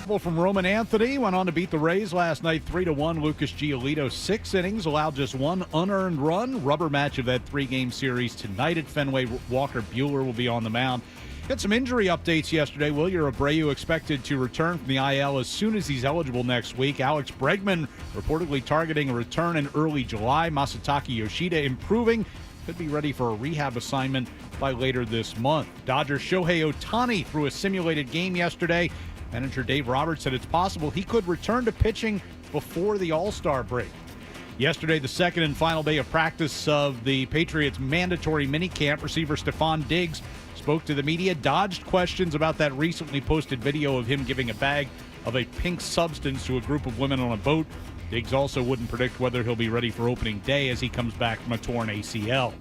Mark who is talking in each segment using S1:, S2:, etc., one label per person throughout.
S1: baseball from Roman Anthony. Went on to beat the Rays last night 3-1. Lucas Giolito, 6 innings, allowed just 1 unearned run. Rubber match of that 3-game series tonight at Fenway. Walker Buehler will be on the mound. Got some injury updates yesterday. Wilyer Abreu expected to return from the IL as soon as he's eligible next week. Alex Bregman reportedly targeting a return in early July. Masataka Yoshida improving. Could be ready for a rehab assignment by later this month. Dodgers Shohei Ohtani threw a simulated game yesterday. Manager Dave Roberts said it's possible he could return to pitching before the All-Star break. Yesterday, the second and final day of practice of the Patriots' mandatory minicamp, receiver Stephon Diggs spoke to the media, dodged questions about that recently posted video of him giving a bag of a pink substance to a group of women on a boat. Diggs also wouldn't predict whether he'll be ready for opening day as he comes back from a torn ACL.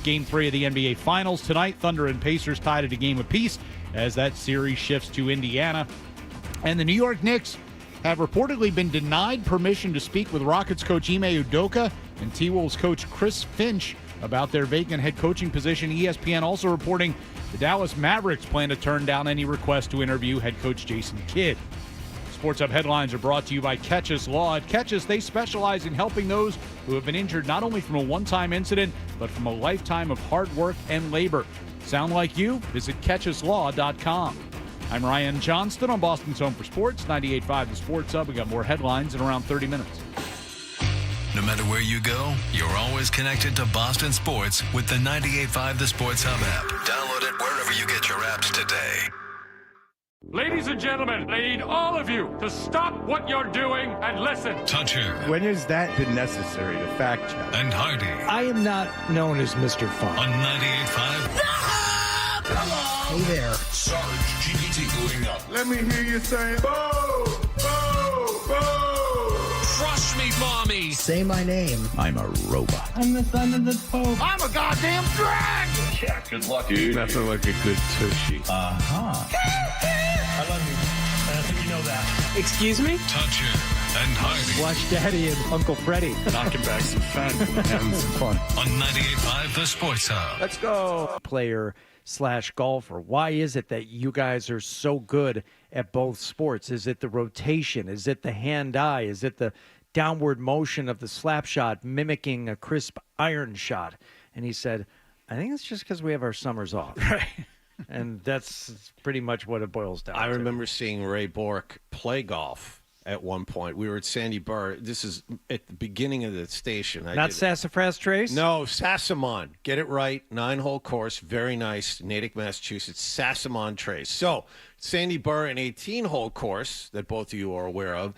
S1: Game 3 of the NBA Finals tonight. Thunder and Pacers tied at a game apiece as that series shifts to Indiana. And the New York Knicks have reportedly been denied permission to speak with Rockets coach Ime Udoka and T-Wolves coach Chris Finch about their vacant head coaching position. ESPN also reporting the Dallas Mavericks plan to turn down any request to interview head coach Jason Kidd. Sports Hub headlines are brought to you by Catchus Law. At Catchus, they specialize in helping those who have been injured not only from a one-time incident, but from a lifetime of hard work and labor. Sound like you? Visit CatchusLaw.com. I'm Ryan Johnston on Boston's Home for Sports, 98.5 The Sports Hub. We got more headlines in around 30 minutes.
S2: No matter where you go, you're always connected to Boston sports with the 98.5 The Sports Hub app. Download it wherever you get your apps today.
S3: Ladies and gentlemen, I need all of you to stop what you're doing and listen.
S2: Toucher.
S4: When has that been necessary to fact check?
S2: And Hardy.
S5: I am not known as Mr. Fun.
S2: On 98.5.
S5: Hey there.
S6: Sarge GPT going up.
S4: Let me hear you say, "Boo! Boo! Boo!"
S6: Crush me, mommy.
S5: Say my name.
S1: I'm a robot.
S5: I'm the son of the Pope.
S3: I'm a goddamn dragon!
S6: Yeah, good luck, dude.
S4: Nothing like a good tushy.
S5: I love you. And I think you know that. Excuse me?
S2: Toucher. And Hardy.
S5: Watch Daddy and Uncle Freddie.
S4: Knocking back some fun. Having some fun.
S2: On 98.5 The Sports Hub.
S4: Let's go.
S5: Player/golfer. Why is it that you guys are so good at both sports? Is it the rotation? Is it the hand-eye? Is it the downward motion of the slap shot mimicking a crisp iron shot? And he said, I think it's just because we have our summers off.
S7: Right.
S5: And that's pretty much what it boils down to.
S7: I remember seeing Ray Bork play golf at one point. We were at Sandy Burr. This is at the beginning of the station.
S5: Not Sassafras Trace?
S7: No, Sassamon. Get it right. 9-hole course. Very nice. Natick, Massachusetts. Sassamon Trace. So, Sandy Burr, an 18-hole course that both of you are aware of.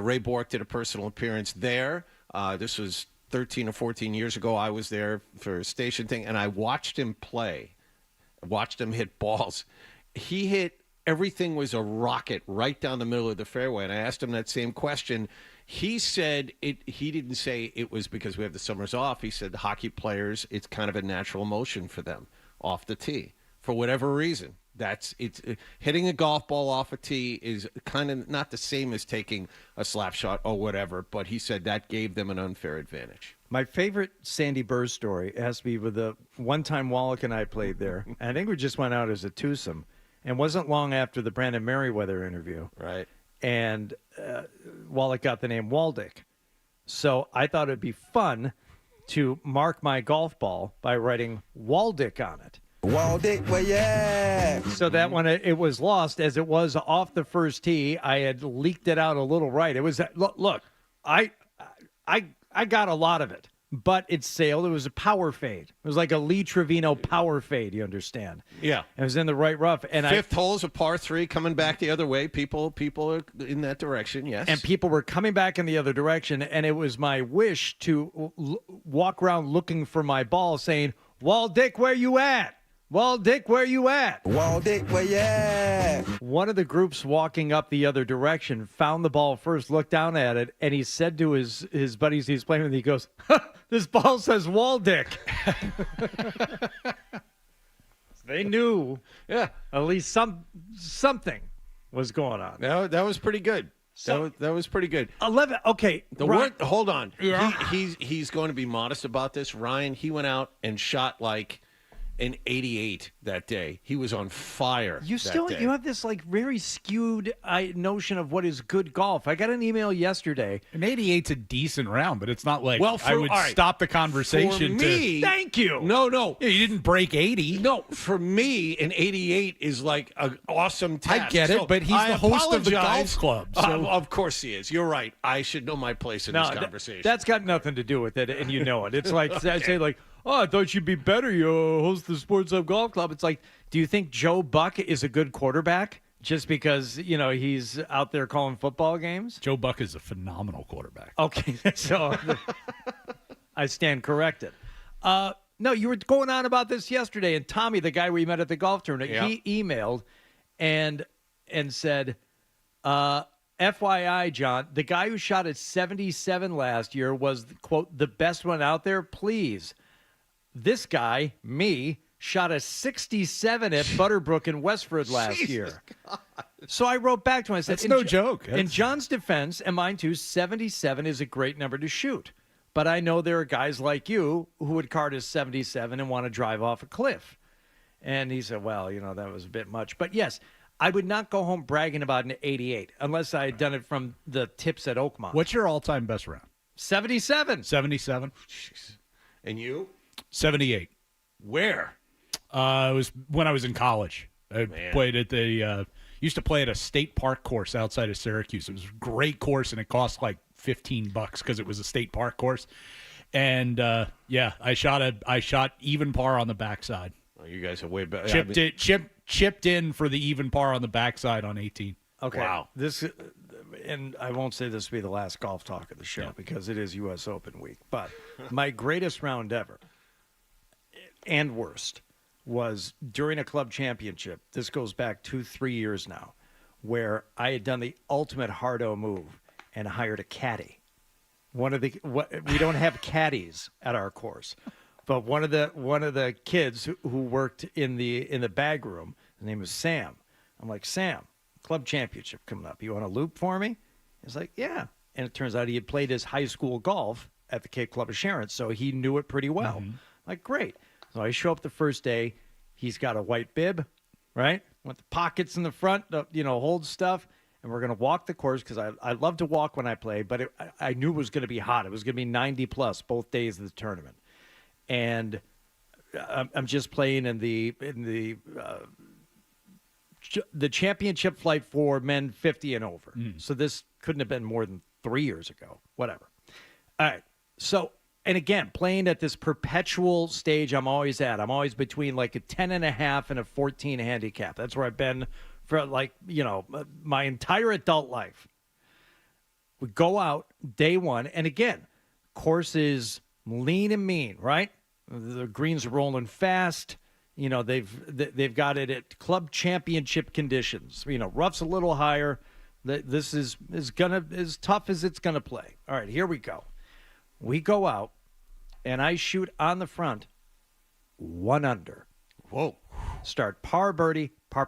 S7: Ray Bork did a personal appearance there. This was 13 or 14 years ago. I was there for a station thing, and I watched him play. I watched him hit balls. He hit everything was a rocket right down the middle of the fairway. And I asked him that same question. He said he didn't say it was because we have the summers off. He said hockey players, it's kind of a natural motion for them off the tee for whatever reason. Hitting a golf ball off a tee is kind of not the same as taking a slap shot or whatever, but he said that gave them an unfair advantage.
S5: My favorite Sandy Burr story has to be with the one time Wallach and I played there. I think we just went out as a twosome. And wasn't long after the Brandon Merriweather interview.
S7: Right.
S5: And Wallach got the name Waldick. So I thought it'd be fun to mark my golf ball by writing Waldick on it.
S4: Waldick, well, yeah.
S5: So that when it was lost, as it was off the first tee, I had leaked it out a little right. It was look, I got a lot of it, but it sailed. It was a power fade. It was like a Lee Trevino power fade. You understand?
S7: Yeah,
S5: it was in the right rough. And
S7: fifth hole is a par 3 coming back the other way. People are in that direction. Yes,
S5: and people were coming back in the other direction, and it was my wish to walk around looking for my ball, saying, "Waldick, where you at? Waldick, where you at?"
S4: Waldick, where you at?
S5: One of the groups walking up the other direction found the ball first, looked down at it, and he said to his buddies he's playing with, he goes, "This ball says Waldick." They knew,
S7: yeah,
S5: at least something was going on.
S7: That was pretty good. So that was pretty good.
S5: 11. Okay,
S7: hold on.
S5: Yeah.
S7: He's going to be modest about this. Ryan, he went out and shot like an 88 that day. He was on fire.
S5: You
S7: that day.
S5: you have this like very skewed notion of what is good golf. I got an email yesterday.
S1: An 88's a decent round, but it's not like
S7: Well,
S1: I would
S7: all right.
S1: stop the conversation
S7: For me,
S5: Thank you.
S7: No.
S1: Yeah, you didn't break 80.
S7: No, for me, an 88 is like an awesome test.
S1: I get it, but he's the host of the golf club. So.
S7: Of course he is. You're right. I should know my place in this conversation.
S5: That's got nothing to do with it, and you know it. It's like I say, like, oh, I thought you'd be better. You host the Sports Hub Golf Club. It's like, do you think Joe Buck is a good quarterback just because he's out there calling football games?
S1: Joe Buck is a phenomenal quarterback.
S5: Okay, so I stand corrected. No, you were going on about this yesterday, and Tommy, the guy we met at the golf tournament, he emailed and said, FYI, John, the guy who shot at 77 last year was, quote, the best one out there. Please. This guy, me, shot a 67 at Butterbrook in Westford last year. God. So I wrote back to him. I said,
S1: That's no joke.
S5: In John's defense, and mine too, 77 is a great number to shoot. But I know there are guys like you who would card as 77 and want to drive off a cliff. And he said, well, that was a bit much. But yes, I would not go home bragging about an 88 unless I had done it from the tips at Oakmont.
S1: What's your all-time best round?
S5: 77.
S1: 77.
S7: And you?
S1: 78.
S7: Where?
S1: It was when I was in college. I played at the used to play at a state park course outside of Syracuse. It was a great course, and it cost like $15 because it was a state park course. And I shot even par on the backside.
S7: Oh, you guys are way better.
S1: Chipped in for the even par on the backside on 18.
S5: Okay.
S7: Wow.
S5: And I won't say this will be the last golf talk of the show because it is U.S. Open week. But my greatest round ever and worst was during a club championship. This goes back 2-3 years now, where I had done the ultimate hardo move and hired a caddy. We don't have caddies at our course, but one of the kids who worked in the bag room, his name was Sam. I'm like, Sam, club championship coming up. You want to loop for me? He's like, yeah. And it turns out he had played his high school golf at the Cape Club Assurance, so he knew it pretty well. Mm-hmm. Like, great. So I show up the first day. He's got a white bib, right? With the pockets in the front, hold stuff. And we're going to walk the course because I love to walk when I play, but I knew it was going to be hot. It was going to be 90 plus both days of the tournament. And I'm just playing in the championship flight for men 50 and over. So this couldn't have been more than 3 years ago, whatever. All right. So, and again, playing at this perpetual stage I'm always at. I'm always between like a 10.5 and a 14 handicap. That's where I've been for my entire adult life. We go out day one, and again, course is lean and mean, right? The greens are rolling fast. They've got it at club championship conditions. Rough's a little higher. This is as tough as it's gonna play. All right, here we go. We go out, and I shoot on the front, 1 under.
S7: Whoa.
S5: Start par birdie, par.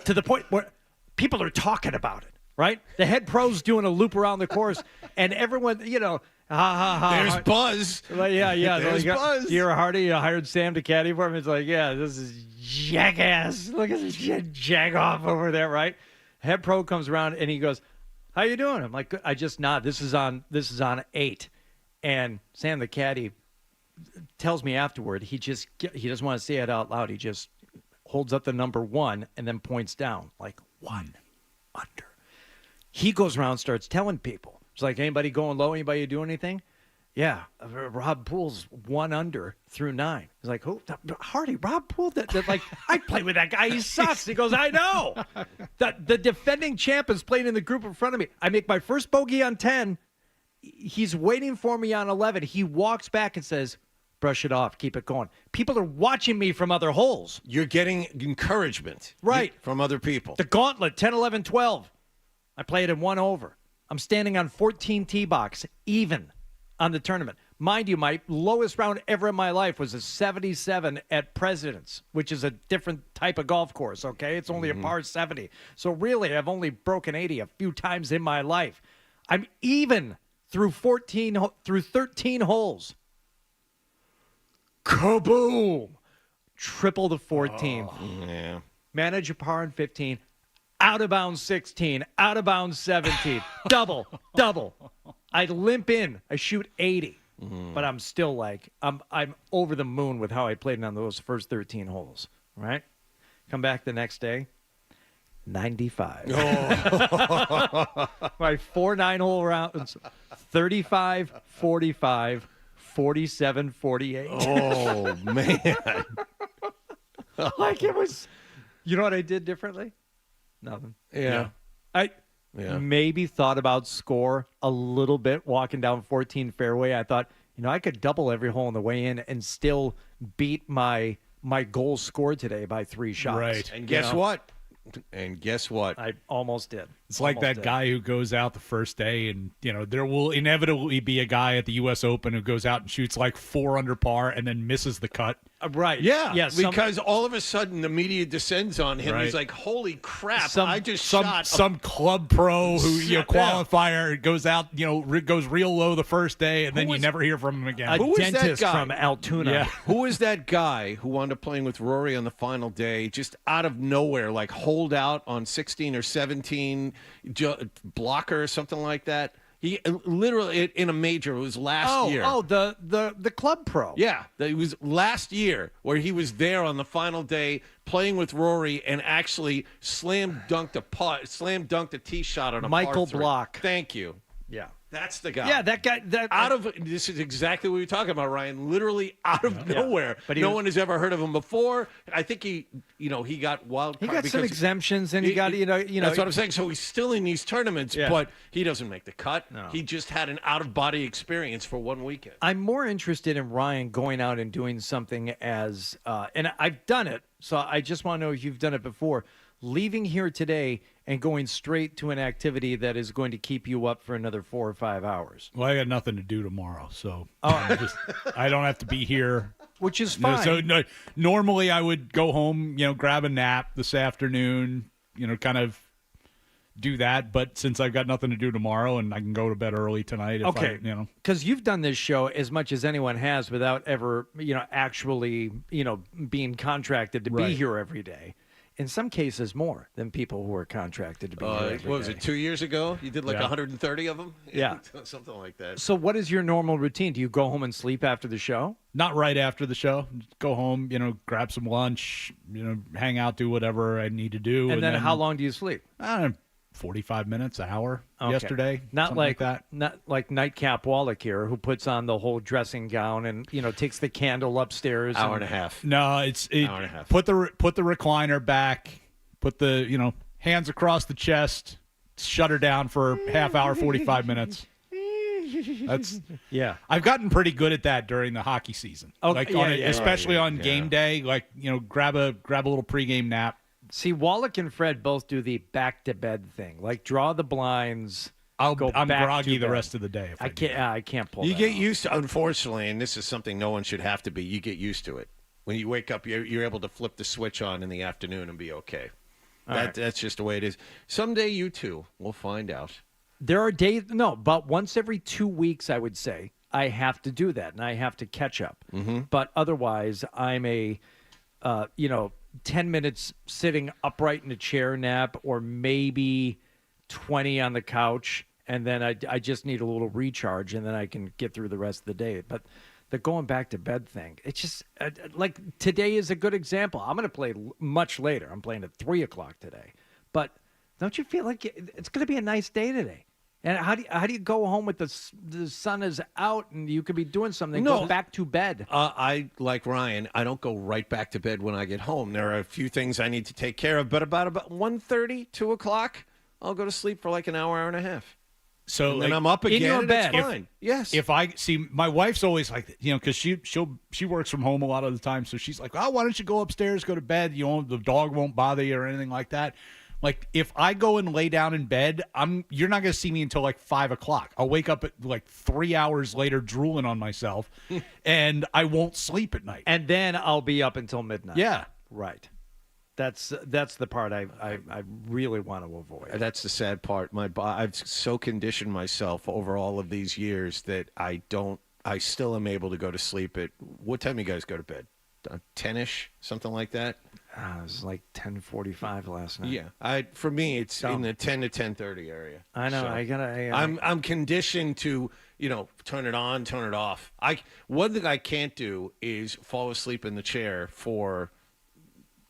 S5: To the point where people are talking about it, right? The head pro's doing a loop around the course, and everyone, ha, ha, ha.
S7: There's Buzz.
S5: Like, yeah.
S7: There's Buzz.
S5: You're Hardy. You hired Sam to caddy for him. It's like, yeah, this is jackass. Look at this jag off over there, right? Head pro comes around, and he goes, how you doing? I'm like, I just nod. This is on 8. And Sam, the caddy, tells me afterward, he doesn't want to say it out loud. He just holds up the number 1 and then points down, like 1 under. He goes around, starts telling people. It's like, anybody going low? Anybody do anything? Yeah, Rob Poole's 1 under through 9. He's like, who? Hardy, Rob Poole? Like, I play with that guy. He sucks. He goes, I know. The defending champ is playing in the group in front of me. I make my first bogey on 10. He's waiting for me on 11. He walks back and says, brush it off. Keep it going. People are watching me from other holes.
S7: You're getting encouragement.
S5: Right.
S7: From other people.
S5: The gauntlet, 10, 11, 12. I play it in 1 over. I'm standing on 14 tee box, even on the tournament. Mind you, my lowest round ever in my life was a 77 at President's, which is a different type of golf course, okay? It's only a par 70. So really, I've only broken 80 a few times in my life. I'm even through 13 holes. kaboom, triple the 14.
S7: Yeah.
S5: Manage a par in 15, out of bounds 16, out of bounds 17, double. I limp in, I shoot 80, but I'm still like, I'm over the moon with how I played on those first 13 holes, right? Come back the next day, 95. My 4 9-hole rounds, 35, 45, 47, 48.
S7: Oh, man.
S5: Like it was, you know what I did differently? Nothing.
S7: Yeah.
S5: I
S7: Yeah.
S5: maybe thought about score a little bit walking down 14 fairway. I thought, I could double every hole on the way in and still beat my goal scored today by 3 shots.
S1: Right.
S7: And guess what?
S5: I almost did.
S1: It's like
S5: Almost
S1: that
S5: did.
S1: guy who goes out the first day, and there will inevitably be a guy at the U.S. Open who goes out and shoots like 4 under par and then misses the cut.
S5: Right.
S7: Yeah,
S5: some-
S7: because all of a sudden the media descends on him.
S1: Right.
S7: He's like, "Holy crap!
S5: Some-
S7: I just shot
S1: Some club pro who
S7: Yeah.
S1: qualifier goes out, goes real low the first day, and then you
S7: was-
S1: never hear from him again.
S5: a
S7: Who is that
S5: dentist
S7: guy?
S5: from Altoona.
S1: Yeah.
S7: Who is that guy who wound up playing with Rory on the final day, just out of nowhere, like hold out on 16 or 17, blocker or something like that? He literally in a major. It was last year.
S5: The club pro.
S7: Yeah, it was last year where he was there on the final day playing with Rory and actually slam dunked a tee shot on a
S5: Michael
S7: par 3.
S5: Block.
S7: Thank you.
S5: Yeah.
S7: That's the guy.
S5: Yeah, that guy.
S7: This is exactly what we were talking about, Ryan. Literally out of nowhere.
S5: But
S7: No one has ever heard of him before. I think he got wild
S5: He
S7: card
S5: got some
S7: because
S5: exemptions, and he got
S7: That's what I'm saying. So he's still in these tournaments,
S5: Yeah.
S7: but he doesn't make the cut.
S5: No.
S7: He just had an out of body experience for one weekend.
S5: I'm more interested in Ryan going out and doing something as, and I've done it, so I just want to know if you've done it before. Leaving here today and going straight to an activity that is going to keep you up for another 4 or 5 hours,
S1: Well, I got nothing to do tomorrow, so I don't have to be here.
S5: which is fine.
S1: So normally I would go home, grab a nap this afternoon, kind of do that. But since I've got nothing to do tomorrow and I can go to bed early tonight,
S5: Okay, because you've done this show as much as anyone has without ever, actually, being contracted to be
S1: Right.
S5: here every day. In some cases, more than people who are contracted to be here every
S7: What was
S5: day.
S7: it, 2 years ago? You did like
S1: Yeah.
S7: 130 of them?
S5: Yeah.
S7: Something like that.
S5: So, what is your normal routine? Do you go home and sleep after the show?
S1: Not right after the show. Just go home, grab some lunch, hang out, do whatever I need to do.
S5: And then how long do you sleep?
S1: 45 minutes, an hour
S5: Okay.
S1: yesterday.
S5: Not
S1: something
S5: like
S1: that.
S5: Not like Nightcap Wallach here, who puts on the whole dressing gown and takes the candle upstairs.
S7: Hour and a half.
S1: No, it's
S7: Hour and a half.
S1: Put the recliner back. Put the hands across the chest. Shut her down for half hour, 45 minutes. That's
S5: Yeah.
S1: I've gotten pretty good at that during the hockey season.
S5: Oh,
S1: like
S5: yeah,
S1: especially on game day. Like grab a little pregame nap.
S5: See, Wallach and Fred both do the back to bed thing. Like draw the blinds.
S1: I'm
S5: back
S1: groggy
S5: to
S1: the
S5: bed.
S1: rest of the day. If I do that.
S5: I can't pull.
S7: You
S5: that
S7: get
S5: off.
S7: used to, unfortunately, and this is something no one should have to be, you get used to it. When you wake up, you're able to flip the switch on in the afternoon and be okay.
S5: right.
S7: That's just the way it is. Someday you too. We'll find out.
S5: There are days, but once every 2 weeks, I would say, I have to do that and I have to catch up. Mm-hmm. But otherwise, I'm a, 10 minutes sitting upright in a chair nap or maybe 20 on the couch. And then I just need a little recharge and then I can get through the rest of the day. But the going back to bed thing, it's just like today is a good example. I'm going to play much later. I'm playing at 3:00 today. But don't you feel like it's going to be a nice day today? And how do you go home with the sun is out and you could be doing something?
S7: No.
S5: Go back to bed.
S7: I, like Ryan, I don't go right back to bed when I get home. There are a few things I need to take care of, but about 1:30, 2 o'clock, I'll go to sleep for like an hour, hour and a half.
S1: So
S7: And then
S1: like,
S7: I'm up again
S5: your
S7: and
S5: bed.
S7: it's fine. Yes.
S1: If I see, my wife's always like, because she works from home a lot of the time, so she's like, oh, why don't you go upstairs, go to bed? The dog won't bother you or anything like that. Like if I go and lay down in bed, you're not going to see me until like 5 o'clock. I'll wake up at like 3 hours later, drooling on myself, and I won't sleep at night.
S5: And then I'll be up until midnight.
S1: Yeah.
S5: Right. That's the part I really want to avoid.
S7: That's the sad part. I've so conditioned myself over all of these years that I don't I still am able to go to sleep at what time you guys go to bed? 10ish, something like that.
S5: It was like 10:45 last night.
S7: Yeah, for me it's in the 10 to 10:30 area.
S5: I know.
S7: So I'm conditioned to turn it on, turn it off. One thing I can't do is fall asleep in the chair for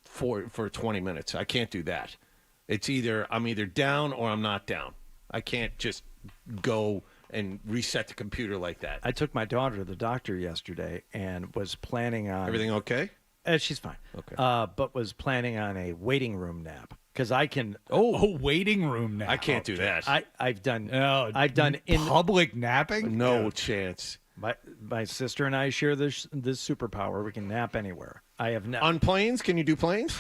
S7: 20 minutes. I can't do that. It's I'm either down or I'm not down. I can't just go and reset the computer like that.
S5: I took my daughter to the doctor yesterday and was planning on
S7: Everything okay?
S5: She's fine.
S7: Okay.
S5: But was planning on a waiting room nap because I can.
S1: Waiting room nap.
S7: I can't do that.
S5: I've done.
S1: No,
S5: I've done in
S1: public napping.
S7: No chance.
S5: My sister and I share this superpower. We can nap anywhere. I have not.
S7: On planes, can you do planes?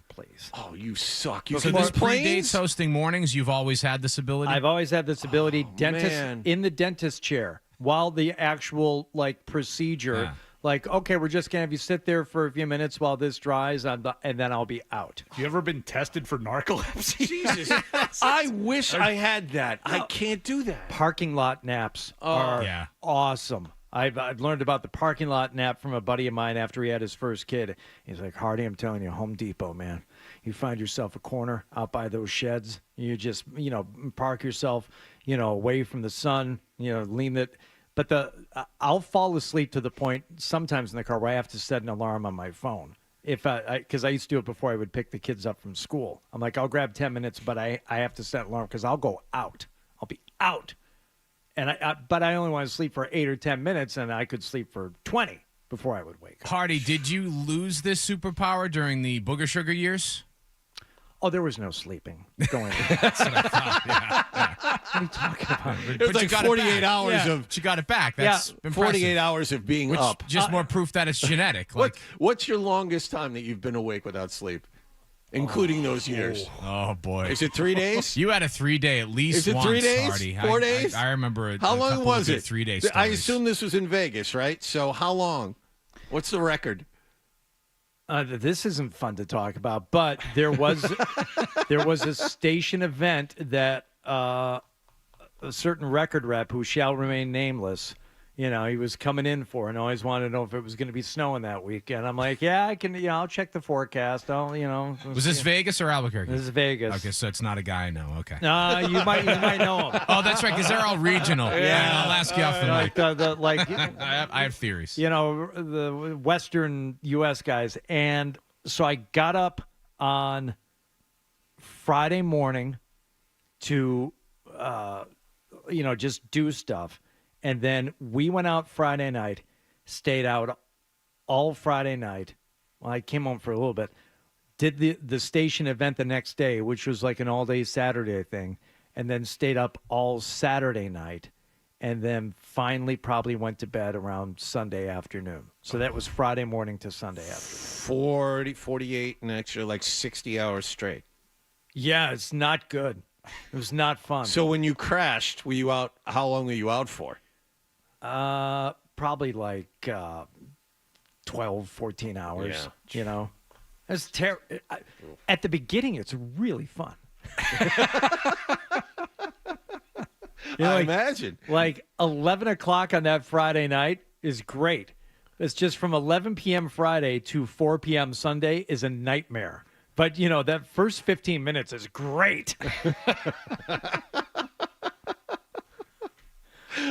S5: Please.
S7: Oh, you suck. You
S8: So
S7: can
S8: this
S7: do planes?
S8: predates hosting mornings. You've always had this ability.
S5: I've always had this ability. Dentist
S7: man.
S5: in the dentist chair while the actual procedure.
S8: Yeah.
S5: Like, okay, we're just gonna have you sit there for a few minutes while this dries, and then I'll be out.
S1: Have you ever been tested for narcolepsy?
S7: Jesus. I wish I had that. I can't do that.
S5: Parking lot naps are
S8: Yeah.
S5: awesome. I've learned about the parking lot nap from a buddy of mine after he had his first kid. He's like, Hardy, I'm telling you, Home Depot, man. You find yourself a corner out by those sheds. You just, park yourself, away from the sun, lean it. But I'll fall asleep to the point sometimes in the car where I have to set an alarm on my phone. Because I used to do it before I would pick the kids up from school. I'm like, I'll grab 10 minutes, but I have to set an alarm because I'll go out. I'll be out. But I only want to sleep for 8 or 10 minutes, and I could sleep for 20 before I would wake up.
S8: Hardy, did you lose this superpower during the booger sugar years?
S5: Oh, there was no sleeping going on.
S8: That's what I thought. Yeah.
S5: What are you talking about?
S7: It was like 48 hours
S8: Yeah.
S7: of
S8: But you got it back. That's impressive.
S7: 48 hours of being
S8: Which
S7: up.
S8: just more proof that it's genetic.
S7: What's your longest time that you've been awake without sleep, including those years?
S8: Oh boy,
S7: Is it 3 days?
S8: you had a 3-day at least.
S7: Is it
S8: once,
S7: 3 days?
S8: Hardy.
S7: 4 days?
S8: I remember.
S7: How long
S8: couple
S7: was
S8: of
S7: it?
S8: 3 days.
S7: I assume this was in Vegas, right? So how long? What's the record?
S5: This isn't fun to talk about, but there was a station event that a certain record rep who shall remain nameless, he was coming in for and always wanted to know if it was going to be snowing that weekend. I'm like, yeah, I can, I'll check the forecast.
S8: Was this Vegas or Albuquerque?
S5: This is Vegas.
S8: Okay, so it's not a guy I know. Okay.
S5: You might know him.
S8: Oh, that's right, because they're all regional. Yeah, I'll ask you off the mic. I have theories.
S5: The Western U.S. guys. And so I got up on Friday morning to, just do stuff. And then we went out Friday night, stayed out all Friday night. Well, I came home for a little bit. Did the station event the next day, which was like an all-day Saturday thing, and then stayed up all Saturday night, and then finally probably went to bed around Sunday afternoon. So that was Friday morning to Sunday afternoon.
S7: 48, an extra like 60 hours straight.
S5: Yeah, it's not good. It was not fun.
S7: So when you crashed, were you out? How long were you out for?
S5: Probably like 12, 14 hours, It's terrible. At the beginning, it's really fun.
S7: I imagine.
S5: Like 11 o'clock on that Friday night is great. It's just from 11 p.m. Friday to 4 p.m. Sunday is a nightmare. But, that first 15 minutes is great.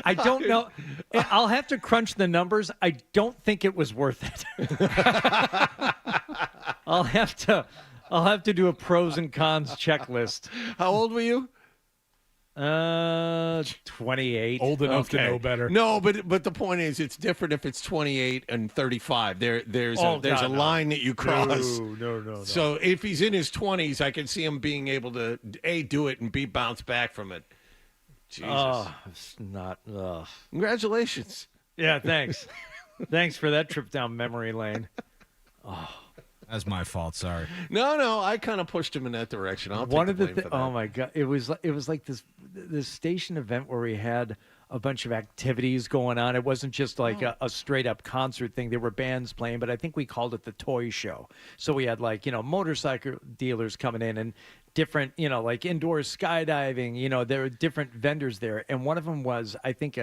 S5: I don't know. I'll have to crunch the numbers. I don't think it was worth it. I'll have to do a pros and cons checklist.
S7: How old were you?
S5: 28.
S1: Old enough to know better.
S7: No, but the point is, it's different if it's 28 and 35. There's a line that you cross.
S5: No.
S7: So if he's in his 20s, I can see him being able to A, do it, and B, bounce back from it. Jesus.
S5: Oh, it's not.
S7: Congratulations.
S5: Yeah, thanks. Thanks for that trip down memory lane.
S8: That's my fault. Sorry.
S7: No, I kind of pushed him in that direction. I'll take the blame for that.
S5: Oh my God, it was like this station event where we had a bunch of activities going on. It wasn't just like a straight up concert thing. There were bands playing, but I think we called it the toy show. So we had motorcycle dealers coming in and different, like indoor skydiving. There were different vendors there, and one of them was I think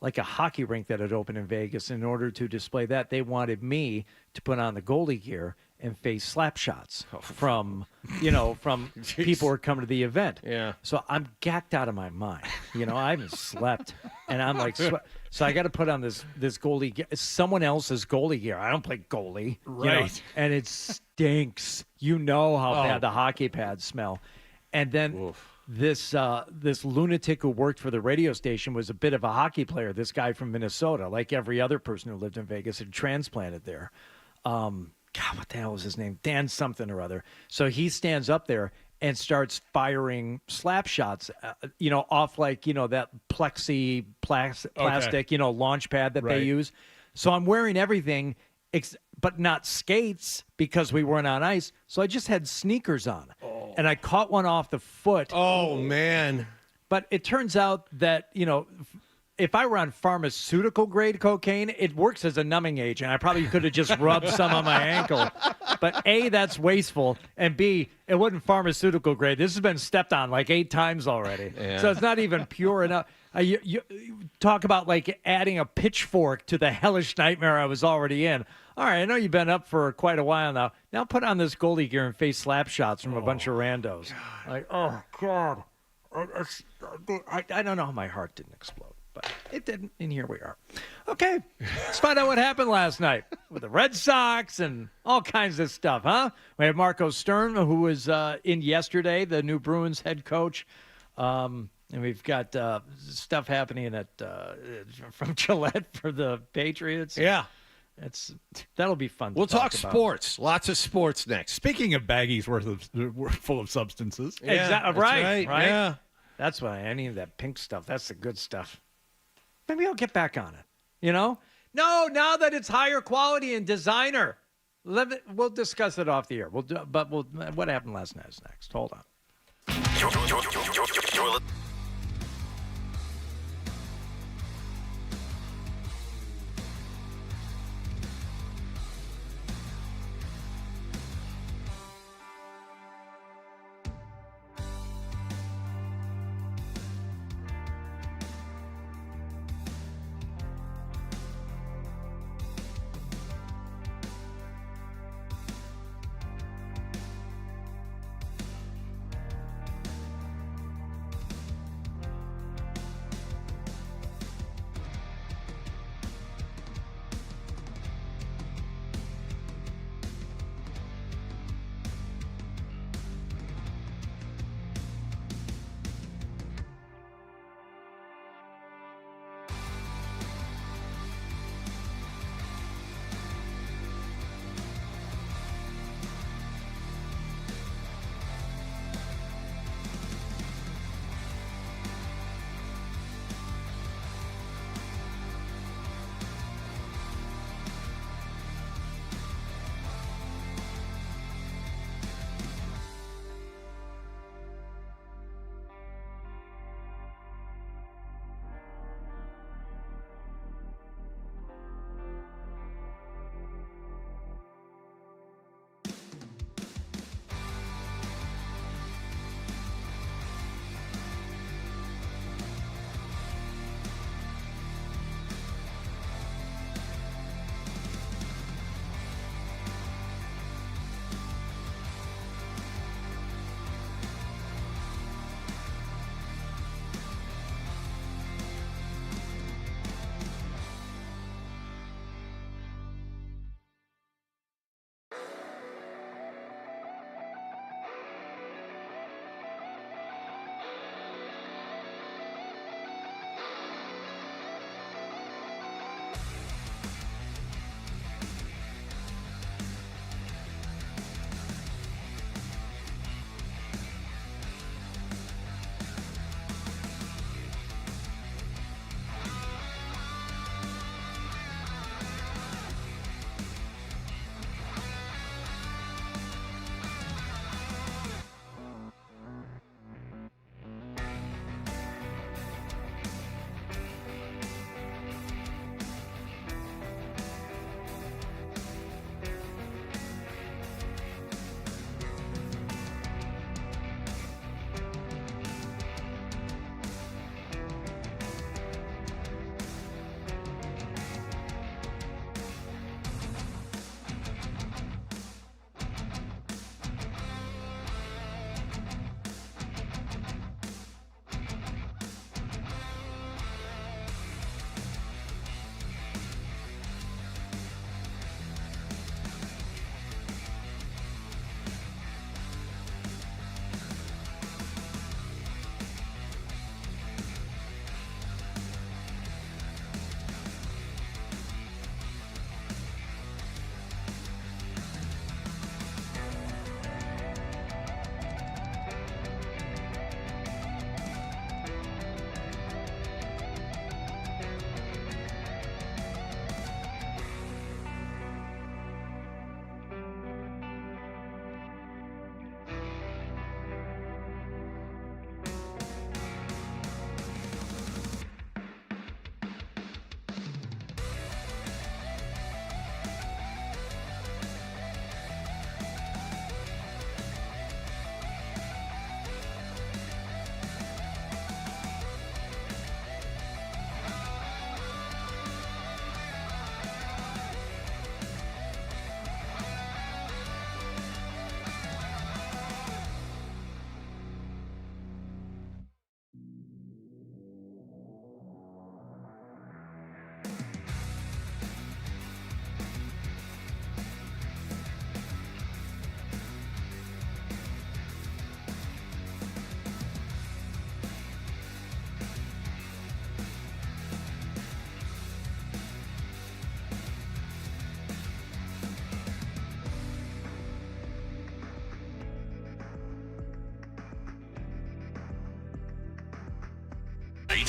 S5: like a hockey rink that had opened in Vegas. In order to display that, they wanted me to put on the goalie gear and face slap shots from people who are coming to the event.
S7: Yeah.
S5: So I'm gacked out of my mind. I haven't slept, and I'm like, so I got to put on this goalie gear, someone else's goalie gear. I don't play goalie,
S1: Right.
S5: and it stinks. How bad the hockey pads smell. And then this lunatic who worked for the radio station was a bit of a hockey player. This guy from Minnesota, like every other person who lived in Vegas, had transplanted there. God, what the hell was his name? Dan something or other. So he stands up there and starts firing slap shots, off like, that plastic, launch pad that they use. So I'm wearing everything, but not skates because we weren't on ice. So I just had sneakers on. And I caught one off the foot.
S7: Oh, man.
S5: But it turns out that, if I were on pharmaceutical-grade cocaine, it works as a numbing agent. I probably could have just rubbed some on my ankle. But A, that's wasteful, and B, it wasn't pharmaceutical-grade. This has been stepped on like 8 times already.
S7: Yeah.
S5: So it's not even pure enough. You talk about like adding a pitchfork to the hellish nightmare I was already in. All right, I know you've been up for quite a while now. Now put on this goalie gear and face slap shots from a bunch of randos. God. Like, oh, God. I don't know how my heart didn't explode. But it didn't, and here we are. Okay, let's find out what happened last night with the Red Sox and all kinds of stuff, huh? We have Marco Stern, who was in yesterday, the new Bruins head coach. And we've got stuff happening from Gillette for the Patriots.
S7: Yeah.
S5: That'll be fun.
S7: We'll talk
S5: about.
S7: sports. Lots of sports next.
S1: Speaking of baggies full of substances.
S7: Yeah,
S5: right.
S7: Yeah.
S5: That's why I need that pink stuff. That's the good stuff. Maybe I'll get back on it. No, now that it's higher quality and designer. We'll discuss it off the air. What happened last night is next. Hold on.
S2: You're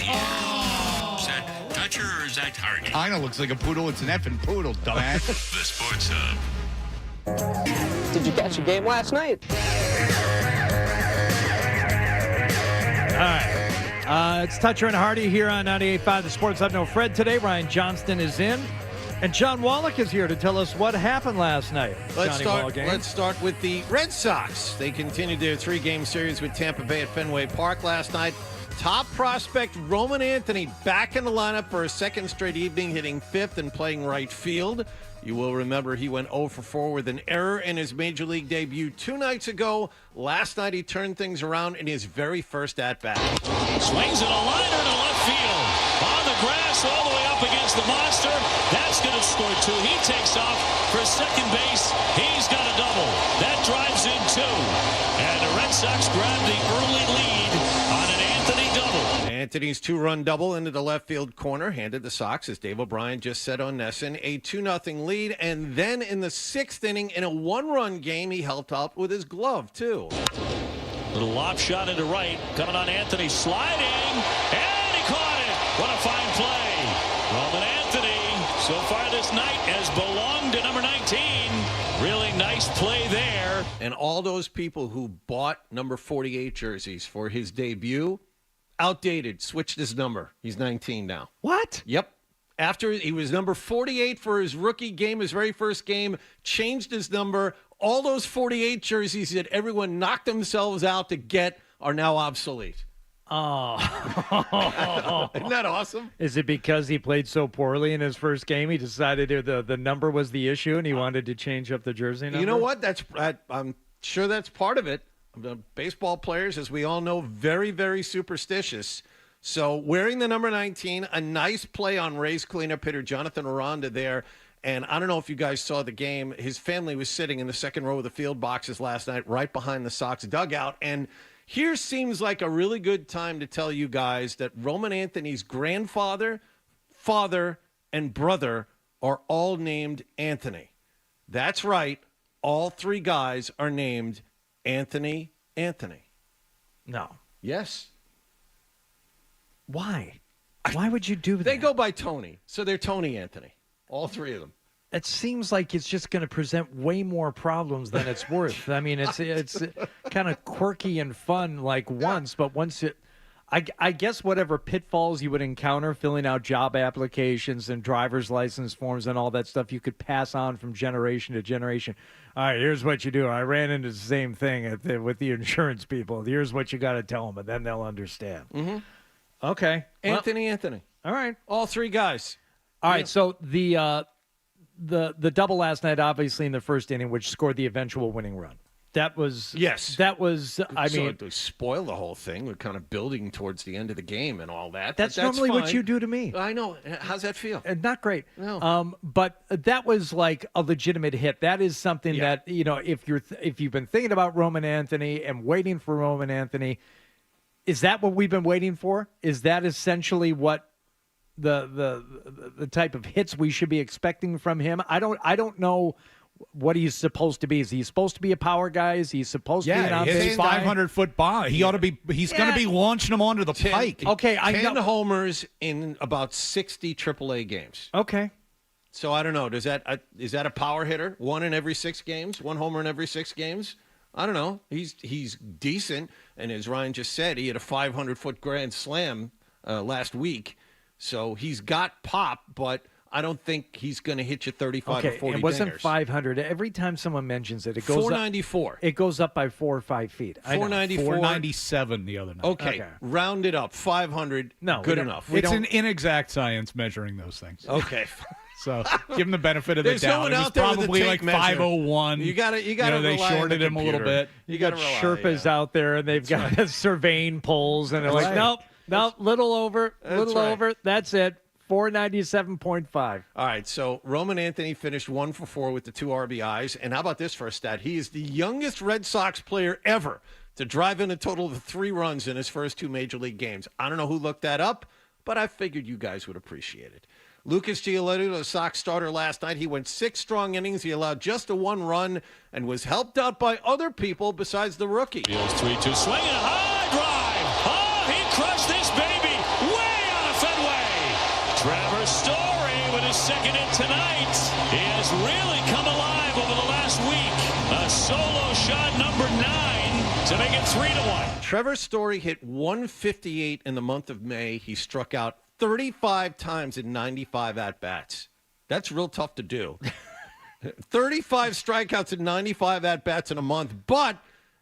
S6: here. Oh. Is that Toucher or is that Hardy?
S9: Kinda looks like a poodle. It's an effing poodle, dumbass.
S2: The Sports Hub.
S10: Did you catch a game last night?
S5: All right. It's Toucher and Hardy here on 98.5 The Sports Hub. No Fred today. Ryan Johnston is in. And John Wallach is here to tell us what happened last night.
S7: Let's start with the Red Sox. They continued their 3-game series with Tampa Bay at Fenway Park last night. Top prospect Roman Anthony back in the lineup for a second straight evening, hitting 5th and playing right field. You will remember he went 0 for 4 with an error in his Major League debut 2 nights ago. Last night he turned things around in his very first at-bat.
S6: Swings at a liner to left field. On the grass all the way up against the monster. That's going to score 2. He takes off for second base. He's got a double. That drives in 2. And the Red Sox grab the early lead on an Anthony double.
S7: Anthony's 2-run double into the left field corner handed the Sox, as Dave O'Brien just said on Nesson, a 2-0 lead. And then in the 6th inning, in a 1-run game, he helped out with his glove, too.
S6: Little lob shot into right. Coming on Anthony, sliding. And he caught it. What a fine play. Roman Anthony, so far this night, has belonged to number 19. Really nice play there.
S7: And all those people who bought number 48 jerseys for his debut, outdated, switched his number. He's 19 now.
S5: What?
S7: Yep. After he was number 48 for his rookie game, his very first game, changed his number. All those 48 jerseys that everyone knocked themselves out to get are now obsolete.
S5: Oh.
S7: Isn't that awesome?
S5: Is it because he played so poorly in his first game, he decided the number was the issue and he wanted to change up the jersey number?
S7: You know what? I'm sure that's part of it. The baseball players, as we all know, very, very superstitious. So wearing the number 19, a nice play on Rays cleanup hitter Jonathan Aranda there. And I don't know if you guys saw the game. His family was sitting in the second row of the field boxes last night, right behind the Sox dugout. And here seems like a really good time to tell you guys that Roman Anthony's grandfather, father, and brother are all named Anthony. That's right. All 3 guys are named Anthony.
S5: No.
S7: Yes.
S5: Why? Why would you do that?
S7: They go by Tony, so they're Tony Anthony. All 3 of them.
S5: It seems like it's just going to present way more problems than it's worth. I mean, it's kind of quirky and fun once, but once it, I guess whatever pitfalls you would encounter filling out job applications and driver's license forms and all that stuff, you could pass on from generation to generation. All right, here's what you do. I ran into the same thing with the insurance people. Here's what you got to tell them, and then they'll understand.
S7: Mm-hmm.
S5: Okay.
S7: Anthony.
S5: All right.
S7: All 3 guys.
S5: All right, so the double last night, obviously in the first inning, which scored the eventual winning run. That was
S7: to spoil the whole thing. We're kind of building towards the end of the game and all that.
S5: That's normally
S7: fine.
S5: what you do to me.
S7: I know. How's that feel?
S5: Not great.
S7: No.
S5: But that was like a legitimate hit. That is something that if you've been thinking about Roman Anthony and waiting for Roman Anthony, is that what we've been waiting for? Is that essentially what the type of hits we should be expecting from him? I don't know what he's supposed to be. Is he supposed to be a power guy? Is he supposed to be an on-base guy?
S1: 500-foot bomb. He ought to be. He's going to be launching them onto the pike.
S5: Okay,
S7: 10 homers in about 60 AAA games.
S5: Okay.
S7: So I don't know. Is that a power hitter? 1 in every 6 games? 1 homer in every 6 games? I don't know. He's decent, and as Ryan just said, he had a 500-foot grand slam last week. So he's got pop, but I don't think he's going to hit you 35 or 40
S5: it wasn't
S7: dingers.
S5: 500. Every time someone mentions it, it goes
S7: 494.
S5: Up, it goes up by 4 or 5 feet.
S7: 494.
S1: 497 the other night.
S7: Okay. Round it up. 500.
S5: No,
S7: good enough.
S1: It's an inexact science measuring those things.
S7: Okay.
S1: So give him the benefit of the
S7: There's
S1: doubt.
S7: no one
S1: It was
S7: out there with a
S1: probably
S7: tape
S1: like
S7: measure.
S1: 501.
S7: You got to
S1: they
S7: rely on
S1: shorted
S7: the
S1: him a little
S7: computer.
S1: bit.
S5: You got Sherpas out there, and they've got surveying poles, and they're like, nope, little over. That's it. 497.5.
S7: All right, so Roman Anthony finished 1 for 4 with the 2 RBIs. And how about this for a stat? He is the youngest Red Sox player ever to drive in a total of 3 runs in his first 2 Major League games. I don't know who looked that up, but I figured you guys would appreciate it. Lucas Giolito, the Sox starter last night, he went 6 strong innings. He allowed just a 1 run and was helped out by other people besides the rookie.
S6: Fields 3-2, swinging a high drive. Oh, he crushed this baby. Way second in tonight. He has really come alive over the last week. A solo shot number 9 to make it 3-1.
S7: Trevor Story hit 158 in the month of May. He struck out 35 times in 95 at-bats. That's real tough to do. 35 strikeouts and 95 at-bats in a month. But,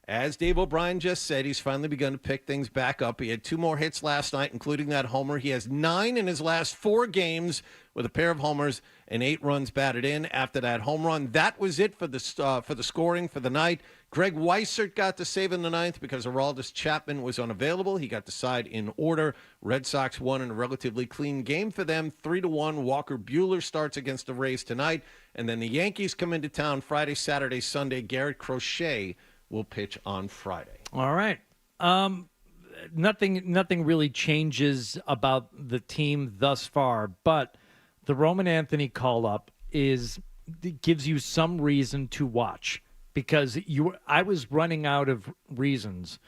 S7: as Dave O'Brien just said, he's finally begun to pick things back up. He had 2 more hits last night, including that homer. He has 9 in his last 4 games with a pair of homers and 8 runs batted in after that home run. That was it for the scoring for the night. Greg Weissert got the save in the 9th because Aroldis Chapman was unavailable. He got the side in order. Red Sox won in a relatively clean game for them, 3-1. Walker Buehler starts against the Rays tonight. And then the Yankees come into town Friday, Saturday, Sunday. Garrett Crochet will pitch on Friday.
S5: All right. Nothing really changes about the team thus far, but the Roman Anthony call-up gives you some reason to watch, because I was running out of reasons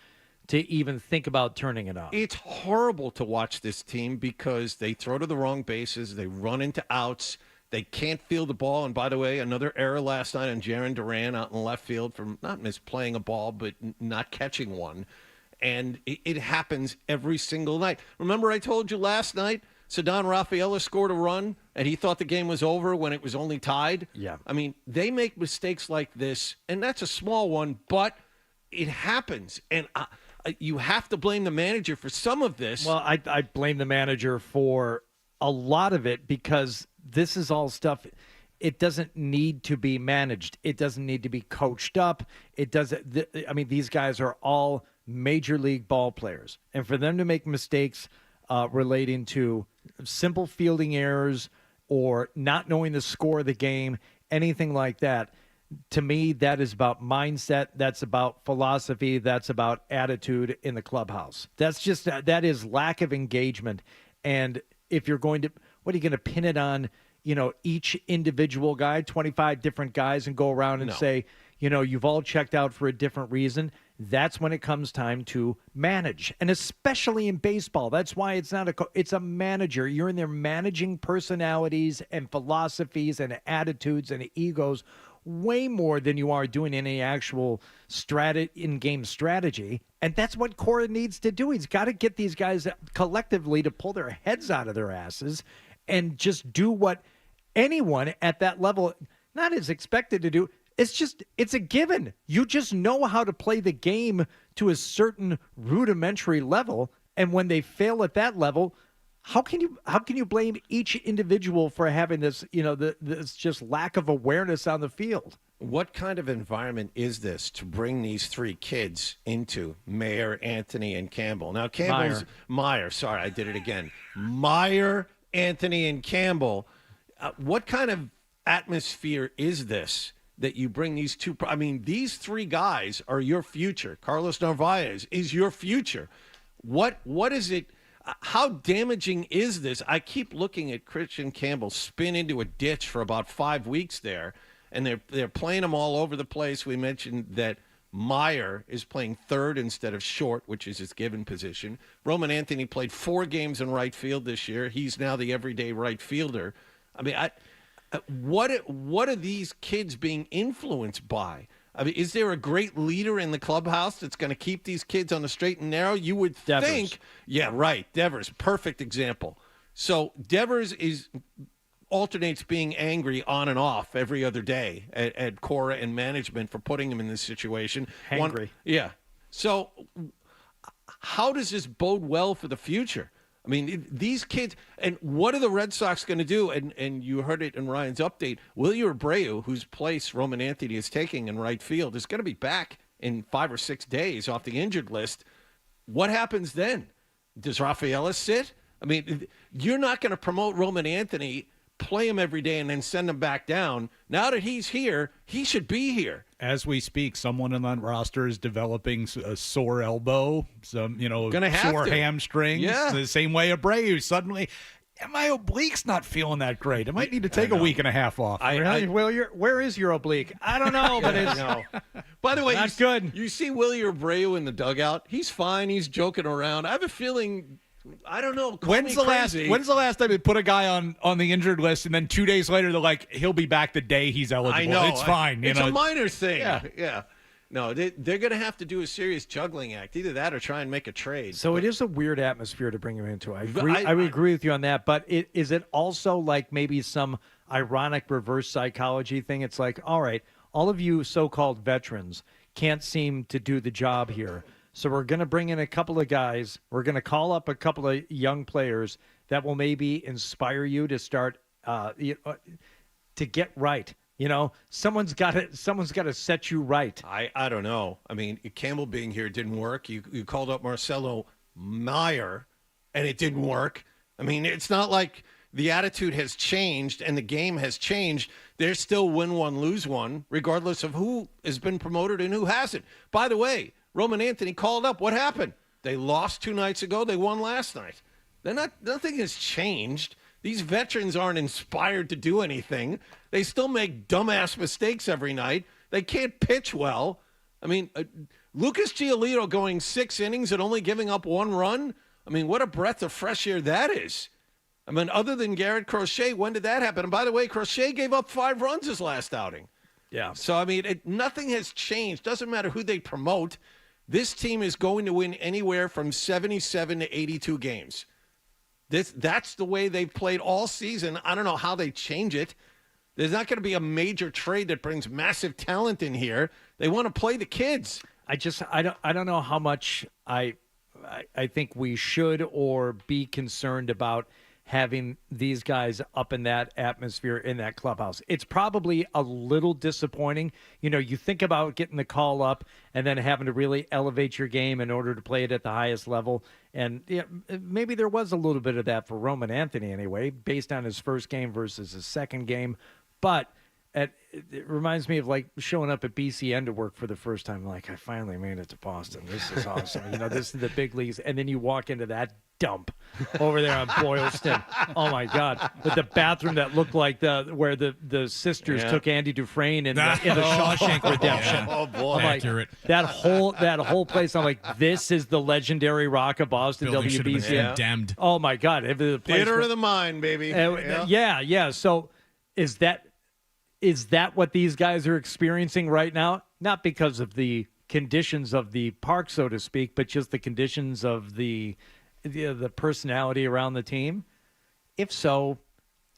S5: to even think about turning it on.
S7: It's horrible to watch this team because they throw to the wrong bases, they run into outs, they can't field the ball. And by the way, another error last night on Jarren Duran out in left field from not misplaying a ball, but not catching one. And it happens every single night. Remember I told you last night, Ceddanne Rafaela scored a run, and he thought the game was over when it was only tied?
S5: Yeah.
S7: I mean, they make mistakes like this, and that's a small one, but it happens. And you have to blame the manager for some of this.
S5: Well, I blame the manager for a lot of it, because this is all stuff. It doesn't need to be managed. It doesn't need to be coached up. It doesn't. I mean, these guys are all major league ball players, and for them to make mistakes relating to simple fielding errors or not knowing the score of the game, anything like that, to me, that is about mindset. That's about philosophy. That's about attitude in the clubhouse. That is lack of engagement. And if you're going to, what are you going to pin it on, each individual guy, 25 different guys, and go around and say, you've all checked out for a different reason? That's when it comes time to manage. And especially in baseball, that's why it's not it's a manager. You're in there managing personalities and philosophies and attitudes and egos way more than you are doing any actual in-game strategy. And that's what Cora needs to do. He's got to get these guys collectively to pull their heads out of their asses and just do what anyone at that level not is expected to do. It's a given. You just know how to play the game to a certain rudimentary level. And when they fail at that level, how can you blame each individual for having this, this just lack of awareness on the field?
S7: What kind of environment is this to bring these 3 kids into, Mayer, Anthony, and Campbell? Now, Campbell's Meyer. Sorry, I did it again. Meyer, Anthony, and Campbell. What kind of atmosphere is this that you bring these 2? I mean, these 3 guys are your future. Carlos Narvaez is your future. What is it? How damaging is this? I keep looking at Christian Campbell spin into a ditch for about 5 weeks there, and they're playing him all over the place. We mentioned that Meyer is playing third instead of short, which is his given position. Roman Anthony played 4 games in right field this year. He's now the everyday right fielder. I mean, what are these kids being influenced by? I mean, is there a great leader in the clubhouse that's going to keep these kids on the straight and narrow? You would think. Yeah, right. Devers, perfect example. So Devers alternates being angry on and off every other day at Cora and management for putting him in this situation.
S5: Angry.
S7: Yeah. So how does this bode well for the future? I mean, these kids, and what are the Red Sox going to do? And you heard it in Ryan's update. Wilyer Abreu, whose place Roman Anthony is taking in right field, is going to be back in 5 or 6 days off the injured list. What happens then? Does Rafaela sit? I mean, you're not going to promote Roman Anthony, play him every day, and then send him back down. Now that he's here, he should be here.
S1: As we speak, someone on that roster is developing a sore elbow, some, sore hamstrings.
S7: Yeah.
S1: The same way Abreu suddenly, my oblique's not feeling that great. I might need to take a week and a half off.
S5: Where is your oblique? I don't know, but it's
S7: By the way,
S5: not good.
S7: You see Wilyer Abreu in the dugout. He's fine. He's joking around. I have a feeling I don't know.
S1: When's the last time they put a guy on the injured list and then 2 days later they're like, he'll be back the day he's eligible?
S7: I know.
S1: It's fine.
S7: It's
S1: a
S7: minor thing.
S1: Yeah.
S7: No, they're going to have to do a serious juggling act. Either that or try and make a trade.
S5: So it is a weird atmosphere to bring him into. I would agree with you on that. But is it also like maybe some ironic reverse psychology thing? It's like, all right, all of you so-called veterans can't seem to do the job here. So we're going to bring in a couple of guys. We're going to call up a couple of young players that will maybe inspire you to start to get right. You know, someone's got to set you right.
S7: I don't know. I mean, Campbell being here didn't work. You called up Marcelo Meyer, and it didn't work. I mean, it's not like the attitude has changed and the game has changed. There's still win one, lose one, regardless of who has been promoted and who hasn't. By the way, Roman Anthony called up. What happened? They lost 2 nights ago. They won last night. Nothing has changed. These veterans aren't inspired to do anything. They still make dumbass mistakes every night. They can't pitch well. I mean, Lucas Giolito going 6 innings and only giving up 1 run. I mean, what a breath of fresh air that is. I mean, other than Garrett Crochet, when did that happen? And by the way, Crochet gave up 5 runs his last outing.
S5: Yeah.
S7: So, I mean, nothing has changed. Doesn't matter who they promote. This team is going to win anywhere from 77 to 82 games. That's the way they've played all season. I don't know how they change it. There's not going to be a major trade that brings massive talent in here. They want to play the kids.
S5: I don't know how much I think we should or be concerned about having these guys up in that atmosphere in that clubhouse. It's probably a little disappointing. You know, you think about getting the call up and then having to really elevate your game in order to play it at the highest level. And yeah, maybe there was a little bit of that for Roman Anthony anyway, based on his first game versus his second game. But it reminds me of like showing up at BCN to work for the first time. Like, I finally made it to Boston. This is awesome. You know, this is the big leagues. And then you walk into that dump over there on Boylston. Oh my God! With the bathroom that looked like where the sisters took Andy Dufresne in the Shawshank Redemption.
S7: Oh boy!
S8: Accurate.
S5: That whole place. I'm like, this is the legendary Rock of Boston.
S8: Building should have been
S5: WBCN.
S8: condemned.
S5: Oh my God!
S7: Theater of the mind, baby.
S5: Yeah. So is that what these guys are experiencing right now? Not because of the conditions of the park, so to speak, but just the conditions of the personality around the team. If so,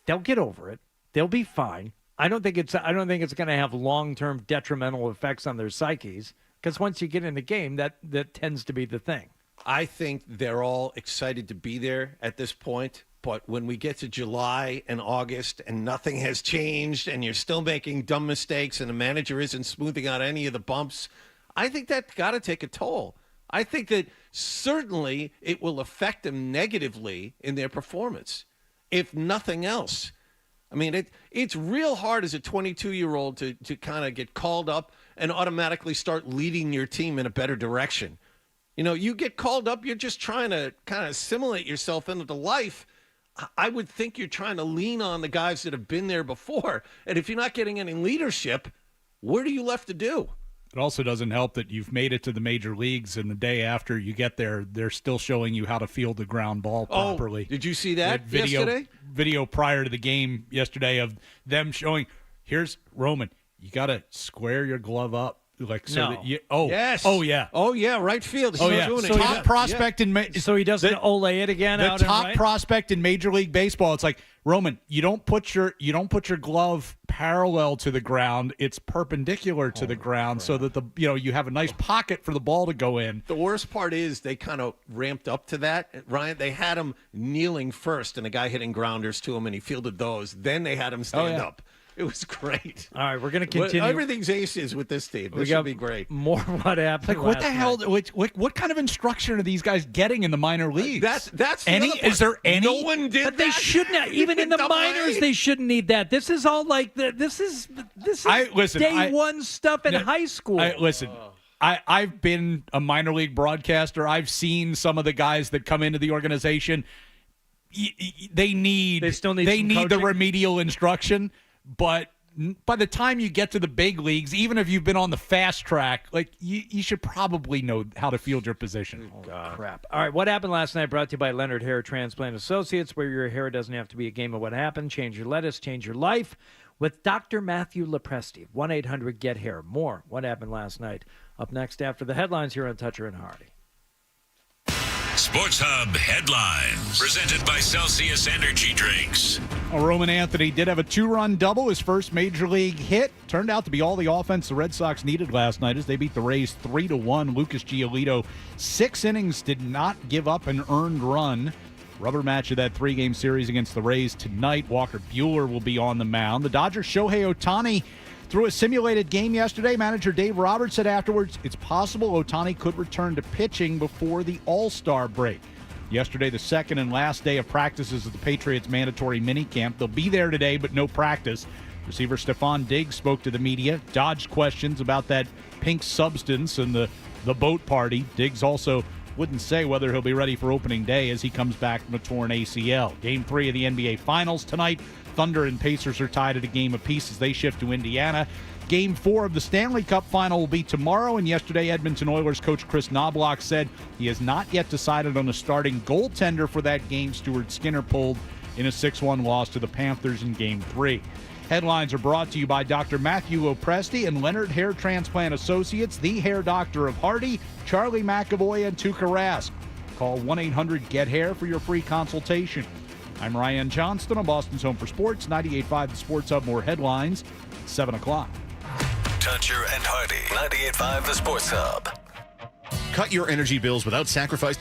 S5: they'll get over it. They'll be fine. I don't think it's going to have long-term detrimental effects on their psyches, because once you get in the game, that tends to be the thing.
S7: I think they're all excited to be there at this point. But when we get to July and August and nothing has changed and you're still making dumb mistakes and the manager isn't smoothing out any of the bumps, I think that's got to take a toll. I think that certainly it will affect them negatively in their performance, if nothing else. I mean, it's real hard as a 22-year-old to kind of get called up and automatically start leading your team in a better direction. You know, you get called up, you're just trying to kind of assimilate yourself into the life. I would think you're trying to lean on the guys that have been there before. And if you're not getting any leadership, what are you left to do?
S1: It also doesn't help that you've made it to the major leagues, and the day after you get there, they're still showing you how to field the ground ball properly.
S7: Did you see that yesterday?
S1: Video prior to the game yesterday of them showing, here's Roman, you got to square your glove up. Like so that you,
S7: yes.
S1: Oh yeah.
S7: Oh yeah, right field.
S1: He's doing
S5: so
S1: it. Top prospect in
S5: so he doesn't ole it again.
S1: The top prospect in Major League Baseball. It's like, Roman, you don't put your glove parallel to the ground. It's perpendicular to the ground, so that you have a nice pocket for the ball to go in.
S7: The worst part is they kind of ramped up to that, Ryan. They had him kneeling first, and a guy hitting grounders to him, and he fielded those. Then they had him stand up. It was great.
S5: All right, we're going to continue.
S7: Everything's aces with this team. This should be great.
S5: More what happened.
S1: Like, what the hell? What kind of instruction are these guys getting in the minor leagues?
S7: That's
S1: any. Is there any?
S7: No one did.
S5: But they shouldn't. Even in the minors, they shouldn't need that. This is all like this is day one stuff in high school.
S1: I've been a minor league broadcaster. I've seen some of the guys that come into the organization. They still need. They need the remedial instruction. But by the time you get to the big leagues, even if you've been on the fast track, like you should probably know how to field your position.
S5: Crap. All right, what happened last night brought to you by Leonard Hair Transplant Associates, where your hair doesn't have to be a game of what happened. Change your lettuce, change your life with Dr. Matthew Lepresti. 1-800-GET-HAIR. More what happened last night. Up next after the headlines here on Toucher and Hardy.
S6: Sports Hub headlines presented by Celsius Energy Drinks.
S1: Roman Anthony did have a 2-run double, his first major league hit. Turned out to be all the offense the Red Sox needed last night as they beat the Rays 3-1. Lucas Giolito, 6 innings, did not give up an earned run. Rubber match of that 3-game series against the Rays tonight. Walker Buehler will be on the mound. The Dodgers' Shohei Ohtani through a simulated game yesterday. Manager Dave Roberts said afterwards it's possible Ohtani could return to pitching before the All-Star break. Yesterday, the second and last day of practices of the Patriots' mandatory minicamp. They'll be there today, but no practice. Receiver Stephon Diggs spoke to the media, dodged questions about that pink substance and the boat party. Diggs also wouldn't say whether he'll be ready for opening day as he comes back from a torn ACL. Game 3 of the NBA Finals tonight. Thunder and Pacers are tied at a game apiece as they shift to Indiana. Game 4 of the Stanley Cup Final will be tomorrow, and yesterday Edmonton Oilers coach Chris Knobloch said he has not yet decided on a starting goaltender for that game. Stuart Skinner pulled in a 6-1 loss to the Panthers in Game 3. Headlines are brought to you by Dr. Matthew Lepresti and Leonard Hair Transplant Associates, the hair doctor of Hardy, Charlie McAvoy, and Tuukka Rask. Call 1-800-GET-HAIR for your free consultation. I'm Ryan Johnston on Boston's Home for Sports, 98.5 The Sports Hub. More headlines at 7 o'clock.
S2: Toucher and Hardy, 98.5 The Sports Hub.
S10: Cut your energy bills without sacrifice.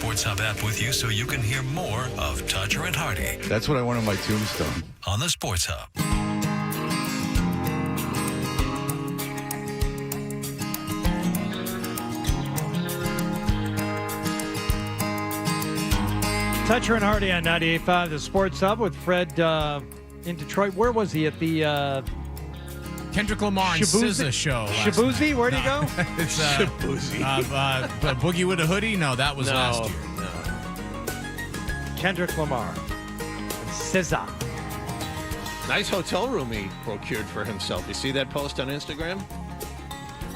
S2: Sports Hub app with you so you can hear more of Toucher and Hardy
S9: That's what I want on my tombstone.
S2: on the Sports Hub.
S5: Toucher and Hardy on 98.5, the Sports Hub with Fred in Detroit. Where was he at the
S8: Kendrick Lamar and SZA show.
S5: Shabuzi? Where'd he go?
S8: It's
S7: Shabuzi.
S8: Boogie with a Hoodie? No, that was last year.
S5: Kendrick Lamar and SZA.
S7: Nice hotel room he procured for himself. You see that post on Instagram?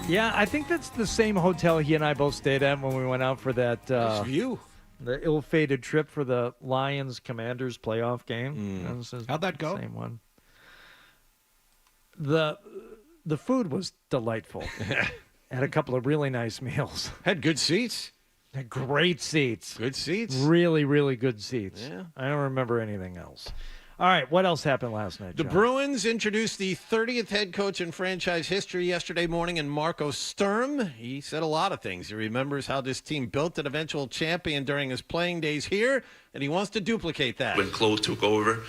S5: Yeah, I think that's the same hotel he and I both stayed at when we went out for that
S7: Nice view.
S5: the ill-fated trip for the Lions-Commanders playoff game.
S1: How'd that go?
S5: Same one. The food was delightful. Had a couple of really nice meals.
S7: Had good seats.
S5: Had great seats.
S7: Good seats.
S5: Really, really good seats.
S7: Yeah.
S5: I don't remember anything else. All right, what else happened last night,
S7: The
S5: John?
S7: Bruins introduced the 30th head coach in franchise history yesterday morning in Marco Sturm. He said a lot of things. He remembers how this team built an eventual champion during his playing days here, and he wants to duplicate that.
S11: When Claude took over,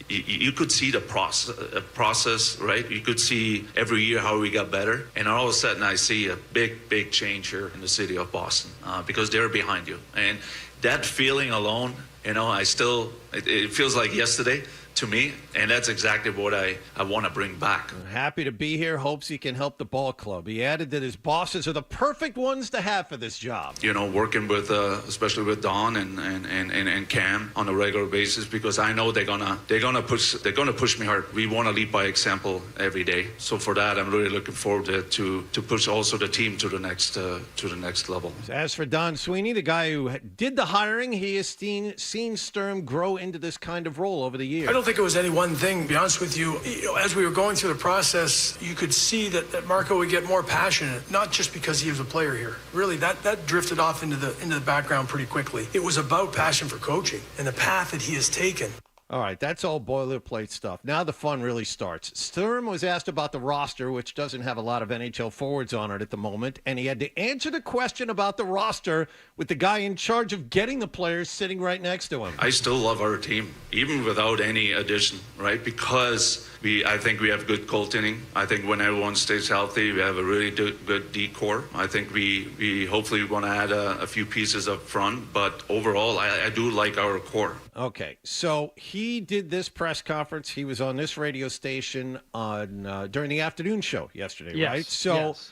S11: you could see the process, right? You could see every year how we got better. And all of a sudden, I see a big change here in the city of Boston because they're behind you. And that feeling alone, it feels like yesterday to me, and that's exactly what I want to bring back.
S7: Happy to be here. Hopes he can help the ball club. He added that his bosses are the perfect ones to have for this job.
S11: You know, working with, especially with Don and Cam on a regular basis, because I know they're gonna push me hard. We want to lead by example every day. So for that, I'm really looking forward to push also the team to the next level.
S7: As for Don Sweeney, the guy who did the hiring, he has seen Sturm grow into this kind of role over the years.
S12: I don't think it was any one thing, to be honest with you. As we were going through the process, you could see that Marco would get more passionate, not just because he was a player here. Really, that drifted off into the background pretty quickly. It was about passion for coaching and the path that he has taken.
S7: All right, that's all boilerplate stuff. Now the fun really starts. Sturm was asked about the roster, which doesn't have a lot of NHL forwards on it at the moment, and he had to answer the question about the roster with the guy in charge of getting the players sitting right next to him.
S11: I still love our team, even without any addition, right? Because I think we have good goaltending. I think when everyone stays healthy, we have a really good D-core. I think we hopefully want to add a few pieces up front, but overall, I do like our core.
S7: Okay, so he did this press conference. He was on this radio station on during the afternoon show yesterday,
S5: Yes,
S7: right? So
S5: yes.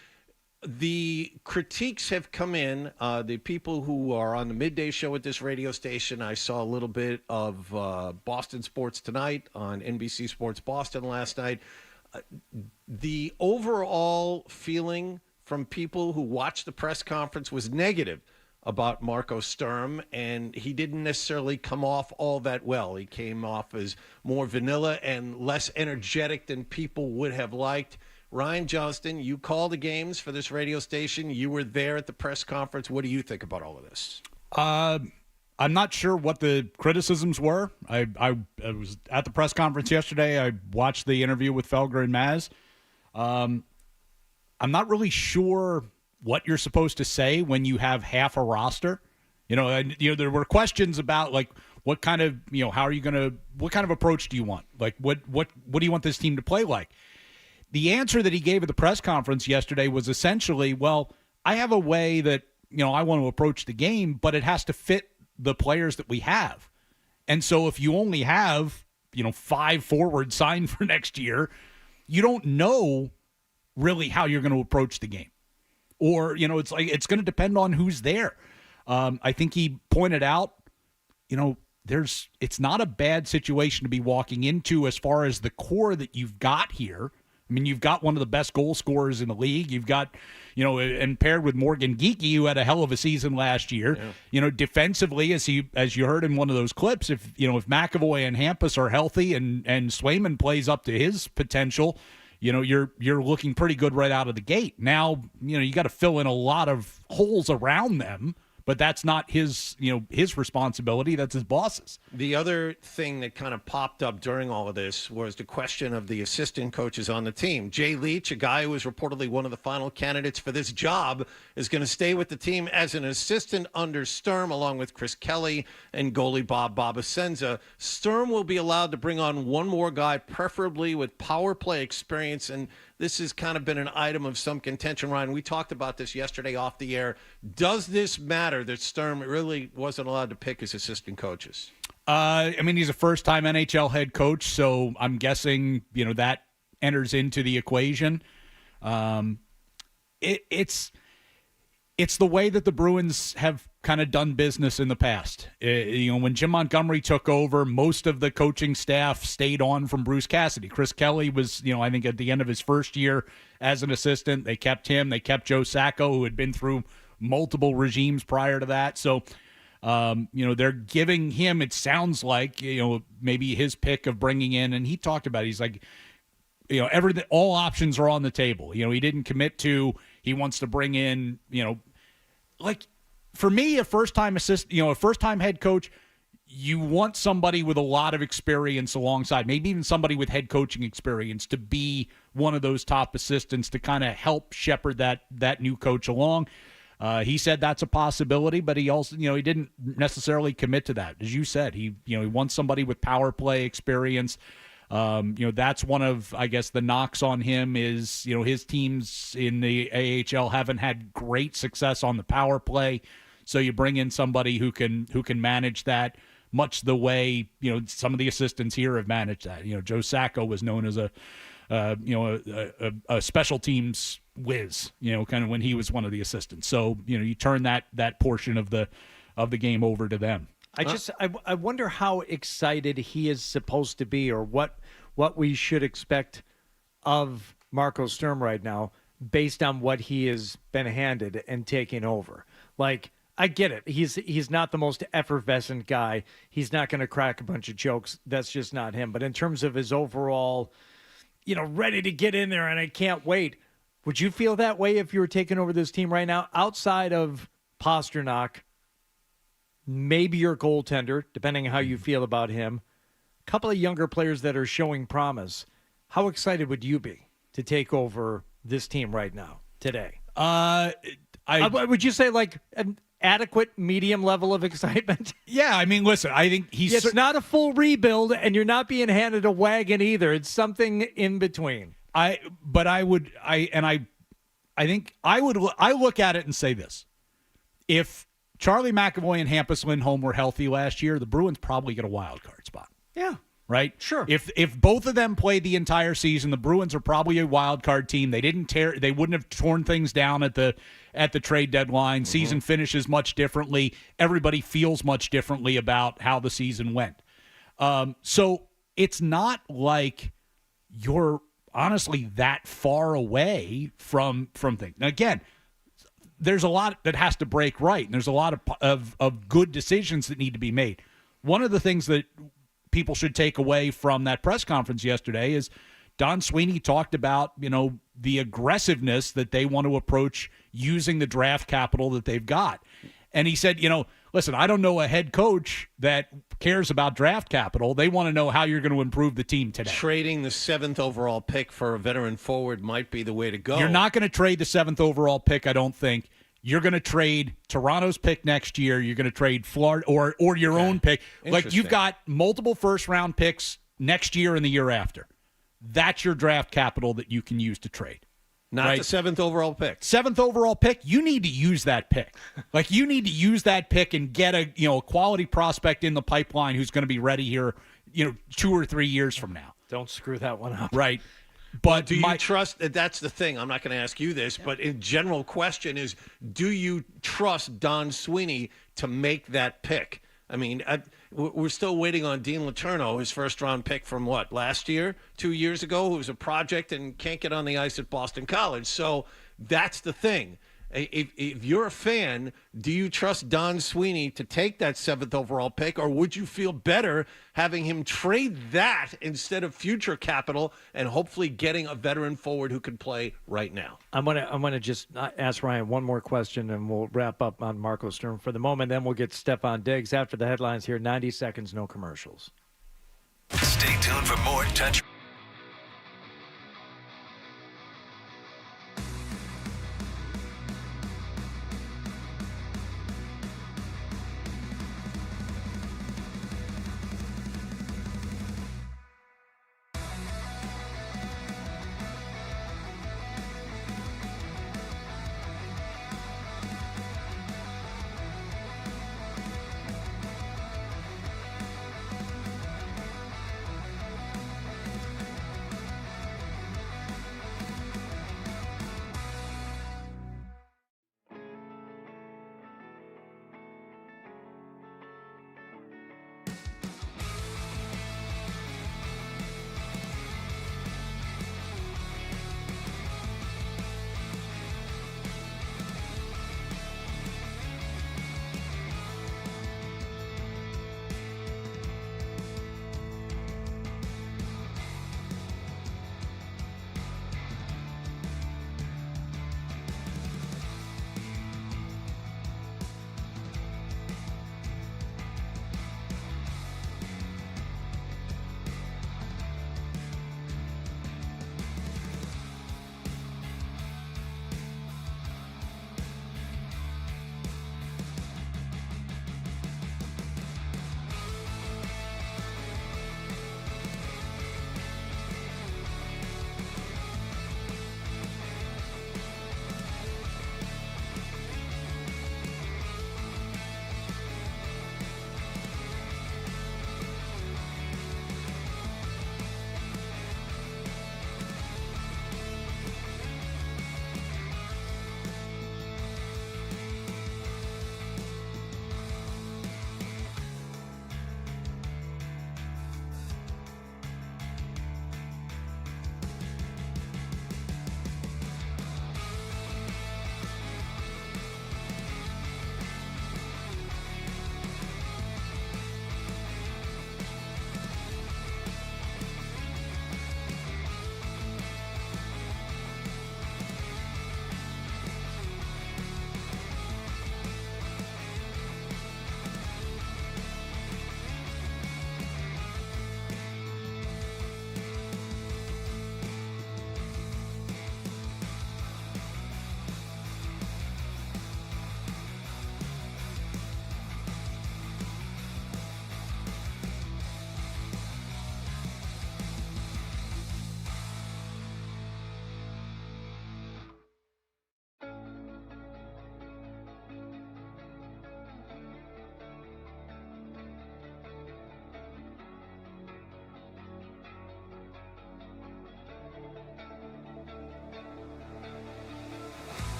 S7: the critiques have come in. The people who are on the midday show at this radio station, I saw a little bit of Boston Sports Tonight on NBC Sports Boston last night. The overall feeling from people who watched the press conference was negative about Marco Sturm, and he didn't necessarily come off all that well. He came off as more vanilla and less energetic than people would have liked. Ryan Johnston, you call the games for this radio station. You were there at the press conference. What do you think about all of this?
S1: I'm not sure what the criticisms were. I was at the press conference yesterday. I watched the interview with Felger and Maz. I'm not really sure what you're supposed to say when you have half a roster. There were questions about like what kind of, what kind of approach do you want? Like what do you want this team to play like? The answer that he gave at the press conference yesterday was essentially, well, I have a way that, I want to approach the game, but it has to fit the players that we have. And so if you only have, 5 forwards signed for next year, you don't know really how you're going to approach the game. Or, it's going to depend on who's there. I think he pointed out, it's not a bad situation to be walking into as far as the core that you've got here. I mean, you've got one of the best goal scorers in the league. You've got, and paired with Morgan Geekie, who had a hell of a season last year. Yeah. Defensively, as you heard in one of those clips, if McAvoy and Hampus are healthy and Swayman plays up to his potential, you're looking pretty good right out of the gate. Now, you got to fill in a lot of holes around them, but that's not his responsibility. That's his boss's.
S7: The other thing that kind of popped up during all of this was the question of the assistant coaches on the team. Jay Leach, a guy who was reportedly one of the final candidates for this job, is going to stay with the team as an assistant under Sturm, along with Chris Kelly and goalie Bob Asenza. Sturm will be allowed to bring on one more guy, preferably with power play experience, and this has kind of been an item of some contention, Ryan. We talked about this yesterday off the air. Does this matter that Sturm really wasn't allowed to pick his assistant coaches?
S1: I mean, he's a first-time NHL head coach, so I'm guessing, that enters into the equation. It's the way that the Bruins have kind of done business in the past. When Jim Montgomery took over, most of the coaching staff stayed on from Bruce Cassidy. Chris Kelly was, I think at the end of his first year as an assistant, they kept him. They kept Joe Sacco, who had been through multiple regimes prior to that. So, they're giving him, it sounds like, maybe his pick of bringing in, and he talked about it. He's like, everything, all options are on the table. He didn't commit to, he wants to bring in, like, for me, a first-time head coach, you want somebody with a lot of experience alongside, maybe even somebody with head coaching experience to be one of those top assistants to kind of help shepherd that new coach along. He said that's a possibility, but he also, he didn't necessarily commit to that. As you said, he wants somebody with power play experience. That's one of, I guess, the knocks on him is, his teams in the AHL haven't had great success on the power play. So you bring in somebody who can manage that much the way, some of the assistants here have managed that. Joe Sacco was known as a special teams whiz, kind of when he was one of the assistants. So, you turn that portion of the game over to them.
S5: I wonder how excited he is supposed to be, or what we should expect of Marco Sturm right now based on what he has been handed and taking over. Like, I get it. He's not the most effervescent guy. He's not going to crack a bunch of jokes. That's just not him. But in terms of his overall, ready to get in there and I can't wait. Would you feel that way if you were taking over this team right now, outside of Pastrnak, maybe your goaltender, depending on how you feel about him, a couple of younger players that are showing promise? How excited would you be to take over this team right now, today? Would you say like an adequate medium level of excitement?
S1: Yeah, I mean, listen, I think
S5: it's not a full rebuild, and you're not being handed a wagon either. It's something in between.
S1: I look at it and say this: if Charlie McAvoy and Hampus Lindholm were healthy last year, the Bruins probably get a wild card spot.
S5: Yeah.
S1: Right?
S5: Sure.
S1: If both of them played the entire season, the Bruins are probably a wild card team. They wouldn't have torn things down at the trade deadline. Mm-hmm. Season finishes much differently. Everybody feels much differently about how the season went. So it's not like you're honestly that far away from things. Now, again, there's a lot that has to break right, and there's a lot of good decisions that need to be made. One of the things that people should take away from that press conference yesterday is Don Sweeney talked about, the aggressiveness that they want to approach using the draft capital that they've got. And he said, listen, I don't know a head coach that cares about draft capital. They want to know how you're going to improve the team today.
S7: Trading the 7th overall pick for a veteran forward might be the way to go.
S1: You're not going to trade the 7th overall pick, I don't think. You're going to trade Toronto's pick next year. You're going to trade Florida or your own pick. Like, you've got multiple first-round picks next year and the year after. That's your draft capital that you can use to trade.
S7: Not the 7th overall pick.
S1: 7th overall pick, you need to use that pick. Like, you need to use that pick and get a quality prospect in the pipeline who's going to be ready here, 2 or 3 years from now.
S5: Don't screw that one up.
S1: Right.
S7: But do you trust? That's the thing. I'm not going to ask you this, but in general question is, do you trust Don Sweeney to make that pick? I mean, we're still waiting on Dean Letourneau, his first-round pick from last year, 2 years ago, who was a project and can't get on the ice at Boston College. So that's the thing. If you're a fan, do you trust Don Sweeney to take that 7th overall pick, or would you feel better having him trade that instead of future capital and hopefully getting a veteran forward who can play right now?
S5: I'm gonna just ask Ryan one more question, and we'll wrap up on Marco Sturm for the moment. Then we'll get Stephon Diggs after the headlines here. 90 seconds, no commercials.
S2: Stay tuned for more Touch.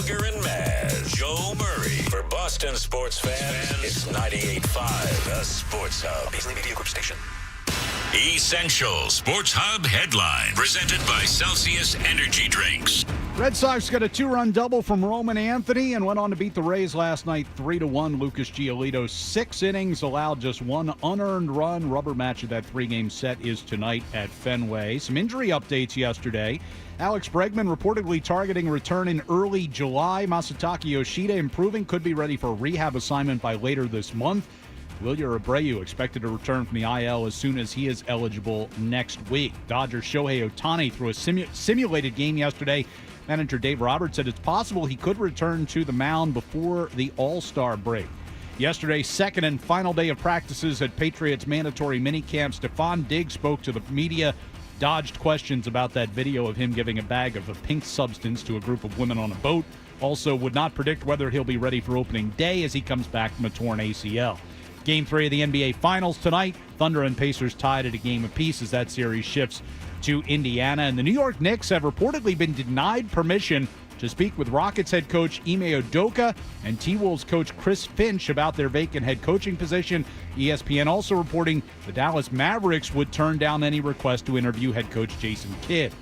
S13: Gallagher and Maz. Joe Murray. For Boston sports fans, it's 98.5, the Sports Hub. Beasley Media Group Station. Essential Sports Hub headline. Presented by Celsius Energy Drinks.
S1: Red Sox got a 2-run double from Roman Anthony and went on to beat the Rays last night 3-1. Lucas Giolito, 6 innings, allowed just 1 unearned run. Rubber match of that 3-game set is tonight at Fenway. Some injury updates yesterday. Alex Bregman reportedly targeting return in early July. Masataka Yoshida improving, could be ready for a rehab assignment by later this month. Wilyer Abreu expected to return from the IL as soon as he is eligible next week. Dodgers Shohei Ohtani threw a simulated game yesterday. Manager Dave Roberts said it's possible he could return to the mound before the All-Star break. Yesterday, second and final day of practices at Patriots mandatory minicamp. Stephon Diggs spoke to the media, dodged questions about that video of him giving a bag of a pink substance to a group of women on a boat. Also would not predict whether he'll be ready for opening day as he comes back from a torn ACL. Game 3 of the NBA Finals tonight. Thunder and Pacers tied at a game apiece as that series shifts to Indiana. And the New York Knicks have reportedly been denied permission to speak with Rockets head coach Ime Udoka and T-Wolves coach Chris Finch about their vacant head coaching position. ESPN also reporting the Dallas Mavericks would turn down any request to interview head coach Jason Kidd.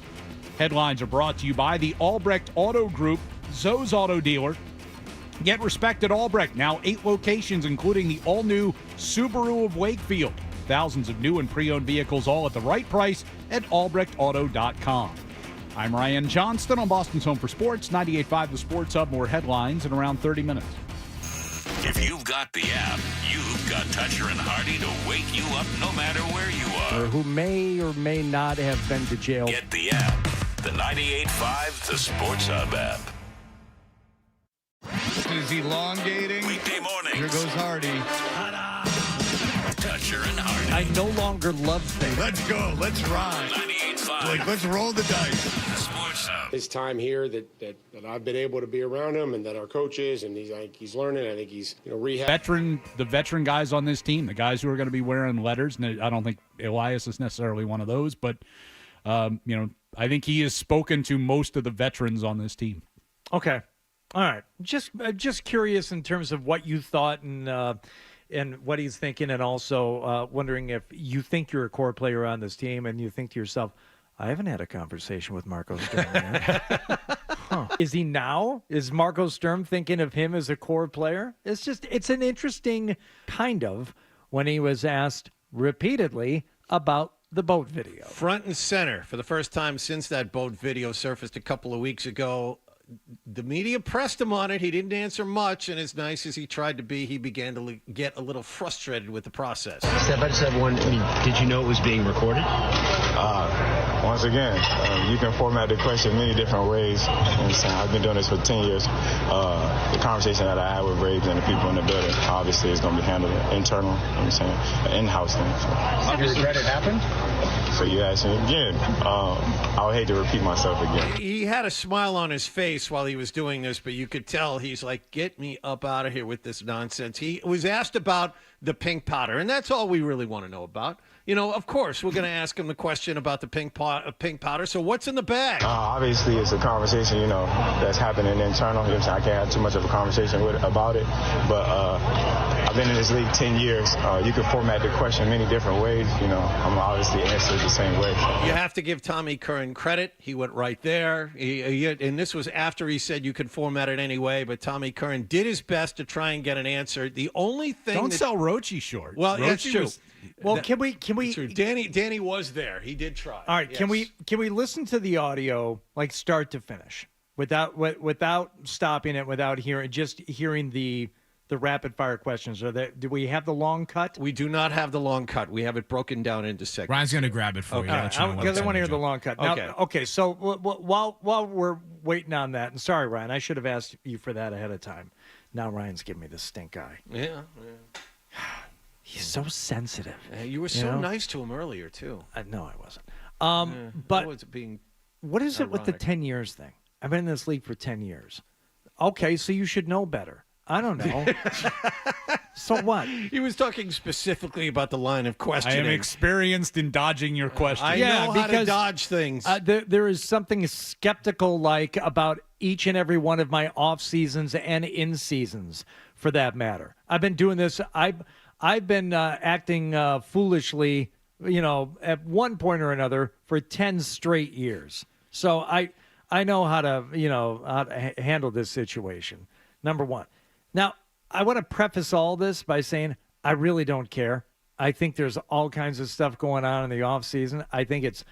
S1: Headlines are brought to you by the Albrecht Auto Group, Zoe's Auto Dealer. Get respect at Albrecht, now 8 locations, including the all-new Subaru of Wakefield. Thousands of new and pre-owned vehicles, all at the right price at albrechtauto.com. I'm Ryan Johnston on Boston's Home for Sports, 98.5 The Sports Hub. More headlines in around 30 minutes.
S13: If you've got the app, you've got Toucher and Hardy to wake you up no matter where you are.
S5: Or who may or may not have been to jail.
S13: Get the app, the 98.5 The Sports Hub app.
S9: Is elongating.
S13: Weekday mornings.
S9: Here goes Hardy.
S13: Toucher and Hardy.
S5: I no longer love things.
S9: Let's go. Let's ride.
S13: 98.5.
S9: Like, let's roll the dice.
S13: The Sports Hub.
S14: His time here that I've been able to be around him and that our coach is, and he's learning. I think he's rehab.
S1: The veteran guys on this team, the guys who are going to be wearing letters, and I don't think Elias is necessarily one of those, but I think he has spoken to most of the veterans on this team.
S5: Okay. All right. Just curious in terms of what you thought and what he's thinking, and also wondering if you think you're a core player on this team and you think to yourself, I haven't had a conversation with Marco Sturm yet. Is he now? Is Marco Sturm thinking of him as a core player? It's an interesting kind of when he was asked repeatedly about the boat video.
S7: Front and center for the first time since that boat video surfaced a couple of weeks ago. The media pressed him on it. He didn't answer much, and as nice as he tried to be, he began to get a little frustrated with the process.
S15: Step, I just have one. Did you know it was being recorded?
S16: Once again, you can format the question many different ways. I've been doing this for 10 years. The conversation that I had with Braves and the people in the building, obviously, is going to be handled internal, an in-house thing. So.
S15: Do you regret it happened?
S16: So you ask me again. I would hate to repeat myself again.
S7: He had a smile on his face while he was doing this, but you could tell he's like, get me up out of here with this nonsense. He was asked about the pink powder, and that's all we really want to know about. Of course, we're going to ask him the question about the pink powder. So what's in the bag?
S16: Obviously, it's a conversation, that's happening internal. I can't have too much of a conversation about it. But I've been in this league 10 years. You can format the question many different ways. I'm obviously answered the same way. So.
S7: You have to give Tommy Curran credit. He went right there. And this was after he said you could format it anyway. But Tommy Curran did his best to try and get an answer. The only thing
S1: Don't sell Rochi short.
S7: Well, that's true.
S5: Can we?
S7: Danny was there. He did try.
S5: All right. Yes. Can we listen to the audio like start to finish without stopping it, without hearing the rapid fire questions? Do we have the long cut?
S7: We do not have the long cut. We have it broken down into segments.
S8: Ryan's going to grab it for you.
S5: Because I want to hear the long cut. Now, okay. So while we're waiting on that, and sorry, Ryan, I should have asked you for that ahead of time. Now Ryan's giving me the stink eye.
S7: Yeah.
S5: He's so sensitive.
S7: You were so nice to him earlier, too.
S5: No, I wasn't. But what is it with the 10 years thing? I've been in this league for 10 years. Okay, so you should know better. I don't know. So what?
S7: He was talking specifically about the line of questioning.
S1: I am experienced in dodging your question.
S7: I know how to dodge things.
S5: There is something skeptical about each and every one of my off seasons and in seasons, for that matter. I've been doing this. I've been acting foolishly, at one point or another for 10 straight years. So I know how to handle this situation. Number one. Now, I want to preface all this by saying I really don't care. I think there's all kinds of stuff going on in the off season. I think it's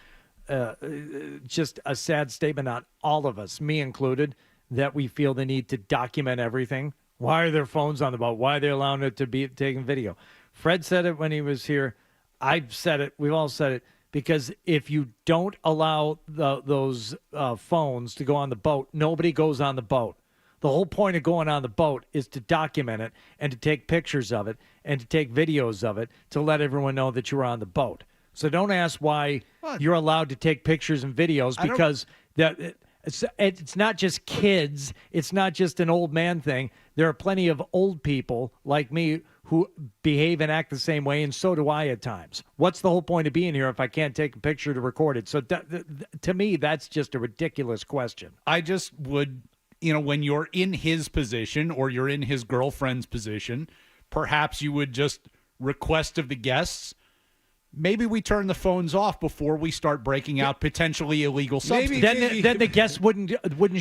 S5: just a sad statement on all of us, me included, that we feel the need to document everything. Why are their phones on the boat? Why are they allowing it to be taken video? Fred said it when he was here. I've said it. We've all said it. Because if you don't allow those phones to go on the boat, nobody goes on the boat. The whole point of going on the boat is to document it and to take pictures of it and to take videos of it to let everyone know that you're on the boat. So don't ask why you're allowed to take pictures and videos, because it's not just kids. It's not just an old man thing. There are plenty of old people like me who behave and act the same way, and so do I at times. What's the whole point of being here if I can't take a picture to record it? So to me, that's just a ridiculous question.
S1: I just would, when you're in his position or you're in his girlfriend's position, perhaps you would just request of the guests, maybe we turn the phones off before we start breaking out potentially illegal substances.
S5: Then the guests wouldn't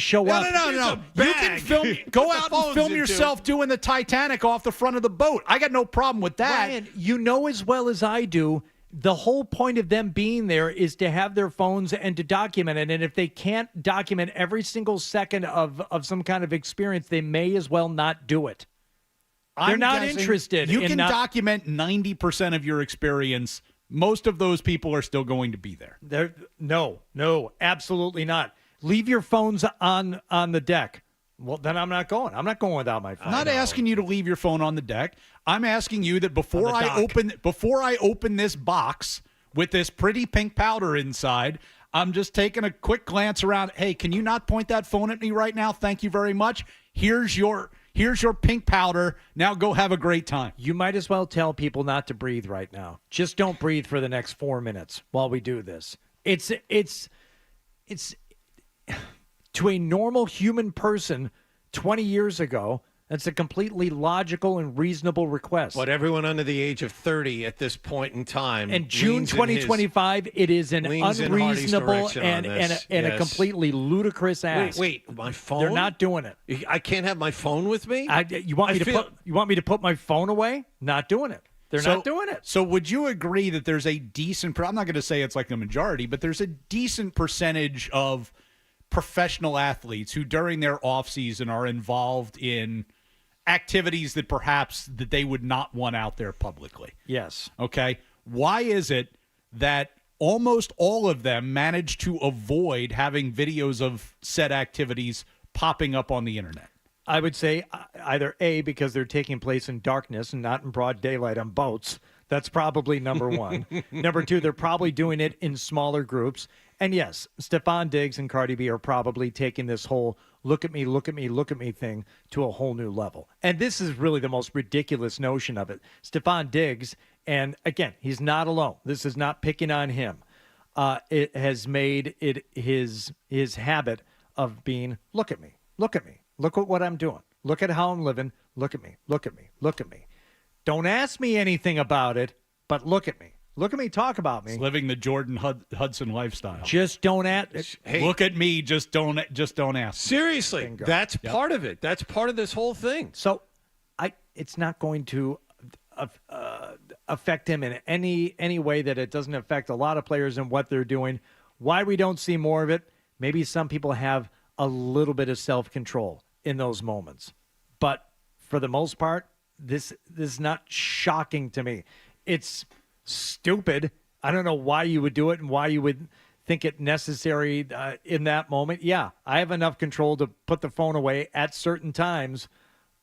S5: show up.
S1: No. You can go out and film yourself doing the Titanic off the front of the boat. I got no problem with that.
S5: Ryan, you know as well as I do, the whole point of them being there is to have their phones and to document it. And if they can't document every single second of some kind of experience, they may as well not do it. They're not interested.
S1: You can document 90% of your experience. Most of those people are still going to be there.
S5: No, absolutely not. Leave your phones on the deck. Well, then I'm not going. I'm not going without my phone.
S1: I'm not asking you to leave your phone on the deck. I'm asking you that before I open this box with this pretty pink powder inside, I'm just taking a quick glance around. Hey, can you not point that phone at me right now? Thank you very much. Here's your pink powder. Now go have a great time.
S5: You might as well tell people not to breathe right now. Just don't breathe for the next 4 minutes while we do this. It's to a normal human person 20 years ago, that's a completely logical and reasonable request.
S7: But everyone under the age of 30 at this point in time.
S5: And June 2025, it is an unreasonable and a completely ludicrous ask.
S7: Wait, my phone?
S5: They're not doing it.
S7: I can't have my phone with me?
S5: You want me to put my phone away? Not doing it. They're not doing it.
S1: So would you agree that there's a decent, I'm not going to say it's like the majority, but there's a decent percentage of professional athletes who during their offseason are involved in activities that perhaps that they would not want out there publicly?
S5: Yes.
S1: Okay. Why is it that almost all of them manage to avoid having videos of said activities popping up on the internet?
S5: I would say either A, because they're taking place in darkness and not in broad daylight on boats. That's probably number one. Number two, they're probably doing it in smaller groups. And yes, Stephon Diggs and Cardi B are probably taking this whole look at me thing to a whole new level. And this is really the most ridiculous notion of it. Stephon Diggs, and again, he's not alone. This is not picking on him. It has made it his habit of being, look at me. Look at what I'm doing. Look at how I'm living. Look at me. Don't ask me anything about it, but look at me. Look at me, talk about me.
S1: It's living the Jordan Hudson lifestyle.
S5: Just don't ask.
S1: Hey, look at me, just don't ask.
S7: Seriously, Bingo. That's part of it. That's part of this whole thing.
S5: So it's not going to affect him in any way that it doesn't affect a lot of players and what they're doing. Why we don't see more of it, maybe some people have a little bit of self-control in those moments. But for the most part, this is not shocking to me. It's stupid. I don't know why you would do it and why you would think it necessary in that moment. Yeah, I have enough control to put the phone away at certain times,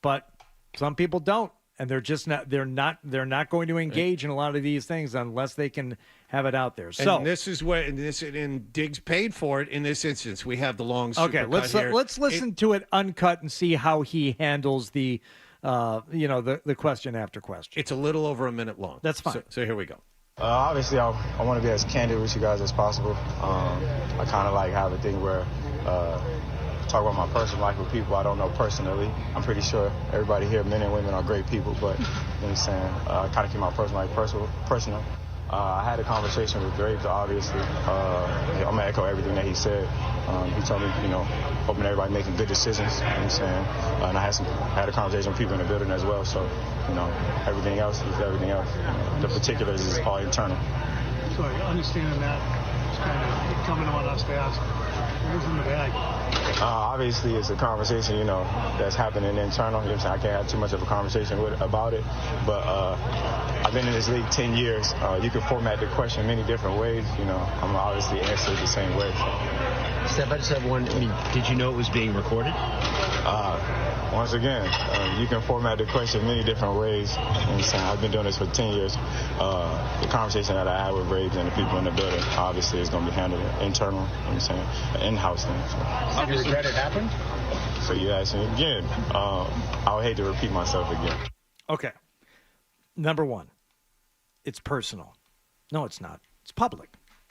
S5: but some people don't, and they're just not. They're not going to engage in a lot of these things unless they can have it out there. So
S7: and this is where and Diggs paid for it in this instance. We have the long supercut
S5: okay. Let's listen to it uncut and see how he handles the question after question.
S7: It's a little over a minute long.
S5: That's fine.
S7: So here we go.
S16: Obviously, I want to be as candid with you guys as possible. I kind of have a thing where talk about my personal life with people I don't know personally. I'm pretty sure everybody here, men and women, are great people, but you know what I'm saying, I kind of keep my personal life personal. I had a conversation with Graves, obviously. I'm going to echo everything that he said. He told me, hoping everybody making good decisions, you know what I'm saying? And I had a conversation with people in the building as well, so, everything else is everything else. The particulars is all internal.
S17: So understanding that, it's kind of coming on us to ask, who's in the bag?
S16: Obviously, it's a conversation, that's happening internal. You know what I'm saying? I can't have too much of a conversation about it, but I've been in this league 10 years. You can format the question many different ways. I'm obviously answered the same way.
S15: Step by step one, did you know it was being recorded?
S16: Once again, you can format the question many different ways. You know what I'm saying? I've been doing this for 10 years. The conversation that I had with Braves and the people in the building, obviously, is going to be handled internal, you know what I'm saying, in-house thing. So.
S15: Do you regret it happened?
S16: So you asked me again. I would hate to repeat myself again.
S5: Okay. Number one, it's personal. No, it's not. It's public.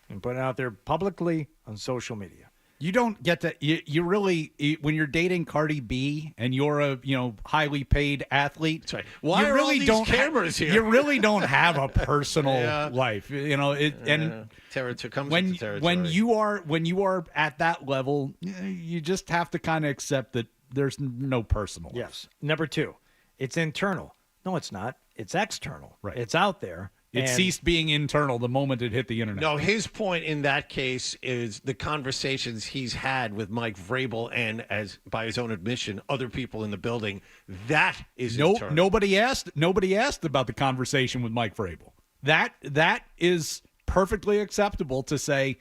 S5: You can put it out there publicly on social media.
S1: You don't get to, you really, when you're dating Cardi B and you're a, highly paid athlete.
S7: That's right. Why are
S1: really
S7: all these cameras here?
S1: You really don't have a personal life, and
S7: territory comes
S1: when
S7: with the territory.
S1: when you are at that level, you just have to kind of accept that there's no personal life.
S5: Yes. Number two, it's internal. No, it's not. It's external.
S1: Right.
S5: It's out there.
S1: It ceased being internal the moment it hit the internet.
S7: No, his point in that case is the conversations he's had with Mike Vrabel and, as by his own admission, other people in the building. That is internal.
S1: Nobody asked about the conversation with Mike Vrabel. That is perfectly acceptable to say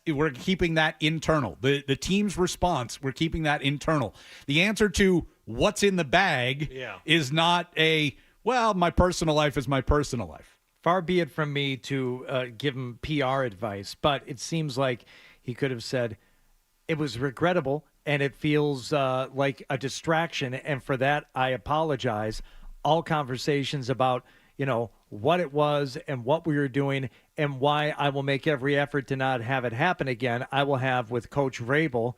S1: we're keeping that internal. The team's response, we're keeping that internal. The answer to what's in the bag is not my personal life is my personal life.
S5: Far be it from me to give him PR advice, but it seems like he could have said, it was regrettable and it feels like a distraction, and for that I apologize. All conversations about, what it was and what we were doing and why I will make every effort to not have it happen again, I will have with Coach Vrabel,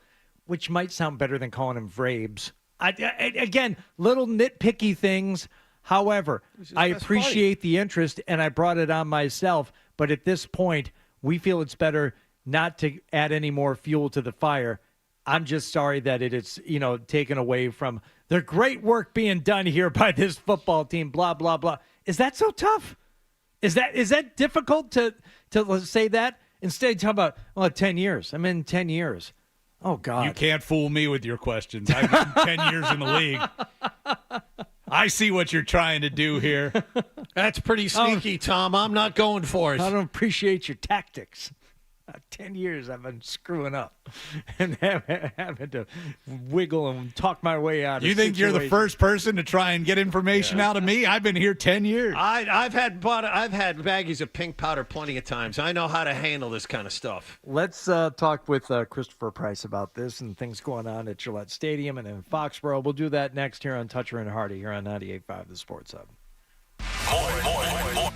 S5: which might sound better than calling him Vrabes. Again, little nitpicky things. However, I appreciate the interest, and I brought it on myself. But at this point, we feel it's better not to add any more fuel to the fire. I'm just sorry that it is, taken away from the great work being done here by this football team, blah, blah, blah. Is that so tough? Is that difficult to say that? Instead, talk about, 10 years. I'm in 10 years. Oh, God.
S1: You can't fool me with your questions. I've been 10 years in the league. I see what you're trying to do here.
S7: That's pretty sneaky, Tom. I'm not going for it.
S5: I don't appreciate your tactics. 10 years I've been screwing up and having to wiggle and talk my way out of
S1: You think you're the first person to try and get information out of me? I've been here 10 years.
S7: I've had baggies of pink powder plenty of times. I know how to handle this kind of stuff.
S5: Let's talk with Christopher Price about this and things going on at Gillette Stadium and in Foxborough. We'll do that next here on Toucher and Hardy here on 98.5 The Sports Hub.
S13: More.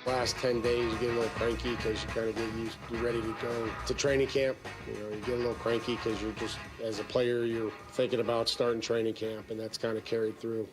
S14: Last 10 days, you get a little cranky because you kind of you're ready to go to training camp. You get a little cranky because you're just, as a player, you're thinking about starting training camp, and that's kind of carried through.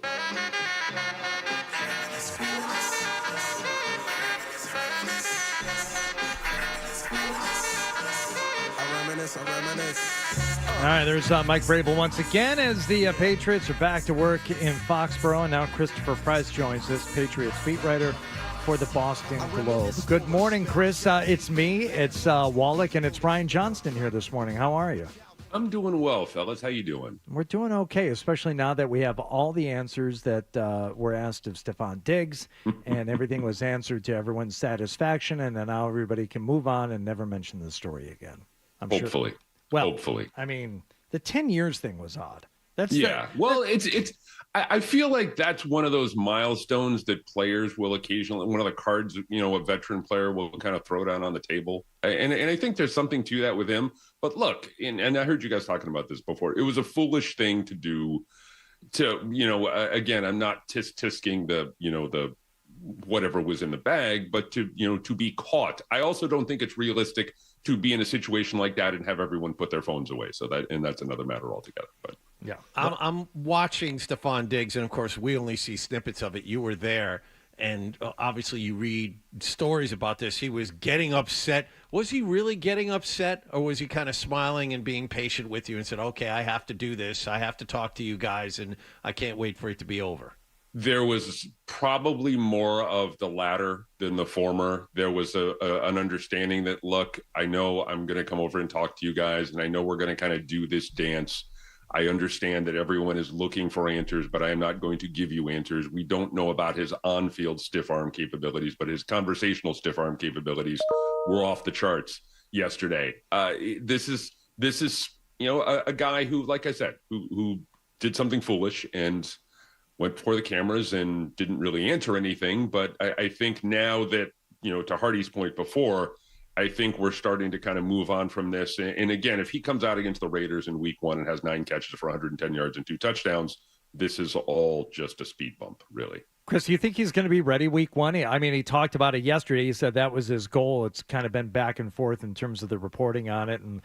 S5: All right, there's Mike Vrabel once again as the Patriots are back to work in Foxborough. And now Christopher Price joins us, Patriots beat writer for the Boston Globe. Good morning, Chris. It's me, it's Wallach, and it's Ryan Johnston here this morning. How are you?
S18: I'm doing well, fellas. How you doing?
S5: We're doing okay, especially now that we have all the answers that were asked of Stephon Diggs, and everything was answered to everyone's satisfaction, and then now everybody can move on and never mention the story again. I'm
S18: Hopefully.
S5: Sure. Well,
S18: hopefully.
S5: I mean, the 10 years thing was odd.
S18: I feel like that's one of those milestones that players will occasionally, one of the cards, a veteran player will kind of throw down on the table. And I think there's something to that with him. But look, and I heard you guys talking about this before. It was a foolish thing to do again, I'm not tisking the whatever was in the bag, but to be caught. I also don't think it's realistic to be in a situation like that and have everyone put their phones away. That's another matter altogether. But
S5: yeah,
S7: I'm watching Stephon Diggs, and of course, we only see snippets of it. You were there, and obviously, you read stories about this. He was getting upset. Was he really getting upset, or was he kind of smiling and being patient with you and said, "Okay, I have to do this. I have to talk to you guys, and I can't wait for it to be over"?
S18: There was probably more of the latter than the former. There was an understanding that, look, I know I'm going to come over and talk to you guys, and I know we're going to kind of do this dance. I understand that everyone is looking for answers, but I am not going to give you answers. We don't know about his on-field stiff arm capabilities, but his conversational stiff arm capabilities were off the charts yesterday. This is a guy who, like I said, who did something foolish and went before the cameras and didn't really answer anything. But I think now that, to Hardy's point before, I think we're starting to kind of move on from this. And again, if he comes out against the Raiders in week 1 and has 9 catches for 110 yards and 2 touchdowns, this is all just a speed bump, really.
S5: Chris, do you think he's going to be ready week 1? I mean, he talked about it yesterday. He said that was his goal. It's kind of been back and forth in terms of the reporting on it and,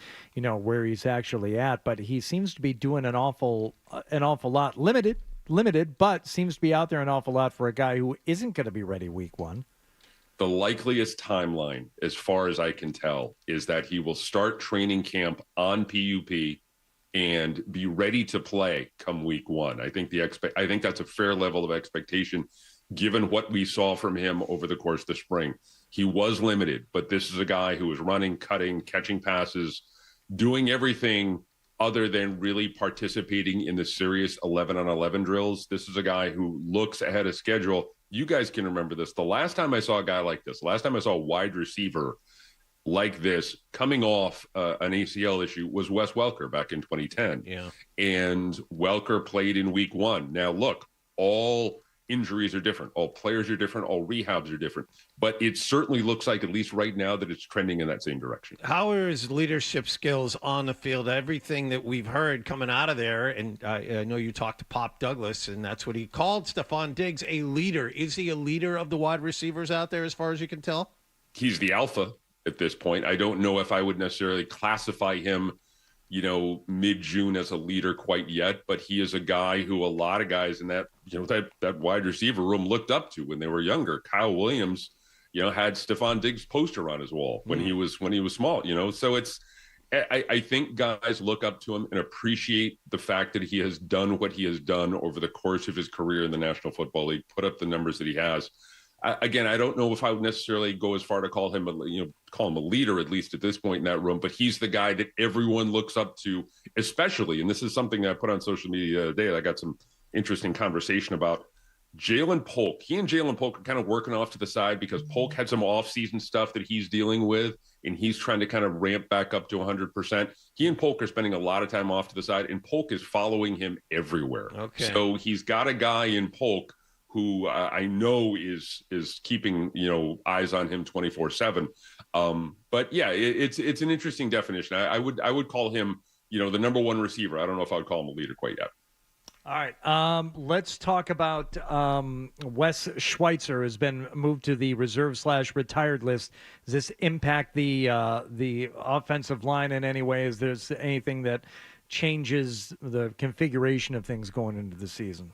S5: where he's actually at. But he seems to be doing an awful lot. Limited, but seems to be out there an awful lot for a guy who isn't going to be ready week 1.
S18: The likeliest timeline, as far as I can tell, is that he will start training camp on PUP and be ready to play come week 1. I think that's a fair level of expectation given what we saw from him over the course of the spring. He was limited, but this is a guy who was running, cutting, catching passes, doing everything other than really participating in the serious 11-on-11 drills. This is a guy who looks ahead of schedule. You guys can remember this. The last time I saw a guy like this, last time I saw a wide receiver like this coming off an ACL issue was Wes Welker back in 2010.
S7: Yeah.
S18: And Welker played in week 1. Now, look, all injuries are different. All players are different. All rehabs are different. But it certainly looks like, at least right now, that it's trending in that same direction.
S7: How are his leadership skills on the field? Everything that we've heard coming out of there, and I know you talked to Pop Douglas, and that's what he called Stephon Diggs, a leader. Is he a leader of the wide receivers out there as far as you can tell?
S18: He's the alpha at this point. I don't know if I would necessarily classify him mid-June as a leader quite yet, but he is a guy who a lot of guys in that wide receiver room looked up to when they were younger. Kyle Williams, had Stephon Diggs poster on his wall when he was small, so I think guys look up to him and appreciate the fact that he has done what he has done over the course of his career in the National Football League, put up the numbers that he has. Again, I don't know if I would necessarily go as far to call him a leader, at least at this point in that room, but he's the guy that everyone looks up to, especially, and this is something that I put on social media the other day. I got some interesting conversation about Jalen Polk. He and Jalen Polk are kind of working off to the side because Polk had some off-season stuff that he's dealing with, and he's trying to kind of ramp back up to 100%. He and Polk are spending a lot of time off to the side, and Polk is following him everywhere.
S7: Okay.
S18: So he's got a guy in Polk who I know is keeping eyes on him 24/7. But yeah, it's an interesting definition. I would call him the number one receiver. I don't know if I would call him a leader quite yet.
S5: All right. Let's talk about Wes Schweitzer has been moved to the reserve/retired list. Does this impact the offensive line in any way? Is there anything that changes the configuration of things going into the season?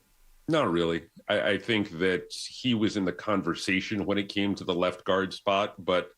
S18: Not really. I think that he was in the conversation when it came to the left guard spot, but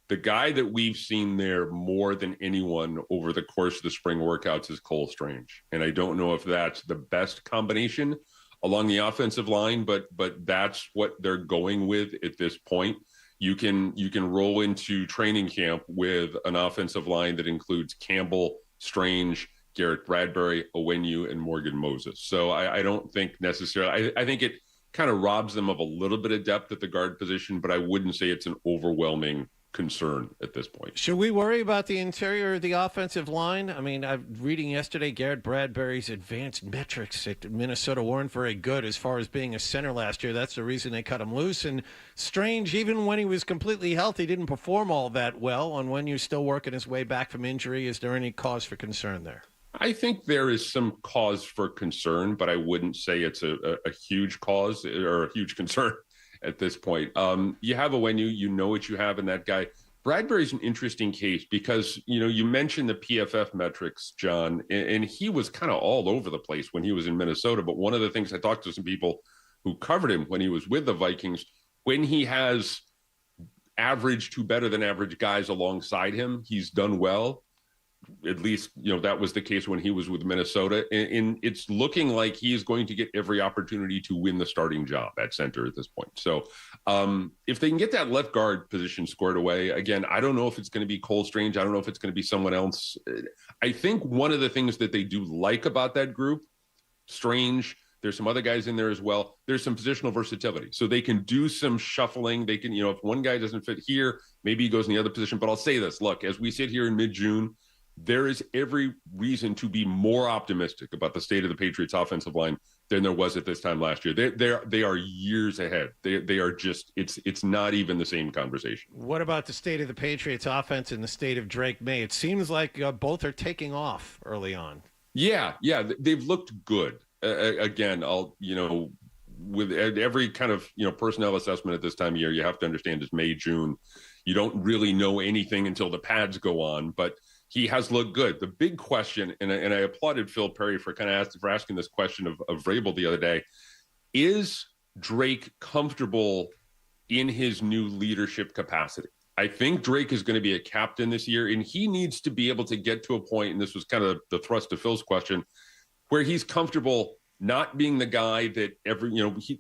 S18: the guy that we've seen there more than anyone over the course of the spring workouts is Cole Strange. And I don't know if that's the best combination along the offensive line, but that's what they're going with at this point. You can roll into training camp with an offensive line that includes Campbell, Strange, Garrett Bradbury, Owenu, and Morgan Moses. So I don't think necessarily, I think it kind of robs them of a little bit of depth at the guard position, but I wouldn't say it's an overwhelming concern at this point.
S7: Should we worry about the interior of the offensive line? I mean, I'm reading yesterday Garrett Bradbury's advanced metrics at Minnesota weren't very good as far as being a center last year. That's the reason they cut him loose. And Strange, even when he was completely healthy, didn't perform all that well. And when you're still working his way back from injury, is there any cause for concern there?
S18: I think there is some cause for concern, but I wouldn't say it's a huge cause or a huge concern at this point. You have Owenu, you know what you have in that guy. Bradbury's an interesting case because, you mentioned the PFF metrics, John, and he was kind of all over the place when he was in Minnesota. But one of the things I talked to some people who covered him when he was with the Vikings, when he has average to better than average guys alongside him, he's done well. At least, that was the case when he was with Minnesota. And it's looking like he is going to get every opportunity to win the starting job at center at this point. So if they can get that left guard position squared away, again, I don't know if it's going to be Cole Strange. I don't know if it's going to be someone else. I think one of the things that they do like about that group, Strange, there's some other guys in there as well. There's some positional versatility. So they can do some shuffling. They can, if one guy doesn't fit here, maybe he goes in the other position. But I'll say this, look, as we sit here in mid-June, there is every reason to be more optimistic about the state of the Patriots offensive line than there was at this time last year. They are years ahead. They are just, it's not even the same conversation.
S7: What about the state of the Patriots offense and the state of Drake May? It seems like both are taking off early on.
S18: Yeah, they've looked good. Again, with every kind of, personnel assessment at this time of year, you have to understand it's May, June. You don't really know anything until the pads go on, but he has looked good. The big question, and I applauded Phil Perry for asking this question of Vrabel the other day, is Drake comfortable in his new leadership capacity? I think Drake is going to be a captain this year, and he needs to be able to get to a point, and this was kind of the thrust of Phil's question, where he's comfortable not being the guy that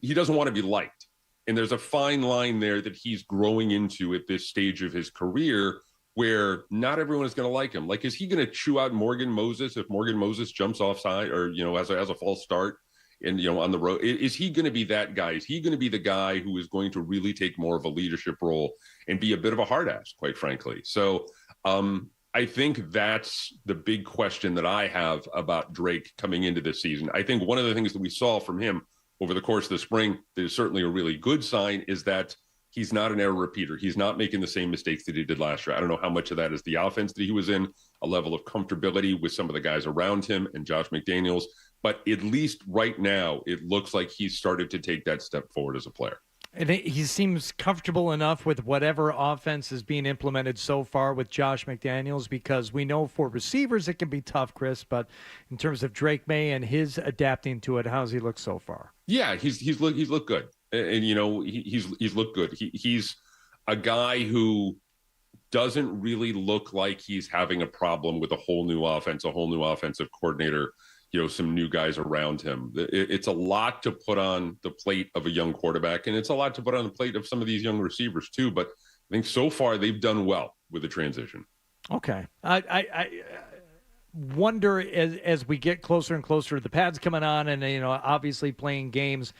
S18: he doesn't want to be liked. And there's a fine line there that he's growing into at this stage of his career, where not everyone is going to like him. Like, is he going to chew out Morgan Moses if Morgan Moses jumps offside or, has a false start and, on the road? Is he going to be that guy? Is he going to be the guy who is going to really take more of a leadership role and be a bit of a hard ass, quite frankly? So I think that's the big question that I have about Drake coming into this season. I think one of the things that we saw from him over the course of the spring that is certainly a really good sign is that he's not an error repeater. He's not making the same mistakes that he did last year. I don't know how much of that is the offense that he was in, a level of comfortability with some of the guys around him and Josh McDaniels. But at least right now, it looks like he's started to take that step forward as a player.
S5: And he seems comfortable enough with whatever offense is being implemented so far with Josh McDaniels, because we know for receivers it can be tough, Chris. But in terms of Drake May and his adapting to it, how's he look so far?
S18: Yeah, he's looked good. And, he's looked good. He's a guy who doesn't really look like he's having a problem with a whole new offense, a whole new offensive coordinator, some new guys around him. It's a lot to put on the plate of a young quarterback, and it's a lot to put on the plate of some of these young receivers too. But I think so far they've done well with the transition.
S5: Okay. I wonder as we get closer and closer to the pads coming on and, obviously playing games,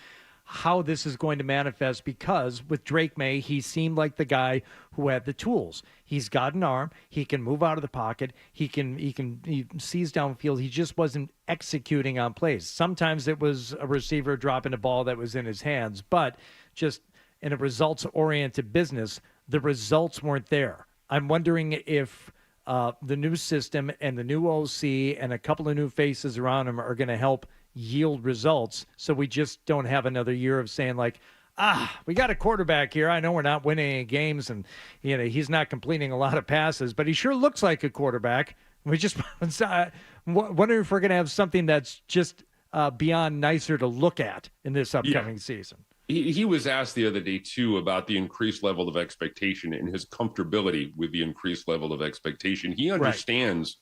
S5: how this is going to manifest, because with Drake May, he seemed like the guy who had the tools. He's got an arm. He can move out of the pocket. He sees downfield. He just wasn't executing on plays. Sometimes it was a receiver dropping a ball that was in his hands, but just in a results-oriented business, the results weren't there. I'm wondering if the new system and the new OC and a couple of new faces around him are going to help yield results. So we just don't have another year of saying like, we got a quarterback here. I know we're not winning any games, and he's not completing a lot of passes, but he sure looks like a quarterback. We just wondering if we're going to have something that's just beyond nicer to look at in this upcoming season.
S18: He was asked the other day, too, about the increased level of expectation and his comfortability with the increased level of expectation. He understands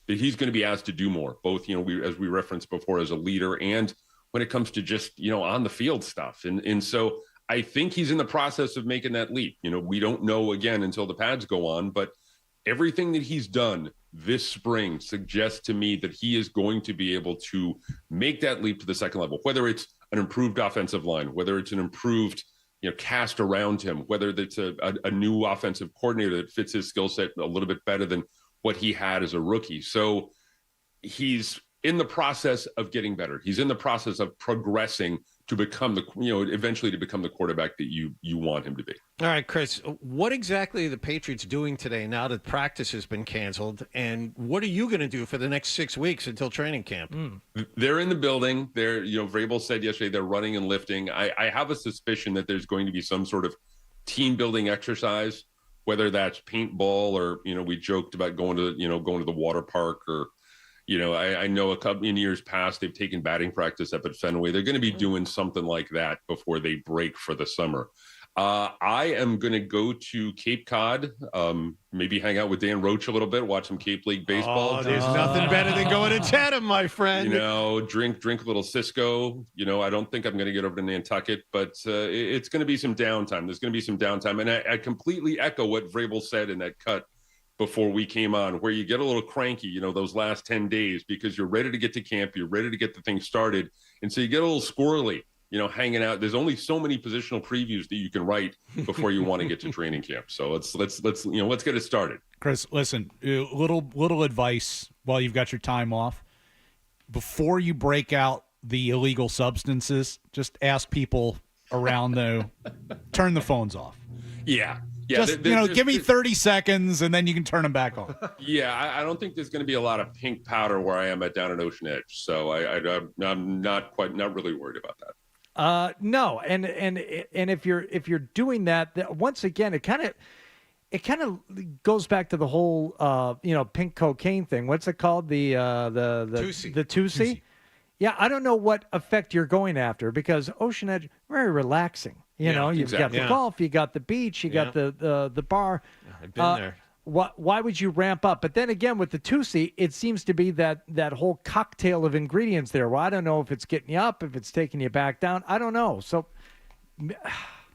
S18: that he's going to be asked to do more, both, as we referenced before, as a leader and when it comes to just, on the field stuff. And so I think he's in the process of making that leap. We don't know, again, until the pads go on, but everything that he's done this spring suggests to me that he is going to be able to make that leap to the second level, whether it's an improved offensive line, whether it's an improved cast around him, whether it's a new offensive coordinator that fits his skill set a little bit better than what he had as a rookie. So he's in the process of getting better. He's in the process of progressing to become eventually to become the quarterback that you want him to be.
S7: All right, Chris, what exactly are the Patriots doing today now that practice has been canceled? And what are you going to do for the next 6 weeks until training camp?
S18: They're in the building. They're, Vrabel said yesterday they're running and lifting. I have a suspicion that there's going to be some sort of team building exercise, whether that's paintball or, we joked about going to the water park or, I know a couple in years past, they've taken batting practice up at Fenway. They're going to be doing something like that before they break for the summer. I am going to go to Cape Cod, maybe hang out with Dan Roach a little bit, watch some Cape League baseball.
S7: Oh, there's nothing better than going to Chatham, my friend.
S18: Drink a little Cisco. I don't think I'm going to get over to Nantucket, but it's going to be some downtime. There's going to be some downtime. And I completely echo what Vrabel said in that cut before we came on, where you get a little cranky, those last 10 days because you're ready to get to camp, you're ready to get the thing started. And so you get a little squirrely, hanging out. There's only so many positional previews that you can write before you want to get to training camp. So let's get it started.
S1: Chris, listen, little advice while you've got your time off. Before you break out the illegal substances, just ask people around turn the phones off.
S18: Yeah.
S1: Just, give me 30 seconds, and then you can turn them back on.
S18: Yeah, I don't think there's going to be a lot of pink powder where I am down at Ocean Edge. So I'm not really worried about that.
S5: No, and if you're doing that, once again, it kind of goes back to the whole pink cocaine thing. What's it called? The
S7: Tusi.
S5: The Tusi. Yeah, I don't know what effect you're going after because Ocean Edge very relaxing. You've got the golf, you got the beach, you got the bar.
S7: I've been there.
S5: Why would you ramp up? But then again, with the Tusi, it seems to be that whole cocktail of ingredients there. Well, I don't know if it's getting you up, if it's taking you back down. I don't know. So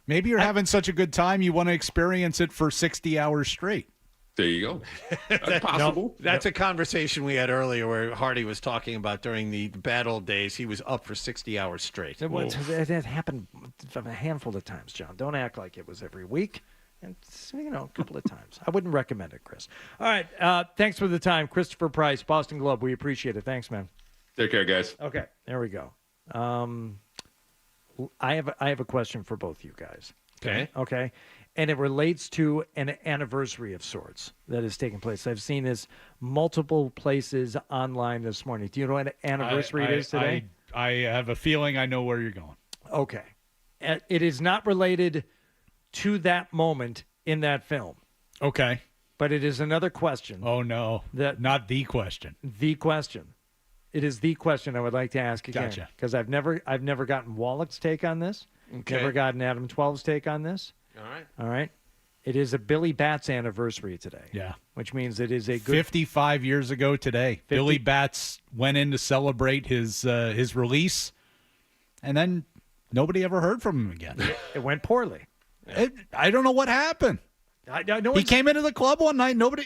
S1: maybe you're having such a good time you want to experience it for 60 hours straight.
S18: There you go. That's possible.
S7: That's a conversation we had earlier where Hardy was talking about during the bad old days. He was up for 60 hours straight.
S5: It happened a handful of times, John. Don't act like it was every week. And, a couple of times. I wouldn't recommend it, Chris. All right. Thanks for the time. Christopher Price, Boston Globe. We appreciate it. Thanks, man.
S18: Take care, guys.
S5: Okay. There we go. I have a question for both you guys. Okay. And it relates to an anniversary of sorts that is taking place. I've seen this multiple places online this morning. Do you know what anniversary it is today?
S1: I have a feeling I know where you're going.
S5: Okay. It is not related to that moment in that film.
S1: Okay.
S5: But it is another question.
S1: Oh, no. Not the question.
S5: The question. It is the question I would like to ask again.
S1: Gotcha.
S5: Because I've never gotten Wallach's take on this.
S7: Okay.
S5: Never gotten Adam 12's take on this. All right. It is a Billy Bats anniversary today.
S1: Yeah.
S5: Which means it is a good
S1: 55 years ago today. Billy Bats went in to celebrate his release, and then nobody ever heard from him again.
S5: It went poorly.
S1: I don't know what happened. He came into the club one night. Nobody,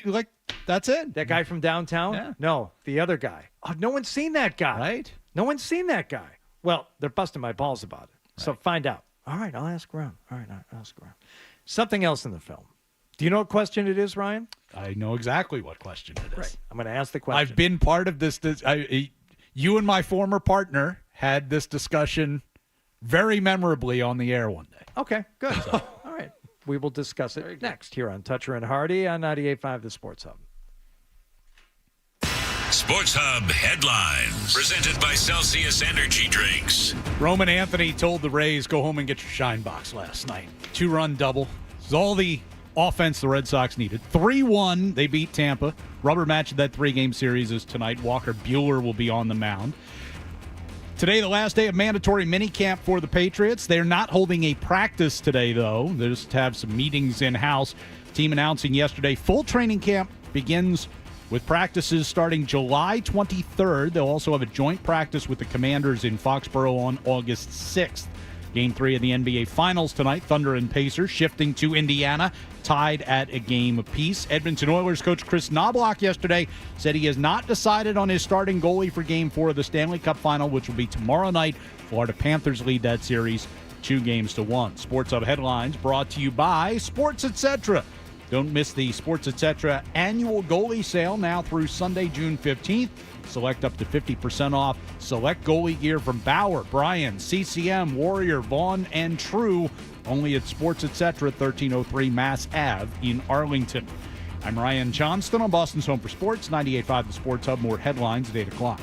S1: that's it.
S5: That guy from downtown?
S1: Yeah.
S5: No, the other guy. Oh, no one's seen that guy.
S1: Right?
S5: No one's seen that guy. Well, they're busting my balls about it. Right. So find out. All right, I'll ask around. I'll ask around. Something else in the film. Do you know what question it is, Ryan?
S1: I know exactly what question it is.
S5: Right. I'm going to ask the question.
S1: I've been part of this. You and my former partner had this discussion very memorably on the air one day.
S5: Okay, good. So, all right. We will discuss it next here on Toucher and Hardy on 98.5 The Sports Hub.
S13: Sports Hub headlines. Presented by Celsius Energy Drinks.
S1: Roman Anthony told the Rays, go home and get your shine box last night. 2-run double. This is all the offense the Red Sox needed. 3-1, they beat Tampa. Rubber match of that 3-game series is tonight. Walker Buehler will be on the mound. Today, the last day of mandatory minicamp for the Patriots. They're not holding a practice today, though. They just have some meetings in-house. Team announcing yesterday full training camp begins with practices starting July 23rd. They'll also have a joint practice with the Commanders in Foxborough on August 6th. Game 3 of the NBA Finals tonight, Thunder and Pacers shifting to Indiana, tied at a game apiece. Edmonton Oilers coach Chris Knobloch yesterday said he has not decided on his starting goalie for Game 4 of the Stanley Cup Final, which will be tomorrow night. Florida Panthers lead that series 2-1. Sports Hub headlines brought to you by Sports Etc. Don't miss the Sports Etc. annual goalie sale now through Sunday, June 15th. Select up to 50% off select goalie gear from Bauer, Bryan, CCM, Warrior, Vaughn, and True. Only at Sports Etc. 1303 Mass Ave in Arlington. I'm Ryan Johnston on Boston's Home for Sports, 98.5 The Sports Hub. More headlines at 8 o'clock.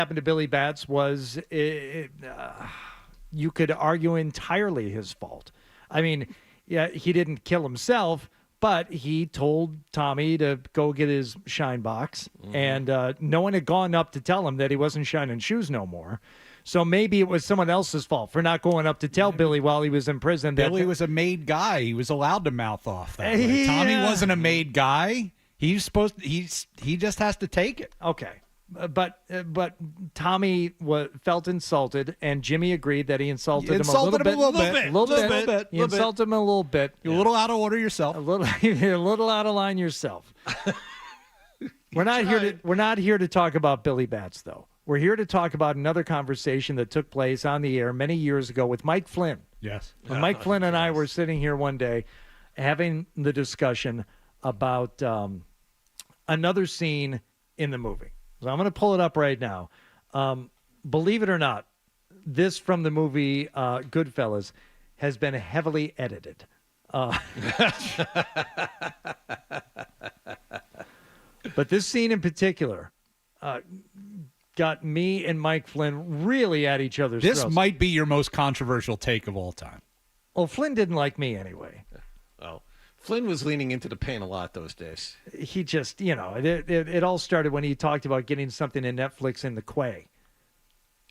S5: happened to Billy Batts was, you could argue, entirely his fault. I mean, yeah, he didn't kill himself, but he told Tommy to go get his shine box, and no one had gone up to tell him that he wasn't shining shoes no more. So maybe it was someone else's fault for not going up to tell Billy while he was in prison.
S1: Billy was a made guy. He was allowed to mouth off that way. Tommy wasn't a made guy. He's supposed to, he just has to take it.
S5: Okay. But Tommy felt insulted, and Jimmy agreed that he insulted him a little bit. He insulted him a little bit.
S1: You're a little out of order yourself.
S5: You're a little out of line yourself. We're not here to talk about Billy Batts, though. We're here to talk about another conversation that took place on the air many years ago with Mike Flynn.
S1: Yes.
S5: When Mike Flynn and I were sitting here one day having the discussion about another scene in the movie. So I'm going to pull it up right now. Believe it or not, this from the movie Goodfellas has been heavily edited. But this scene in particular got me and Mike Flynn really at each other's throats.
S1: This might be your most controversial take of all time.
S5: Well, Flynn didn't like me anyway.
S7: Oh, Flynn was leaning into the paint a lot those days.
S5: He just, it all started when he talked about getting something in Netflix in the Quay.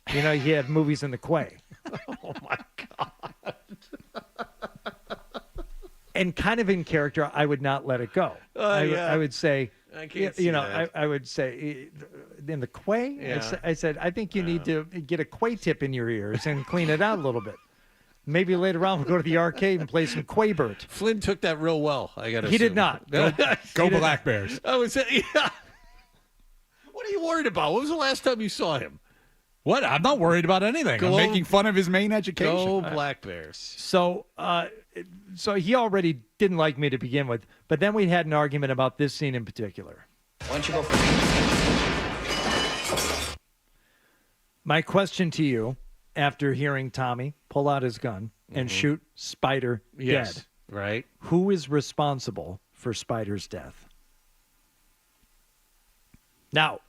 S5: He had movies in the Quay.
S7: Oh, my God.
S5: And kind of in character, I would not let it go. I would say,
S7: I can't see that.
S5: I would say, in the Quay?
S7: Yeah.
S5: I said, I think you need to get a Quay tip in your ears and clean it out a little bit. Maybe later on we'll go to the arcade and play some Quaybert.
S7: Flynn took that real well, I got to
S5: He did not.
S1: Go Black Bears.
S7: I would say, yeah. What are you worried about? When was the last time you saw him?
S1: What? I'm not worried about anything. I'm making fun of his main education.
S7: Go Black Bears.
S5: So he already didn't like me to begin with, but then we had an argument about this scene in particular.
S19: Why don't you go for
S5: My question to you, after hearing Tommy pull out his gun and shoot Spider dead,
S7: right?
S5: Who is responsible for Spider's death? Now,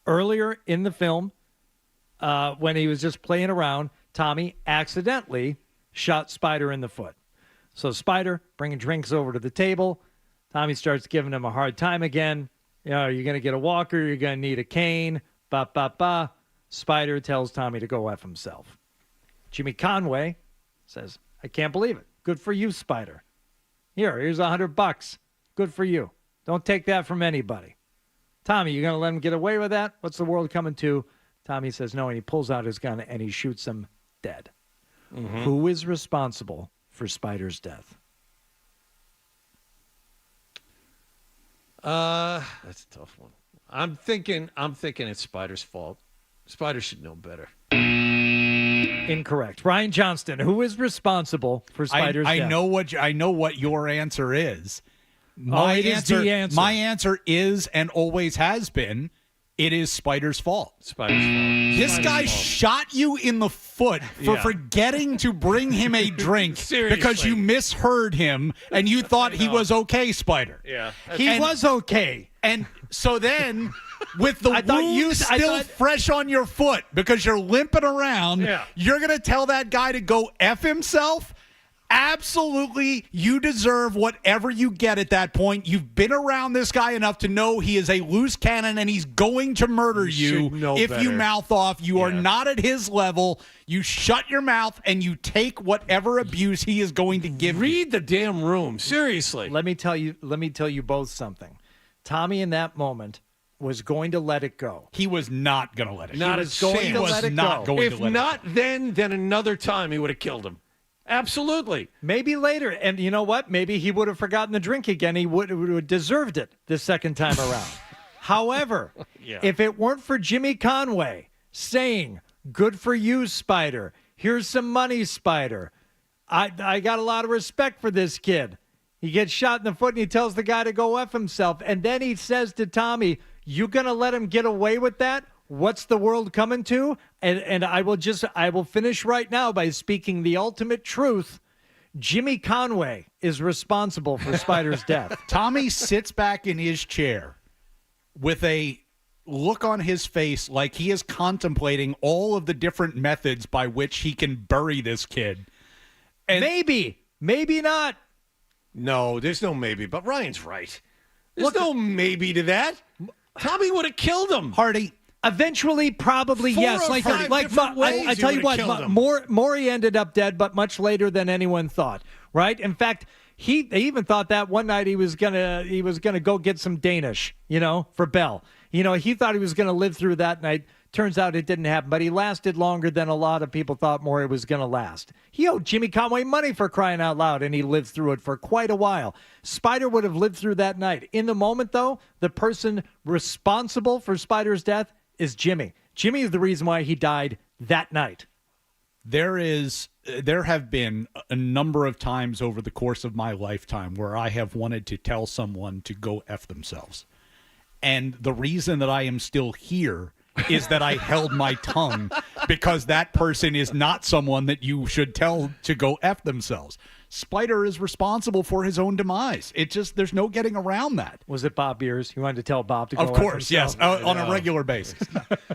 S5: earlier in the film, when he was just playing around, Tommy accidentally shot Spider in the foot. So Spider bringing drinks over to the table. Tommy starts giving him a hard time again. You're going to get a walker. You're going to need a cane. Ba, ba, ba. Spider tells Tommy to go F himself. Jimmy Conway says, I can't believe it. Good for you, Spider. Here's $100. Good for you. Don't take that from anybody. Tommy, you going to let him get away with that? What's the world coming to? Tommy says no, and he pulls out his gun and he shoots him dead. Who is responsible for Spider's death?
S7: That's a tough one. I'm thinking it's Spider's fault. Spider should know better.
S5: Incorrect. Ryan Johnston, who is responsible for Spider's death?
S1: I know what your answer is.
S5: It is the answer.
S1: My answer is and always has been, it is Spider's fault.
S7: Spider's fault.
S1: This guy shot you in the foot for forgetting to bring him a drink because you misheard him and you thought he was okay, Spider.
S7: Yeah.
S5: He was okay.
S1: And so then, with the wound still fresh on your foot because you're limping around, you're going to tell that guy to go F himself? Absolutely, you deserve whatever you get at that point. You've been around this guy enough to know he is a loose cannon and he's going to murder you if you mouth off. You are not at his level. You shut your mouth and you take whatever abuse he is going to give you.
S7: Read the damn room. Seriously.
S5: Let me tell you both something. Tommy in that moment was going to let it go.
S1: He was not going to let it go.
S7: Not
S1: He was going to let it go.
S7: If not then another time he would have killed him. Absolutely.
S5: Maybe later. And you know what? Maybe he would have forgotten the drink again. He would have deserved it the second time around. However, if it weren't for Jimmy Conway saying, good for you, Spider. Here's some money, Spider. I got a lot of respect for this kid. He gets shot in the foot and he tells the guy to go F himself. And then he says to Tommy, you going to let him get away with that? What's the world coming to? And I will finish right now by speaking the ultimate truth. Jimmy Conway is responsible for Spider's death.
S1: Tommy sits back in his chair with a look on his face like he is contemplating all of the different methods by which he can bury this kid. And
S5: maybe not.
S7: No, there's no maybe, but Ryan's right. There's no maybe to that. Tommy would have killed him.
S1: Hardy.
S5: Eventually, probably, yes.
S7: I
S5: tell you what, Maury ended up dead, but much later than anyone thought, right? In fact, they even thought that one night he was gonna go get some Danish, for Bell. He thought he was gonna live through that night. Turns out it didn't happen, but he lasted longer than a lot of people thought Maury was going to last. He owed Jimmy Conway money for crying out loud, and he lived through it for quite a while. Spider would have lived through that night. In the moment, though, the person responsible for Spider's death is Jimmy. Jimmy is the reason why he died that night.
S1: There have been a number of times over the course of my lifetime where I have wanted to tell someone to go F themselves. And the reason that I am still here is that I held my tongue, because that person is not someone that you should tell to go F themselves. Spider is responsible for his own demise. There's no getting around that.
S5: Was it Bob Beers? You wanted to tell Bob to go
S1: Of course, yes, on a regular basis.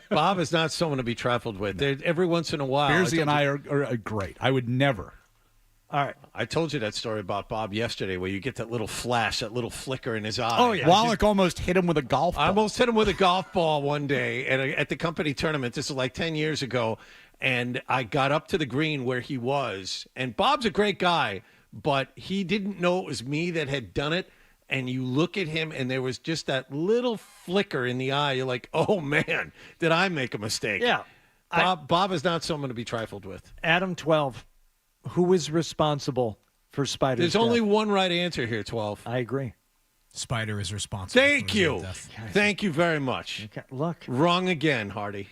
S7: Bob is not someone to be trifled with. Every once in a while.
S1: Beersy and I are great. I would never.
S5: All right.
S7: I told you that story about Bob yesterday where you get that little flash, that little flicker in his eye.
S1: Oh, yeah. Wallach almost hit him with a golf ball.
S7: I almost hit him with a golf ball one day at the company tournament. This is like 10 years ago. And I got up to the green where he was. And Bob's a great guy, but he didn't know it was me that had done it. And you look at him, and there was just that little flicker in the eye. You're like, oh, man, did I make a mistake?
S5: Yeah.
S7: Bob is not someone to be trifled with.
S5: Adam 12. Who is responsible for Spider's
S7: There's
S5: death?
S7: only one right answer here, 12.
S5: I agree.
S8: Spider is responsible.
S7: Thank you. Thank you very much.
S5: Okay, look.
S7: Wrong again, Hardy.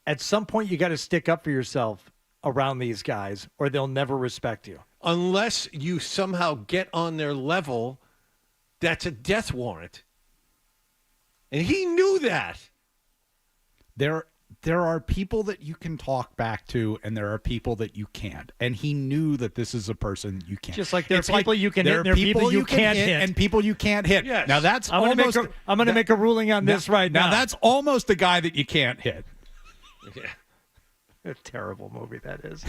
S5: At some point, you got to stick up for yourself around these guys, or they'll never respect you.
S7: Unless you somehow get on their level, that's a death warrant. And he knew that.
S1: There are people that you can talk back to, and there are people that you can't. And he knew that this is a person you can't.
S5: Just like there are people you can hit, and there are people you can't hit,
S1: and people you can't hit.
S7: Yes.
S1: Now that's
S5: I'm going to make a ruling on this right now.
S1: Now that's almost the guy that you can't hit.
S7: Yeah.
S5: A terrible movie that is.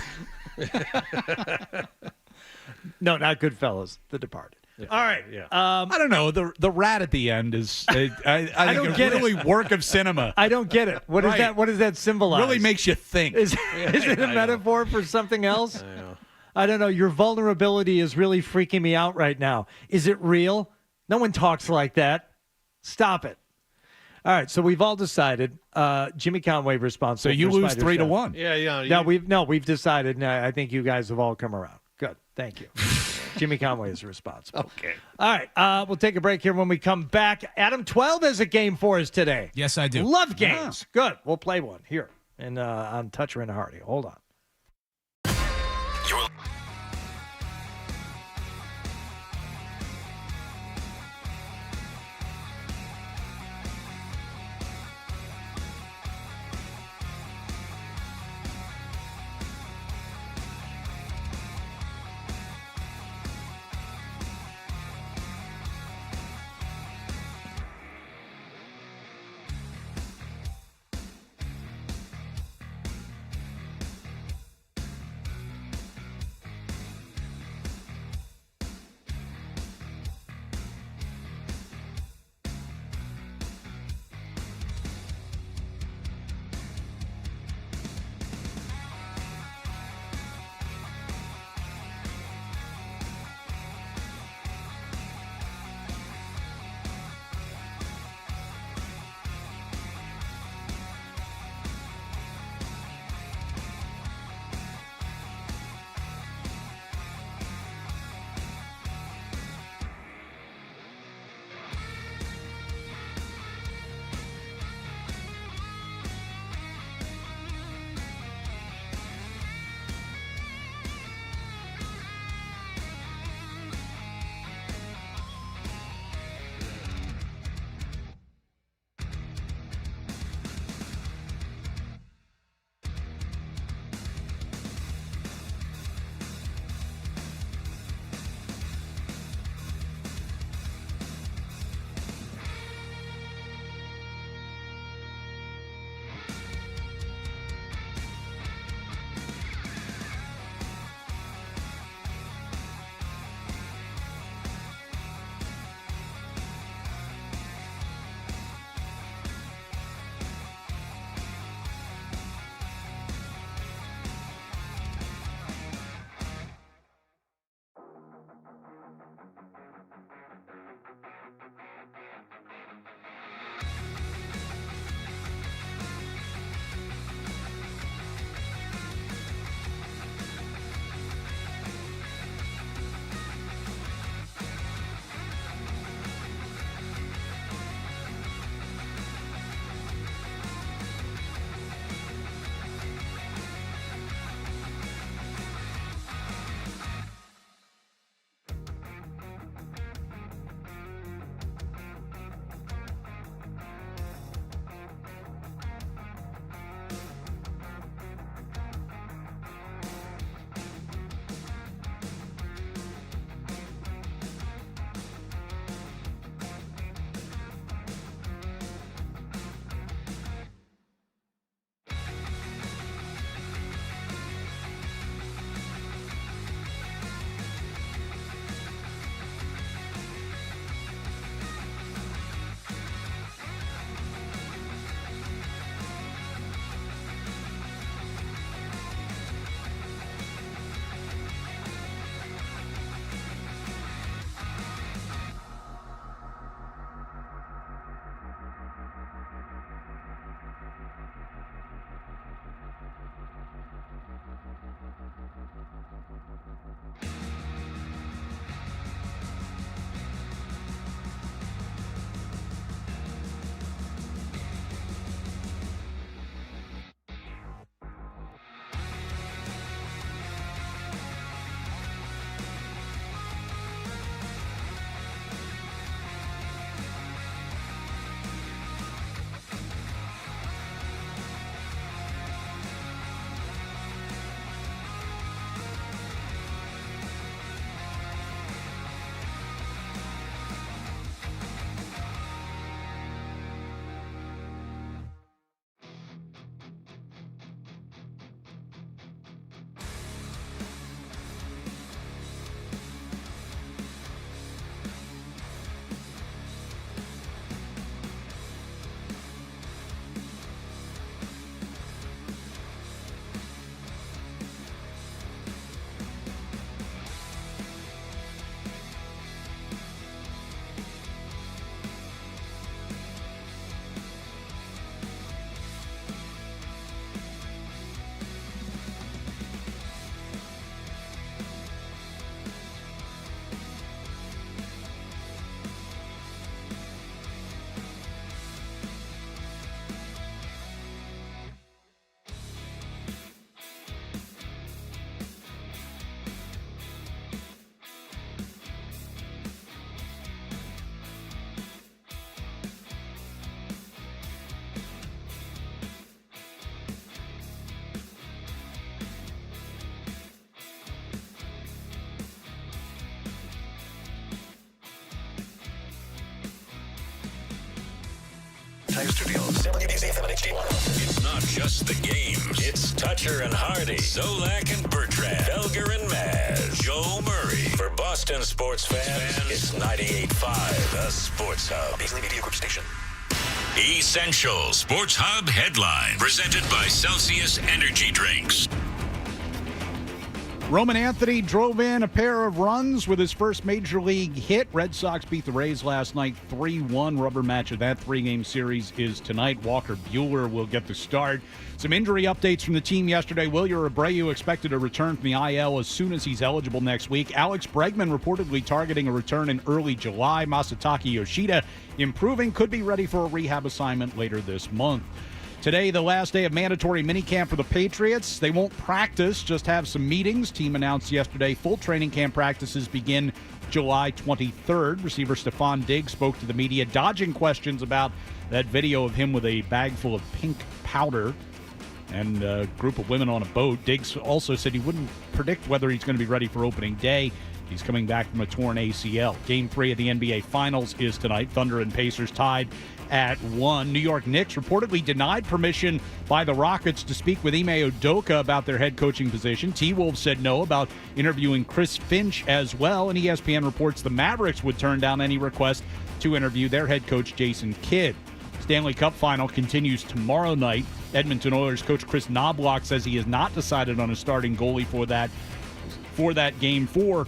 S5: No, not Goodfellas. The Departed.
S7: Yeah.
S5: All right.
S7: Yeah.
S1: I don't know. The rat at the end is I think a really work of cinema.
S5: I don't get it. What is that? What does that symbolize?
S1: Really makes you think.
S5: Is it a metaphor for something else? I don't know. Your vulnerability is really freaking me out right now. Is it real? No one talks like that. Stop it. All right, so we've all decided Jimmy Conway responsible.
S1: So you
S5: for
S1: lose
S5: Spider's
S1: 3-1.
S7: Yeah.
S5: No, we've decided. And I think you guys have all come around. Good, thank you. Jimmy Conway is responsible.
S7: Okay.
S5: All right, we'll take a break here. When we come back, Adam 12 has a game for us today.
S8: Yes, I do.
S5: Love games. Good. We'll play one here and on Toucher and Hardy. Hold on.
S13: Tires Studios. It's not just the games. It's Toucher and Hardy, Zolak and Bertrand, Felger and Maz, Joe Murray. For Boston sports fans, it's 98.5, the Sports Hub. Paisley Media Group Station. Essential Sports Hub headline presented by Celsius Energy Drinks.
S1: Roman Anthony drove in a pair of runs with his first major league hit. Red Sox beat the Rays last night 3-1. Rubber match of that three-game series is tonight. Walker Buehler will get the start. Some injury updates from the team yesterday. Wilyer Abreu expected to return from the IL as soon as he's eligible next week. Alex Bregman reportedly targeting a return in early July. Masataka Yoshida improving, could be ready for a rehab assignment later this month. Today, the last day of mandatory minicamp for the Patriots. They won't practice, just have some meetings. Team announced yesterday full training camp practices begin July 23rd. Receiver Stephon Diggs spoke to the media, dodging questions about that video of him with a bag full of pink powder and a group of women on a boat. Diggs also said he wouldn't predict whether he's going to be ready for opening day. He's coming back from a torn ACL. Game 3 of the NBA Finals is tonight. Thunder and Pacers tied at 1. New York Knicks reportedly denied permission by the Rockets to speak with Ime Udoka about their head coaching position. T-Wolves said no about interviewing Chris Finch as well, and ESPN reports the Mavericks would turn down any request to interview their head coach Jason Kidd. Stanley Cup final continues tomorrow night. Edmonton Oilers coach Chris Knobloch says he has not decided on a starting goalie for that game 4.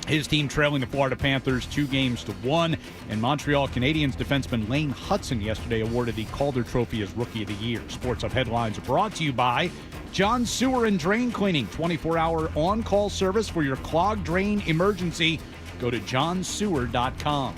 S1: His team trailing the Florida Panthers 2-1. And Montreal Canadiens defenseman Lane Hudson yesterday awarded the Calder Trophy as Rookie of the Year. Sports Hub headlines are brought to you by John Sewer and Drain Cleaning. 24-hour on-call service for your clogged drain emergency. Go to johnsewer.com.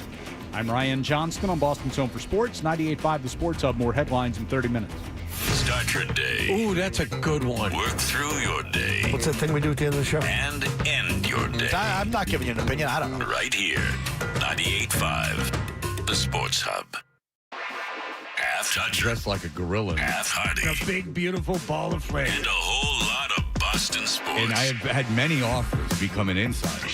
S1: I'm Ryan Johnston on Boston's Home for Sports. 98.5 The Sports Hub. More headlines in 30 minutes.
S13: Start your day.
S7: Ooh, that's a good one.
S13: Work through your day.
S9: What's that thing we do at the end of the show?
S13: And end your day.
S9: I'm not giving you an opinion. I don't know.
S13: Right here. 98.5 The Sports Hub. Half Toucher.
S9: Dressed like a gorilla.
S13: Half Hardy.
S9: A big, beautiful ball of flame.
S13: And a whole lot of Boston sports.
S9: And I have had many offers to become an insider.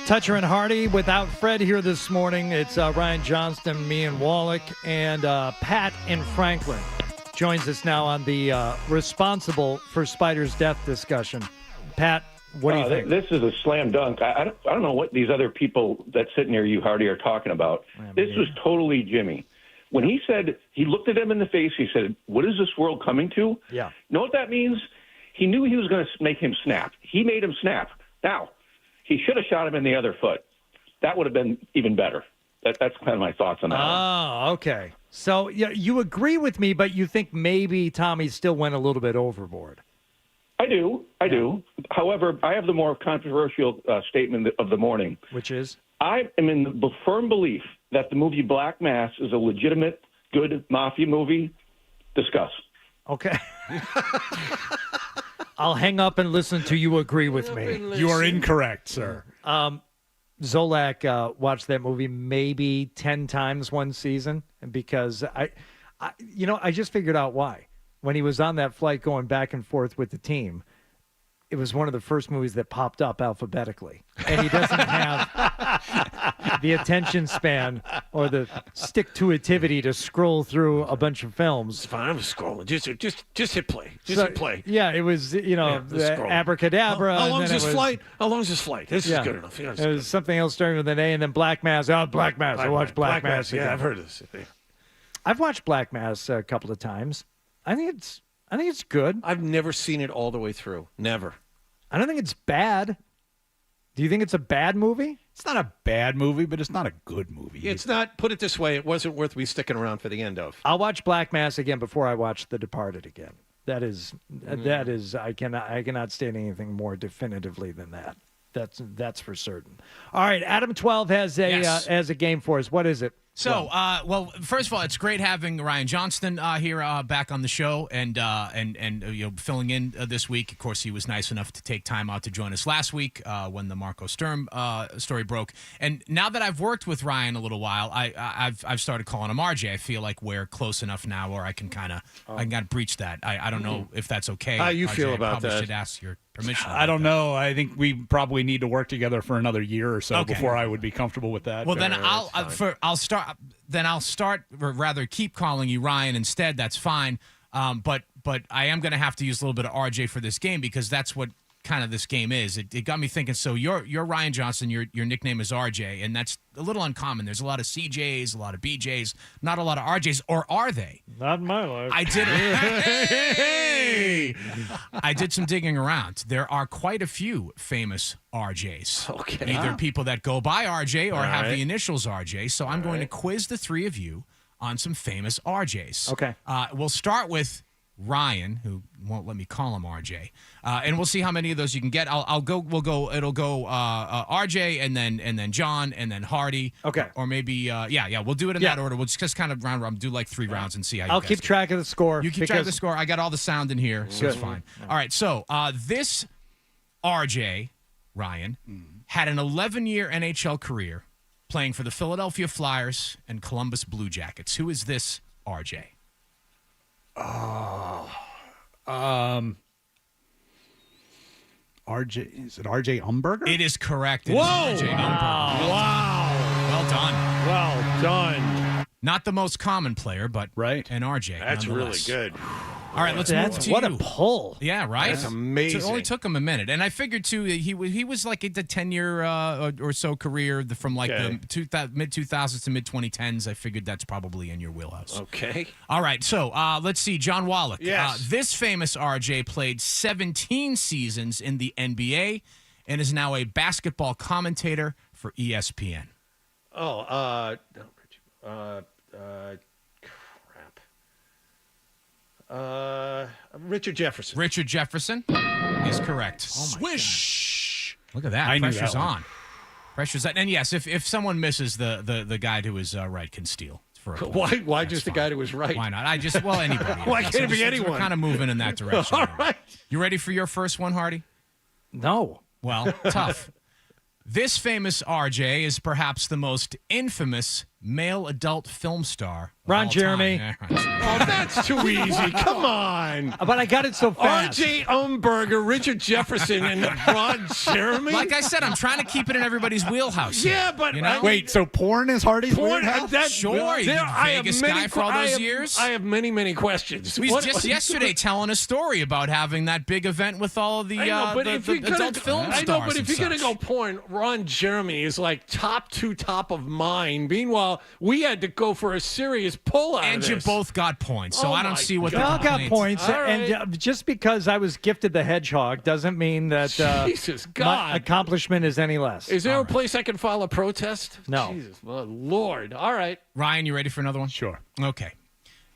S5: Toucher and Hardy without Fred here this morning. It's Ryan Johnston, me and Wallach, and Pat in Franklin joins us now on the responsible for Spider's death discussion. Pat, what do you think?
S19: This is a slam dunk. I don't know what these other people that sit near you, Hardy, are talking about. This was totally Jimmy. When he said, he looked at him in the face, he said, "What is this world coming to?"
S5: Yeah.
S19: Know what that means? He knew he was going to make him snap. He made him snap. Now, he should have shot him in the other foot. That would have been even better. That's kind of my thoughts on that.
S5: Oh, okay. So you agree with me, but you think maybe Tommy still went a little bit overboard.
S19: I do. However, I have the more controversial statement of the morning.
S5: Which is?
S19: I am in the firm belief that the movie Black Mass is a legitimate, good mafia movie. Discuss.
S5: Okay. I'll hang up and listen to you agree with me.
S1: You are incorrect, sir.
S5: Zolak watched that movie maybe 10 times one season because I just figured out why. When he was on that flight going back and forth with the team, it was one of the first movies that popped up alphabetically. And he doesn't have the attention span or the stick-to-itivity to scroll through a bunch of films.
S7: It's fine. I'm scrolling. Just hit play. Hit play.
S5: Yeah, it was, abracadabra.
S7: How long is
S5: this
S7: flight? How long is this flight? This is good enough.
S5: It was something else starting with an A, and then Black Mass. Oh, Black Mass. I watched Black Mass.
S7: Yeah, I've heard of this.
S5: I've watched Black Mass a couple of times. I think it's good.
S7: I've never seen it all the way through. Never.
S5: I don't think it's bad. Do you think it's a bad movie?
S1: It's not a bad movie, but it's not a good movie.
S7: It's not, put it this way, it wasn't worth me sticking around for the end of.
S5: I'll watch Black Mass again before I watch The Departed again. That is I cannot state anything more definitively than that. That's for certain. All right, Adam 12 has a game for us. What is it?
S8: So, well, first of all, it's great having Ryan Johnston here back on the show and filling in this week. Of course, he was nice enough to take time out to join us last week when the Marco Sturm story broke. And now that I've worked with Ryan a little while, I've started calling him RJ. I feel like we're close enough now where I can kind of breach that. I don't know if that's okay.
S7: How you
S8: RJ,
S7: feel about
S8: I probably
S7: that?
S8: should ask your permission.
S1: I don't know. I think we probably need to work together for another year or so before I would be comfortable with that.
S8: Well, then I'll start. Then I'll start, or rather, keep calling you Ryan instead. That's fine. But I am going to have to use a little bit of RJ for this game because that's what kind of this game is. It got me thinking. So you're Ryan Johnson. Your nickname is RJ, and that's a little uncommon. There's a lot of CJs, a lot of BJs, not a lot of RJs, or are they?
S5: Not in my life.
S8: I did. Hey! I did some digging around. There are quite a few famous RJs.
S7: Okay.
S8: Either people that go by RJ or
S7: All
S8: have
S7: right.
S8: the initials RJ. So I'm going to quiz the three of you on some famous RJs.
S5: Okay.
S8: We'll start with Ryan, who won't let me call him RJ, and we'll see how many of those you can get. I'll go. We'll go. It'll go RJ, and then John, and then Hardy.
S5: Okay.
S8: Or maybe yeah. We'll do it in that order. We'll just kind of round robin, do like 3 rounds and see how.
S5: I'll keep track of the score.
S8: You keep track of the score. I got all the sound in here, so it's fine. All right. So this RJ Ryan had an 11-year NHL career playing for the Philadelphia Flyers and Columbus Blue Jackets. Who is this RJ?
S1: RJ, is it RJ Umberger?
S8: It is correct. It
S1: Whoa!
S8: is RJ Umberger. Well done.
S7: Well done.
S8: Not the most common player, but
S1: right.
S8: an RJ.
S7: That's really
S8: nonetheless.
S7: good.
S8: All right, let's move to
S5: what
S8: you.
S5: a pull.
S8: Yeah, right?
S7: That's amazing.
S8: It only took him a minute. And I figured, too, that he was like a 10-year or so career from like the mid-2000s to mid-2010s. I figured that's probably in your wheelhouse.
S7: Okay.
S8: All right, so let's see. John Wallach.
S7: Yes.
S8: This famous RJ played 17 seasons in the NBA and is now a basketball commentator for ESPN.
S7: Oh, Richard Jefferson.
S8: Richard Jefferson is correct. Swish! Look at that.
S1: I knew
S8: Pressure's
S1: that one.
S8: on. Pressure's on. And yes, if someone misses, the guy who is right can steal. For a point.
S7: Why
S8: That's
S7: just the
S8: fine.
S7: guy who was right?
S8: Why not? Anybody.
S7: Why
S8: Yes,
S7: can't it be
S8: We're
S7: anyone?
S8: kind of moving in that direction.
S7: All right.
S8: You ready for your first one, Hardy?
S5: No.
S8: Well, tough. This famous RJ is perhaps the most infamous male adult film star. of
S5: Ron
S8: all
S5: Jeremy.
S8: time.
S7: Oh, that's too easy. Come on.
S5: But I got it so fast.
S7: R.J. Umberger, Richard Jefferson, and Ron Jeremy.
S8: Like I said, I'm trying to keep it in everybody's wheelhouse.
S7: Yeah,
S8: here,
S7: but
S8: you know?
S1: Wait, so porn is Hardy's
S7: Porn,
S1: wheelhouse?
S7: that,
S8: Sure, you Vegas guy for all those years.
S7: I have many questions.
S8: He was just yesterday telling a story about having that big event with all of the,
S7: I know, but
S8: the
S7: if you're gonna
S8: adult
S7: go-
S8: film
S7: I
S8: stars.
S7: know, but if
S8: and
S7: you're going to
S8: such.
S7: go porn, Ron Jeremy is like top of mind. Meanwhile, we had to go for a serious pull out
S8: And
S7: of
S8: you
S7: this.
S8: both got points, so
S7: Oh
S8: I don't
S7: my
S8: see what
S5: We
S8: the
S5: all got
S8: complaint-
S5: points,
S7: All right.
S5: and just because I was gifted the hedgehog doesn't mean that
S7: Jesus,
S5: my
S7: God.
S5: accomplishment is any less.
S7: Is there a place I can file a protest?
S5: No.
S7: Jesus, well, Lord. All right.
S8: Ryan, you ready for another one?
S1: Sure.
S8: Okay.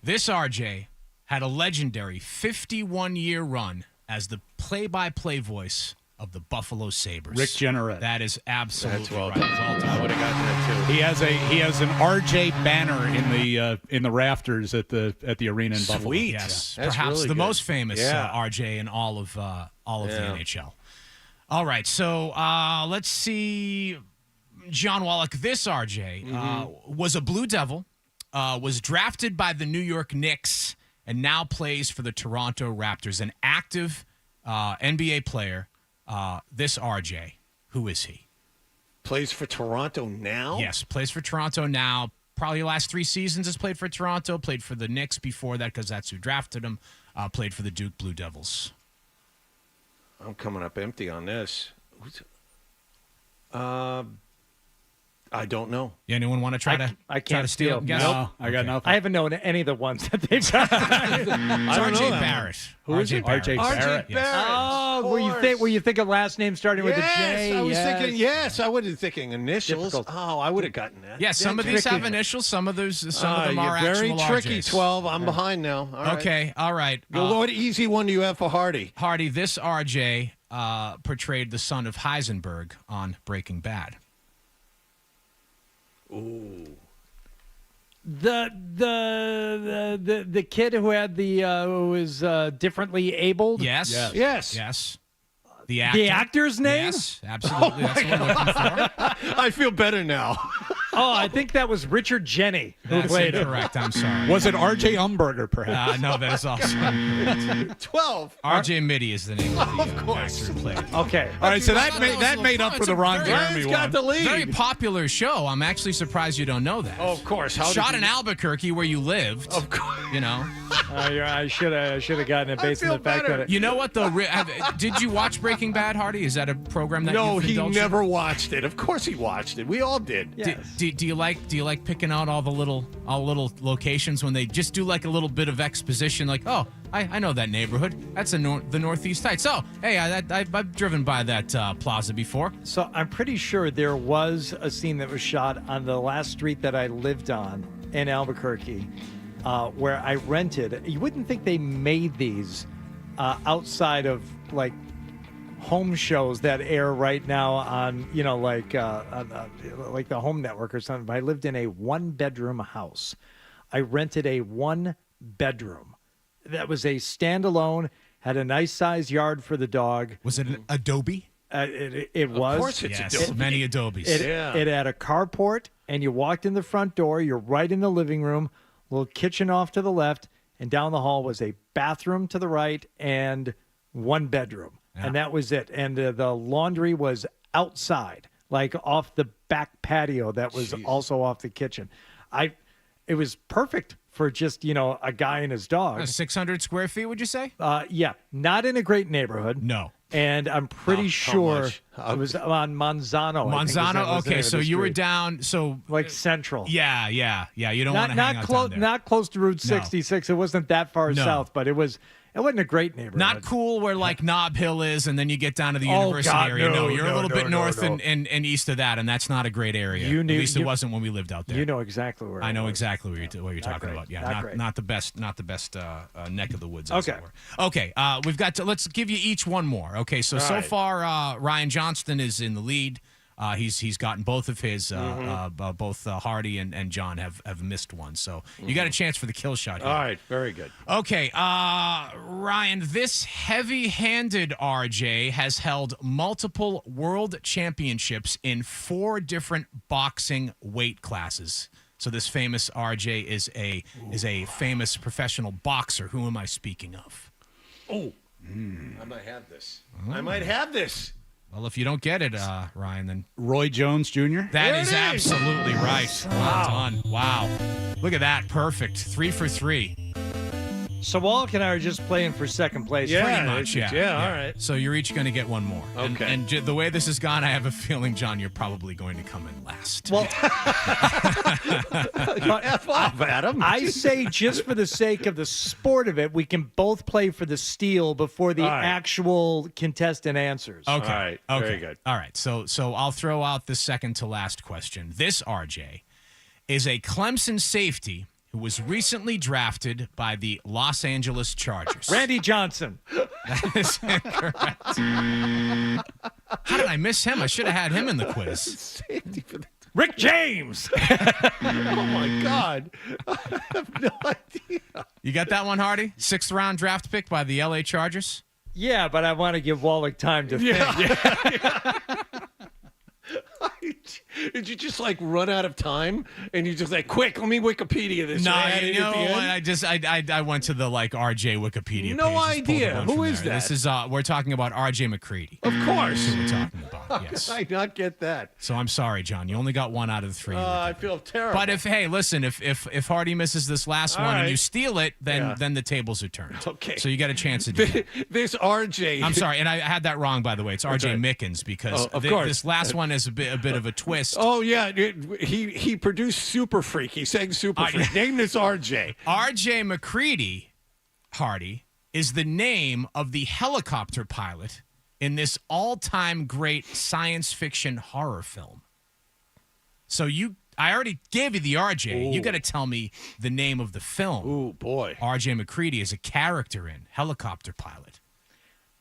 S8: This RJ had a legendary 51-year run as the play-by-play voice of the Buffalo Sabres.
S1: Rick Jenneret.
S8: That is absolutely
S7: That's well
S8: right.
S7: done.
S8: Well done.
S7: I would have gotten that too.
S1: He has an RJ banner in the rafters at the arena in Buffalo.
S7: Sweet.
S8: Yes,
S7: That's
S8: perhaps
S7: really
S8: the
S7: good.
S8: most famous
S7: Yeah.
S8: RJ in all of the
S7: Yeah.
S8: NHL. All right, so let's see. John Wallach, this RJ was a Blue Devil, was drafted by the New York Knicks, and now plays for the Toronto Raptors. An active NBA player. This RJ, who is he?
S7: Plays for Toronto now?
S8: Yes, plays for Toronto now. Probably the last 3 seasons has played for Toronto. Played for the Knicks before that because that's who drafted him. Played for the Duke Blue Devils.
S7: I'm coming up empty on this. I don't know.
S8: Yeah, anyone want to try to
S5: I
S8: try
S5: can't
S8: to steal?
S5: steal.
S8: Guess?
S1: No, I got nothing.
S5: I haven't known any of the ones that they've done.
S8: It's
S7: don't know
S8: RJ
S7: that
S8: Barrett.
S1: Who is it? RJ Barrett.
S8: Yes.
S5: Oh, were you think of last name starting with a J?
S7: I was
S5: Yes.
S7: thinking. Yes, I wasn't thinking initials.
S5: Difficult.
S7: Oh, I would have gotten that.
S8: Yeah, some of these have initials. Some of them are
S7: you're very
S8: actual
S7: tricky.
S8: RJs.
S7: 12. I'm behind now. All right.
S8: Okay, all right.
S7: Well, what easy one do you have for Hardy?
S8: Hardy, this RJ portrayed the son of Heisenberg on Breaking Bad.
S7: Ooh.
S5: The kid who had who was differently abled.
S8: Yes.
S7: Yes.
S8: Yes. The actor.
S5: The actor's name?
S8: Yes, absolutely. That's what we're looking for.
S7: I feel better now.
S5: Oh, I think that was Richard Jenney who
S8: That's
S5: played it.
S8: incorrect. I'm sorry.
S1: Was it R.J. Umberger, perhaps?
S8: No, that is also
S7: 12.
S8: R.J. Mitty is the name of the actor who played it.
S5: Okay.
S1: All right, so that made up for the Ron Jeremy one.
S7: got the lead.
S8: Very popular show. I'm actually surprised you don't know that.
S7: Oh, of course. How
S8: Shot
S7: did
S8: in Albuquerque, where you lived.
S7: Of course.
S8: You know.
S5: I should have gotten it based on the fact that
S8: You know what though? Did you watch Breaking Bad, Hardy? Is that a program that
S7: No,
S8: you've
S7: he
S8: indulged in?
S7: never watched it. Of course he watched it. We all did.
S8: Do you like picking out all the little locations when they just do like a little bit of exposition, like, oh, I know that neighborhood. That's the Northeast Heights. Oh, hey, I've driven by that plaza before.
S5: So I'm pretty sure there was a scene that was shot on the last street that I lived on in Albuquerque, where I rented. You wouldn't think they made these outside of like home shows that air right now on, like the Home Network or something. But I lived in a 1-bedroom house. I rented a 1-bedroom that was a standalone, had a nice sized yard for the dog.
S8: Was it an Adobe?
S5: It was.
S7: Of course it's Adobe.
S8: Many Adobes.
S5: It had a carport, and you walked in the front door. You're right in the living room, little kitchen off to the left, and down the hall was a bathroom to the right and 1 bedroom.
S8: Yeah.
S5: And that was it. And the laundry was outside, like off the back patio that was also off the kitchen. It was perfect for just, a guy and his dog.
S8: 600 square feet, would you say?
S5: Yeah, not in a great neighborhood.
S8: No.
S5: And I'm pretty sure it was on Manzano.
S8: Manzano. Okay, so you were down. So
S5: like central.
S8: Yeah. You don't want to hang out down there.
S5: Not close to Route 66. It wasn't that far south, but it wasn't a great neighborhood.
S8: Not cool where like Nob Hill is, and then you get down to the university area. No, you're a little bit north and east of that, and that's not a great area. At least it wasn't when we lived out there.
S5: You know exactly where.
S8: I know exactly what you're talking about. Yeah, not the best neck of the woods. As it were. Okay. We've got to. Let's give you each one more. Okay. So far, Ryan Johnston is in the lead. He's gotten both of his. Both Hardy and John have missed one. So you got a chance for the kill shot here.
S7: All right, very good.
S8: Okay, Ryan, this heavy-handed RJ has held multiple world championships in 4 different boxing weight classes. So this famous RJ is a famous professional boxer. Who am I speaking of?
S7: Oh, I might have this. I might have this.
S8: Well, if you don't get it, Ryan, then
S1: Roy Jones Jr.
S8: That is absolutely right. Well done. Wow. Look at that. Perfect. 3 for 3.
S5: So Wallach and I are just playing for second place.
S8: Pretty much, yeah.
S7: All right.
S8: So you're each going to get one more.
S7: Okay.
S8: And the way this has gone, I have a feeling, John, you're probably going to come in last.
S5: Well,
S7: F off, Adam.
S5: I say just for the sake of the sport of it, we can both play for the steal before the actual contestant answers.
S8: Okay.
S7: All right.
S8: Okay.
S7: Very good.
S8: All right. So I'll throw out the second to last question. This RJ is a Clemson safety who was recently drafted by the Los Angeles Chargers.
S5: Randy Johnson.
S8: That is incorrect. How did I miss him? I should have had him in the quiz.
S5: Rick James.
S7: Oh, my God. I have no idea.
S8: You got that one, Hardy? 6th round draft pick by the LA Chargers?
S5: Yeah, but I want to give Wallach time to think.
S7: Did you just like run out of time and you just like quick? Let me Wikipedia this.
S8: No, you know what? I went to the like RJ Wikipedia.
S7: No
S8: page,
S7: idea. Who is
S8: there.
S7: that?
S8: This is we're talking about RJ McCready.
S7: Of course.
S8: That's who we're talking about. Yes.
S7: How did I not get that?
S8: So I'm sorry, John. You only got 1 out of the 3.
S7: I feel terrible.
S8: But if Hardy misses this last one and you steal it, then the tables are turned.
S7: Okay.
S8: So you got a chance to do it.
S7: This RJ.
S8: I'm sorry, and I had that wrong, by the way. It's RJ Mickens because this last one is a bit of a twist.
S7: Oh yeah, he produced Super Freak. He sang Super Freak. Name this RJ.
S8: RJ McCready, Hardy, is the name of the helicopter pilot in this all-time great science fiction horror film. So I already gave you the RJ.
S7: Ooh.
S8: You got to tell me the name of the film.
S7: Ooh, boy.
S8: RJ McCready is a character in helicopter pilot.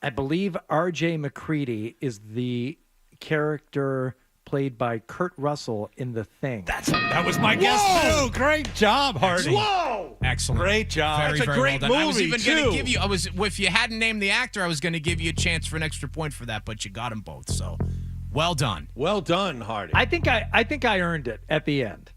S5: I believe R.J. McCready is the character played by Kurt Russell in The Thing.
S1: That was my guess too. Great job, Hardy.
S7: Whoa!
S8: Excellent.
S1: Great job.
S8: Very,
S7: That's a
S8: very
S7: great
S8: well done. I was
S7: movie,
S8: even going
S7: too.
S8: to give you. If you hadn't named the actor, I was going to give you a chance for an extra point for that, but you got them both. So, Well done.
S7: Well done, Hardy.
S5: I think I earned it at the end.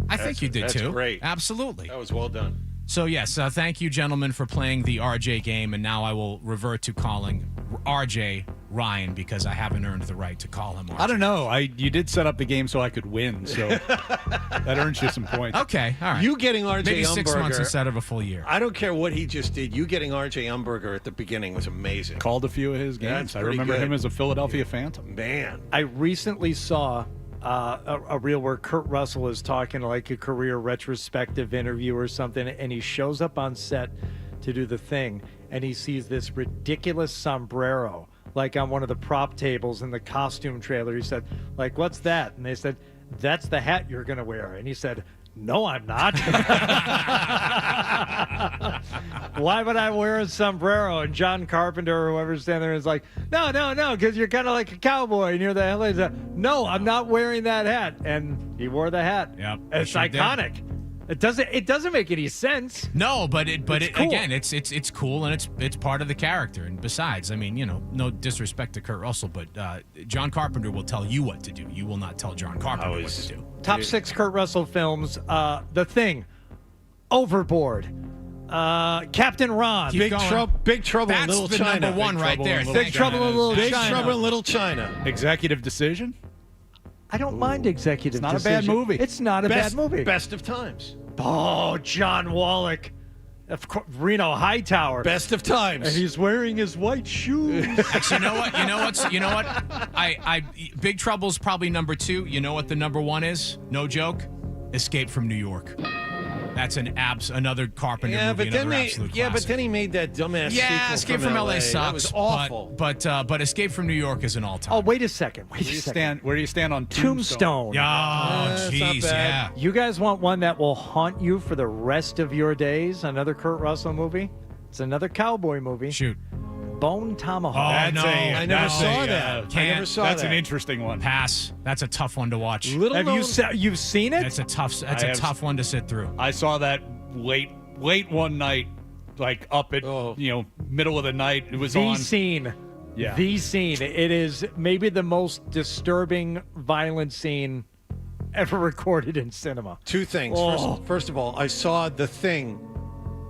S8: I think you did
S7: that's
S8: too.
S7: great.
S8: Absolutely.
S7: That was well done.
S8: So, yes, thank you, gentlemen, for playing the RJ game. And now I will revert to calling RJ Ryan because I haven't earned the right to call him RJ.
S1: I don't know. You did set up the game so I could win, so that earns you some points.
S8: Okay, all right.
S7: You getting RJ
S8: Maybe 6
S7: Umberger-
S8: months instead of a full year.
S7: I don't care what he just did. You getting RJ Umberger at the beginning was amazing.
S1: Called a few of his games.
S7: That's
S1: I
S7: pretty
S1: remember
S7: good.
S1: him as a Philadelphia Phantom.
S7: Man.
S5: I recently saw a reel where Kurt Russell is talking like a career retrospective interview or something, and he shows up on set to do the thing, and he sees this ridiculous sombrero like on one of the prop tables in the costume trailer. He said, like, what's that? And they said, that's the hat you're going to wear. And he said, no, I'm not. Why would I wear a sombrero? And John Carpenter or whoever's standing there is like, no, because you're kind of like a cowboy. And you're the hell is that? No, I'm not wearing that hat. And he wore the hat.
S8: Yep,
S5: It's
S8: he sure did.
S5: iconic. It doesn't make any sense.
S8: No, but
S5: It's cool.
S8: again, it's cool and it's part of the character. And besides, I mean, no disrespect to Kurt Russell, but John Carpenter will tell you what to do. You will not tell John Carpenter what to do.
S5: Top 6 Kurt Russell films: The Thing, Overboard, Captain Ron,
S7: Big Trouble in Little
S8: That's the
S7: China.
S8: number one right there.
S5: Big Trouble in Little
S7: Big
S5: China.
S7: Trouble in Little China.
S1: Executive Decision?
S5: I don't mind Executive
S1: It's not a bad
S5: Decision.
S1: movie.
S5: It's not a bad movie.
S7: Best of Times.
S5: Oh, John Wallach. Of course, Reno Hightower.
S7: Best of Times.
S5: And he's wearing his white shoes.
S8: Actually, you know what? I Big Trouble's probably number 2. You know what the number 1 is? No joke. Escape from New York. That's another Carpenter movie.
S7: But then
S8: Absolute
S7: but
S8: classic.
S7: then he made that dumbass sequel
S8: Escape from LA sucks.
S7: That was awful.
S8: But Escape from New York is an all-time.
S5: Oh, wait a second.
S1: Where do you stand on
S5: Tombstone.
S8: Oh,
S7: that's not
S8: jeez, yeah.
S7: bad.
S5: You guys want one that will haunt you for the rest of your days? Another Kurt Russell movie? It's another cowboy movie.
S8: Shoot.
S5: Bone Tomahawk.
S7: I never saw that. I never saw
S1: That's
S7: that.
S1: an interesting one.
S8: Pass. That's a tough one to watch.
S5: You've seen it?
S8: That's a tough one to sit through.
S1: I saw that late one night, like up at middle of the night. It was
S5: The
S1: on.
S5: scene.
S1: Yeah.
S5: The scene. It is maybe the most disturbing, violent scene ever recorded in cinema.
S7: Two things.
S5: Oh.
S7: First of all, I saw The Thing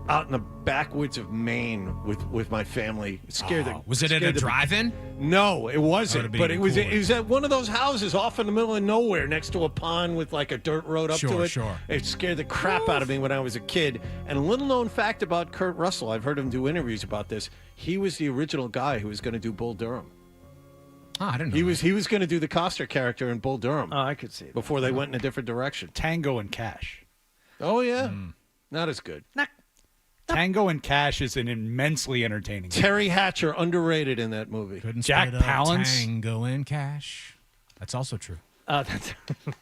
S7: out in the backwoods of Maine with my family. It scared the.
S8: Was it at a
S7: scared the-
S8: drive-in?
S7: No, it wasn't.
S8: That would've
S7: But
S8: been
S7: it was.
S8: cooler.
S7: It was at one of those houses off in the middle of nowhere, next to a pond with like a dirt road up to
S8: Sure,
S7: it.
S8: sure.
S7: It scared the crap out of me when I was a kid. And a little known fact about Kurt Russell, I've heard him do interviews about this. He was the original guy who was going to do Bull Durham.
S8: Oh, I didn't know.
S7: He was going to do the Coster character in Bull Durham.
S5: Oh, I could see it.
S7: Before they went in a different direction.
S1: Tango and Cash.
S7: Oh yeah, not as good.
S1: Tango and Cash is an immensely entertaining.
S7: Terry Hatcher underrated in that movie.
S8: Couldn't
S1: Jack
S8: split up
S1: Palance.
S8: Tango and Cash. That's also true.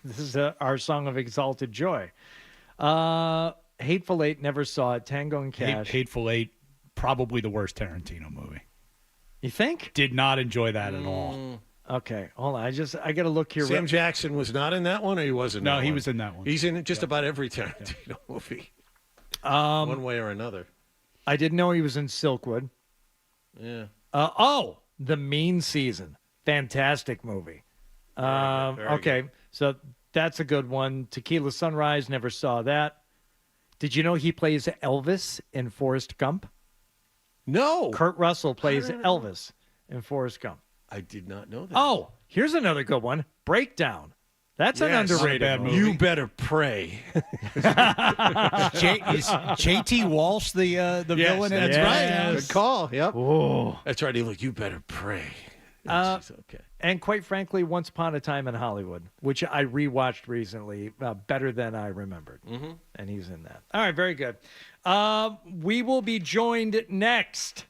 S5: This is our song of exalted joy. Hateful Eight, never saw it. Tango and Cash.
S1: Hateful Eight, probably the worst Tarantino movie.
S5: You think?
S1: Did not enjoy that at all.
S5: Okay, hold on. I got to look here.
S7: Sam Jackson was not in that one, or he wasn't?
S1: No,
S7: in that
S1: he
S7: one?
S1: was in that one.
S7: He's in just about every Tarantino movie, one way or another.
S5: I didn't know he was in Silkwood.
S7: Yeah.
S5: The Mean Season. Fantastic movie.
S7: Very
S5: okay,
S7: good.
S5: so that's a good one. Tequila Sunrise, never saw that. Did you know he plays Elvis in Forrest Gump?
S7: No.
S5: Kurt Russell plays Elvis in Forrest Gump.
S7: I did not know that.
S5: Oh, here's another good one. Breakdown. That's an
S7: Yes.
S5: underrated
S1: Not a bad
S5: movie.
S7: You better pray.
S1: Is J.T. Walsh the villain?
S7: That's
S5: Yes.
S7: right. Good call. Yep.
S5: Oh.
S7: That's right. He looked. You better pray. Okay.
S5: And quite frankly, Once Upon a Time in Hollywood, which I rewatched recently, better than I remembered. Mm-hmm. And he's in that. All right, very good. We will be joined next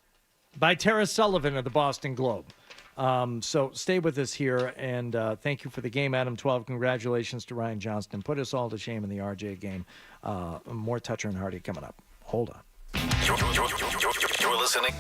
S5: by Tara Sullivan of the Boston Globe. So stay with us here, and thank you for the game, Adam 12. Congratulations to Ryan Johnston. Put us all to shame in the RJ game. More Toucher and Hardy coming up. Hold on.
S2: You're listening.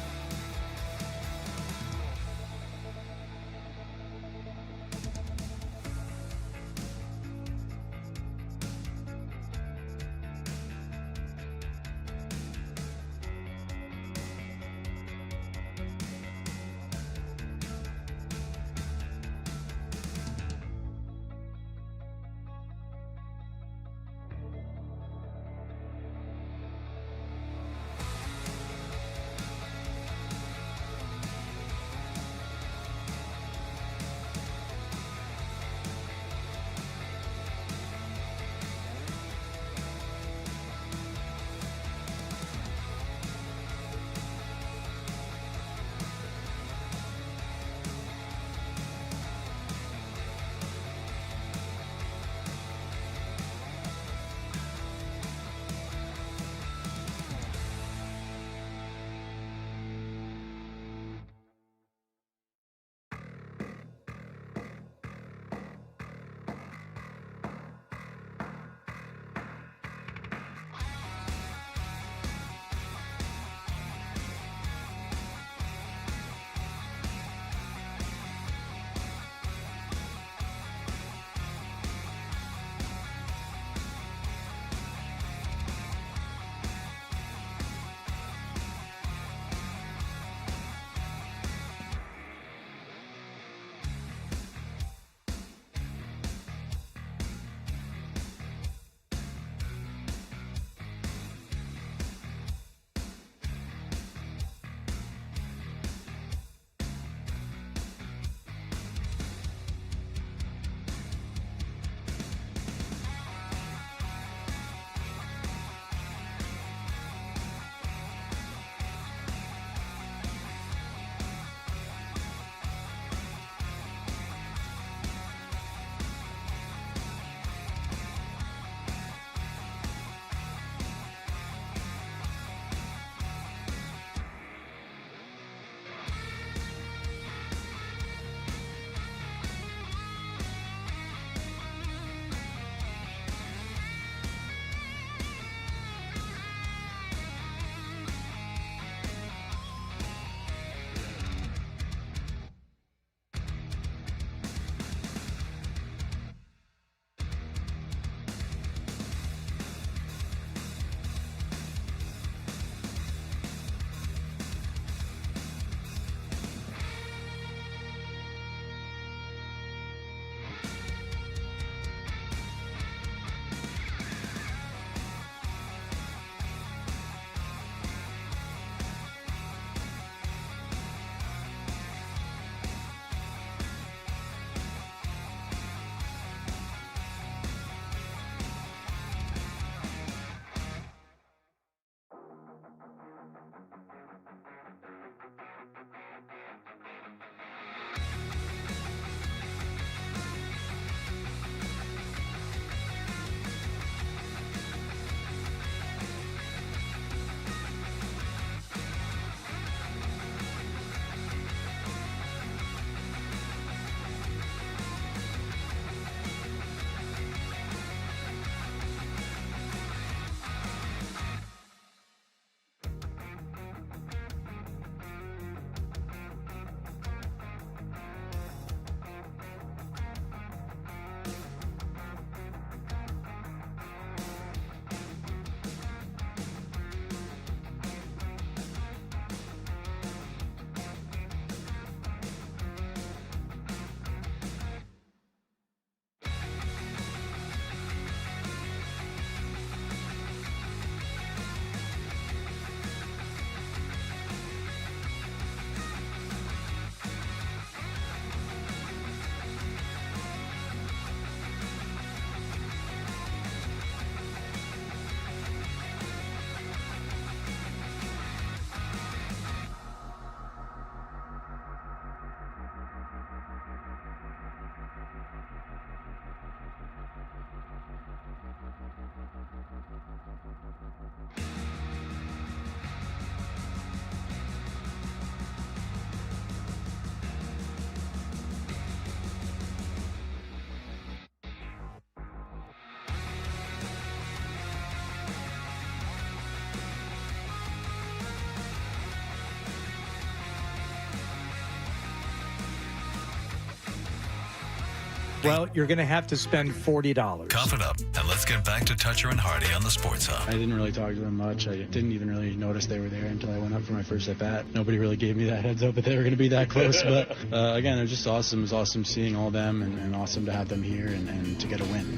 S5: Well, you're going to have to spend $40.
S2: Cough it up, and let's get back to Toucher and Hardy on the Sports Hub.
S20: I didn't really talk to them much. I didn't even really notice they were there until I went up for my first at-bat. Nobody really gave me that heads up that they were going to be that close. But, again, it was just awesome. It was awesome seeing all of them and awesome to have them here and to get a win.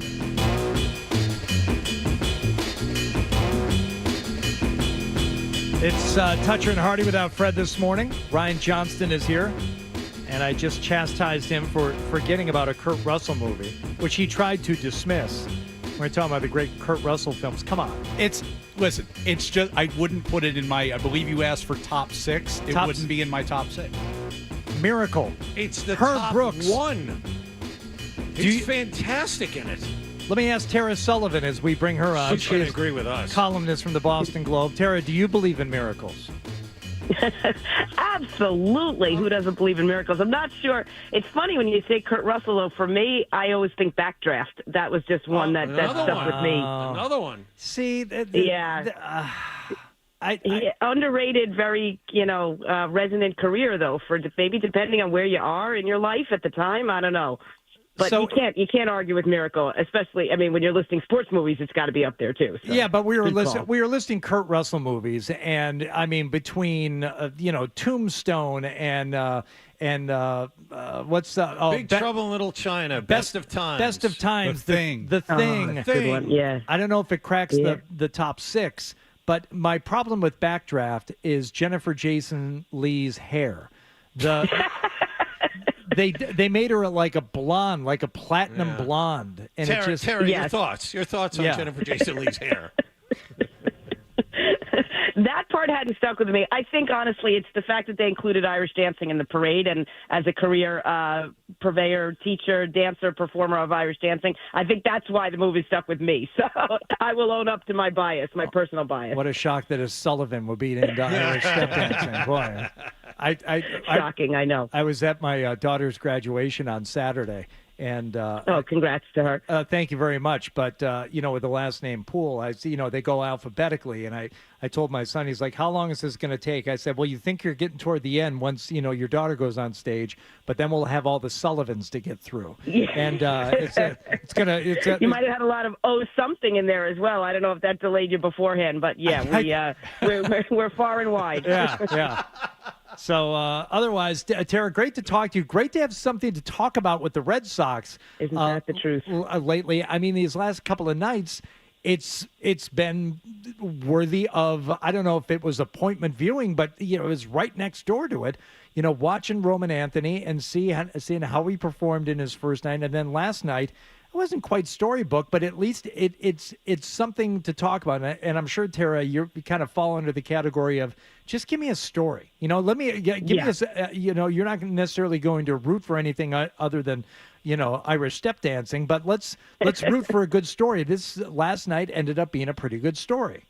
S5: It's Toucher and Hardy without Fred this morning. Ryan Johnston is here, and I just chastised him for forgetting about a Kurt Russell movie, which he tried to dismiss. We're talking about the great Kurt Russell films. Come on.
S1: It's just, I wouldn't put it in my, I believe you asked for top 6. It wouldn't be in my top 6.
S5: Miracle.
S7: It's the
S5: Herb
S7: top
S5: Brooks.
S7: 1. He's fantastic in it.
S5: Let me ask Tara Sullivan as we bring her on.
S7: She's going to agree with us.
S5: Columnist from the Boston Globe. Tara, do you believe in miracles?
S21: Absolutely. Who doesn't believe in miracles? I'm not sure. It's funny when you say Kurt Russell, though. For me, I always think Backdraft. That was just one that stuck with me.
S7: Another one.
S5: See?
S21: Underrated, very, resonant career, though, for maybe depending on where you are in your life at the time. I don't know. But you can't argue with Miracle, especially. I mean, when you're listing sports movies, it's got to be up there too. So.
S5: Yeah, but we were listing Kurt Russell movies, and I mean between Tombstone and what's
S7: Big Trouble in Little China, Best of Times,
S5: The Thing. The Thing.
S21: Good one. Yeah.
S5: I don't know if it cracks the top 6, but my problem with Backdraft is Jennifer Jason Leigh's hair. They made her like a blonde, like a platinum blonde. And
S7: Tara, your thoughts on Jennifer Jason Leigh's hair.
S21: That part hadn't stuck with me. I think, honestly, it's the fact that they included Irish dancing in the parade, and as a career purveyor, teacher, dancer, performer of Irish dancing, I think that's why the movie stuck with me. So I will own up to my bias, my personal bias.
S5: What a shock that a Sullivan would be into Irish step dancing. Boy,
S21: shocking, I know.
S5: I was at my daughter's graduation on Saturday. And
S21: congrats to her.
S5: Thank you very much. But with the last name Poole, they go alphabetically, and I told my son, he's like, "How long is this going to take?" I said, "Well, you think you're getting toward the end once your daughter goes on stage, but then we'll have all the Sullivans to get through."
S21: Yeah.
S5: And
S21: you might have had a lot of something in there as well. I don't know if that delayed you beforehand, but yeah, we're far and wide.
S5: Yeah. So otherwise, Tara, great to talk to you. Great to have something to talk about with the Red Sox.
S21: Isn't that the truth?
S5: Lately, I mean, these last couple of nights, it's been worthy of, I don't know if it was appointment viewing, but it was right next door to it. Watching Roman Anthony and seeing how he performed in his first night, and then last night. It wasn't quite storybook, but at least it's something to talk about. And I'm sure, Tara, you kind of fall under the category of just give me a story. Let me give me a, you're not necessarily going to root for anything other than, Irish step dancing, but let's root for a good story. This last night ended up being a pretty good story.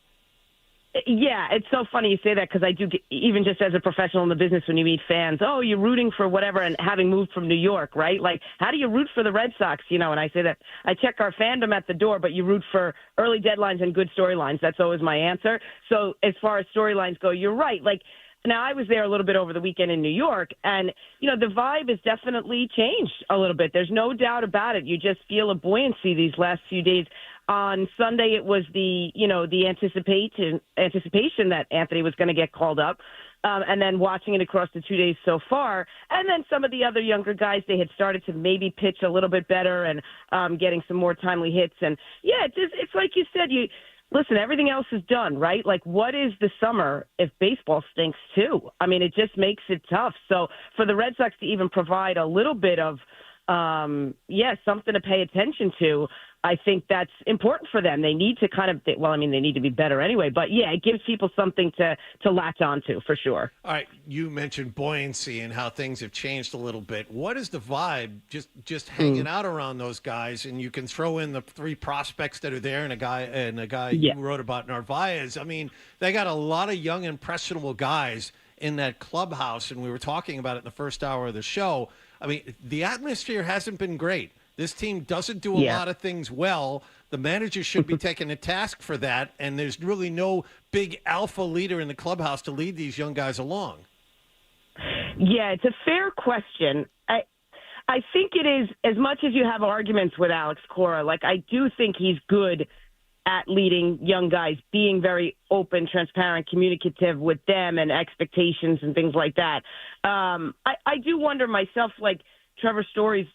S21: Yeah, it's so funny you say that because I do, even just as a professional in the business, when you meet fans, you're rooting for whatever, and having moved from New York, right? Like, how do you root for the Red Sox? And I say that I check our fandom at the door, but you root for early deadlines and good storylines. That's always my answer. So as far as storylines go, you're right. Like, now I was there a little bit over the weekend in New York, and, the vibe has definitely changed a little bit. There's no doubt about it. You just feel a buoyancy these last few days. On Sunday, it was the anticipation that Anthony was going to get called up, and then watching it across the 2 days so far. And then some of the other younger guys, they had started to maybe pitch a little bit better and getting some more timely hits. And, yeah, it's like you said, listen, everything else is done, right? Like, what is the summer if baseball stinks too? I mean, it just makes it tough. So for the Red Sox to even provide a little bit of, something to pay attention to, I think that's important for them. They need to they need to be better anyway. But, yeah, it gives people something to latch onto for sure.
S7: All right, you mentioned buoyancy and how things have changed a little bit. What is the vibe just hanging out around those guys? And you can throw in the 3 prospects that are there and a guy you wrote about, Narvaez. I mean, they got a lot of young, impressionable guys in that clubhouse, and we were talking about it in the first hour of the show. I mean, the atmosphere hasn't been great. This team doesn't do a lot of things well. The manager should be taking a task for that, and there's really no big alpha leader in the clubhouse to lead these young guys along.
S21: Yeah, it's a fair question. I think it is, as much as you have arguments with Alex Cora, like I do think he's good at leading young guys, being very open, transparent, communicative with them and expectations and things like that. I do wonder myself, like Trevor Story's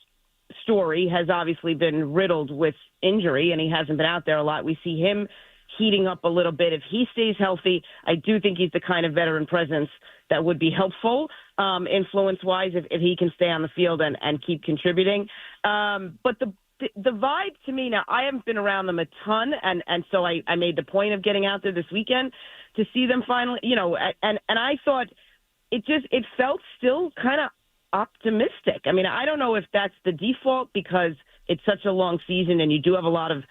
S21: story has obviously been riddled with injury and he hasn't been out there a lot. We see him heating up a little bit. If he stays healthy, I do think he's the kind of veteran presence that would be helpful influence-wise if he can stay on the field and keep contributing. But the vibe to me now, I haven't been around them a ton, and so I made the point of getting out there this weekend to see them finally, and I thought it felt still kind of optimistic. I mean, I don't know if that's the default because it's such a long season and you do have a lot of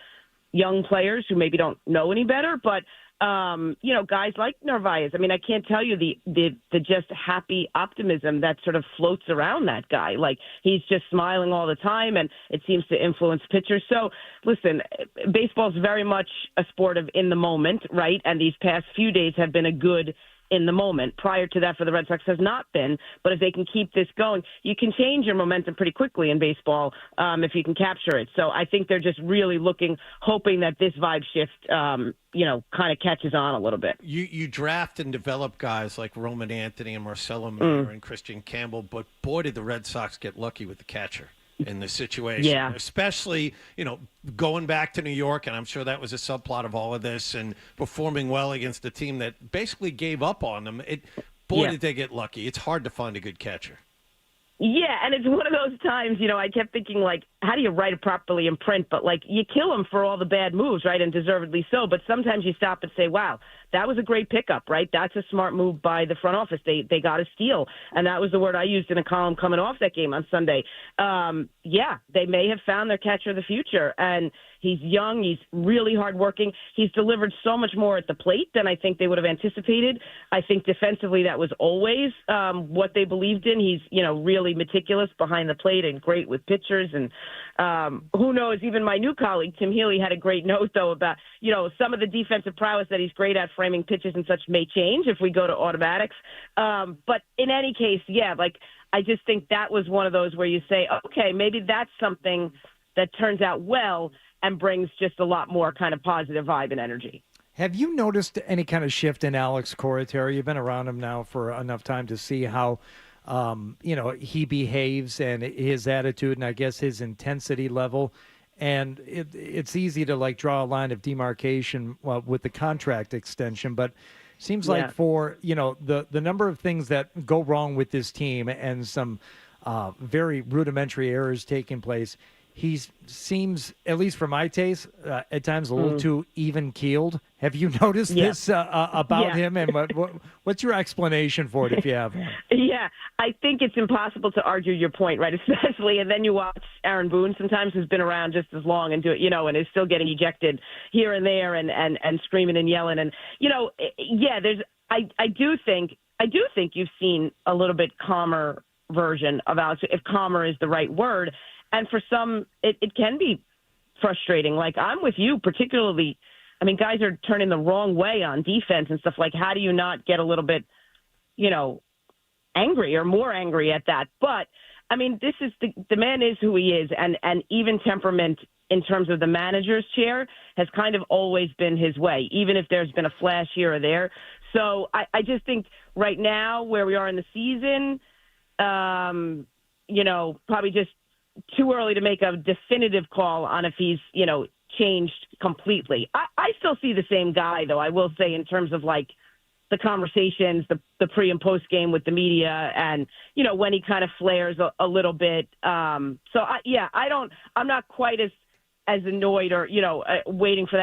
S21: young players who maybe don't know any better, but guys like Narvaez. I mean, I can't tell you the just happy optimism that sort of floats around that guy. Like he's just smiling all the time, and it seems to influence pitchers. So, listen, baseball's very much a sport of in the moment, right? And these past few days have been a good in the moment. Prior to that for the Red Sox has not been, but if they can keep this going, you can change your momentum pretty quickly in baseball if you can capture it. So I think they're just really hoping that this vibe shift, kind of catches on a little bit.
S7: You draft and develop guys like Roman Anthony and Marcelo Mayer and Christian Campbell, but boy, did the Red Sox get lucky with the catcher in this situation.
S21: Yeah.
S7: Especially, going back to New York, and I'm sure that was a subplot of all of this, and performing well against a team that basically gave up on them. Did they get lucky. It's hard to find a good catcher.
S21: Yeah, and it's one of those times, I kept thinking, like, how do you write it properly in print? But, like, you kill them for all the bad moves, right, and deservedly so. But sometimes you stop and say, wow, that was a great pickup, right? That's a smart move by the front office. They got a steal, and that was the word I used in a column coming off that game on Sunday. They may have found their catcher of the future, and he's young. He's really hardworking. He's delivered so much more at the plate than I think they would have anticipated. I think defensively that was always what they believed in. He's, really meticulous behind the plate and great with pitchers. And who knows, even my new colleague, Tim Healy, had a great note, though, about, some of the defensive prowess that he's great at framing pitches and such may change if we go to automatics. But in any case, I just think that was one of those where you say, okay, maybe that's something that turns out well and brings just a lot more kind of positive vibe and energy.
S5: Have you noticed any kind of shift in Alex Cora, Terry? You've been around him now for enough time to see how, he behaves and his attitude and I guess his intensity level. And it's easy to draw a line of demarcation with the contract extension, but seems like for, the number of things that go wrong with this team and some very rudimentary errors taking place, he seems, at least for my taste, at times a little too even-keeled. Have you noticed this about him? And what's your explanation for it, if you have one?
S21: Yeah, I think it's impossible to argue your point, right? Especially, and then you watch Aaron Boone sometimes, who's been around just as long and and is still getting ejected here and there and screaming and yelling. And, I do think you've seen a little bit calmer version of Alex, if calmer is the right word. And for some, it can be frustrating. Like, I'm with you, particularly, guys are turning the wrong way on defense and stuff. Like, how do you not get a little bit, angry or more angry at that? But, this is the man is who he is, and even temperament in terms of the manager's chair has kind of always been his way, even if there's been a flash here or there. So I just think right now, where we are in the season, probably just too early to make a definitive call on if he's, changed completely. I still see the same guy, though, I will say, in terms of the conversations, the pre and post game with the media, and, when he kind of flares a little bit. I'm not quite as annoyed or, waiting for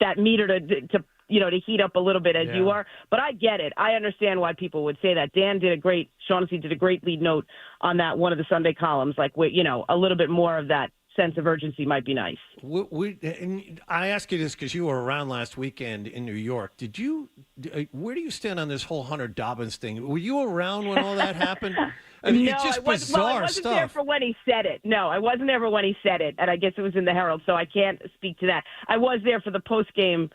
S21: that meter to heat up a little bit as you are. But I get it. I understand why people would say that. Shaughnessy did a great lead note on that, one of the Sunday columns, a little bit more of that sense of urgency might be nice.
S7: And I ask you this because you were around last weekend in New York. Where do you stand on this whole Hunter Dobbins thing? Were you around when all that happened? It's just bizarre
S21: I wasn't
S7: stuff.
S21: there for when he said it. No, I wasn't there for when he said it, and I guess it was in the Herald, so I can't speak to that. I was there for the post-game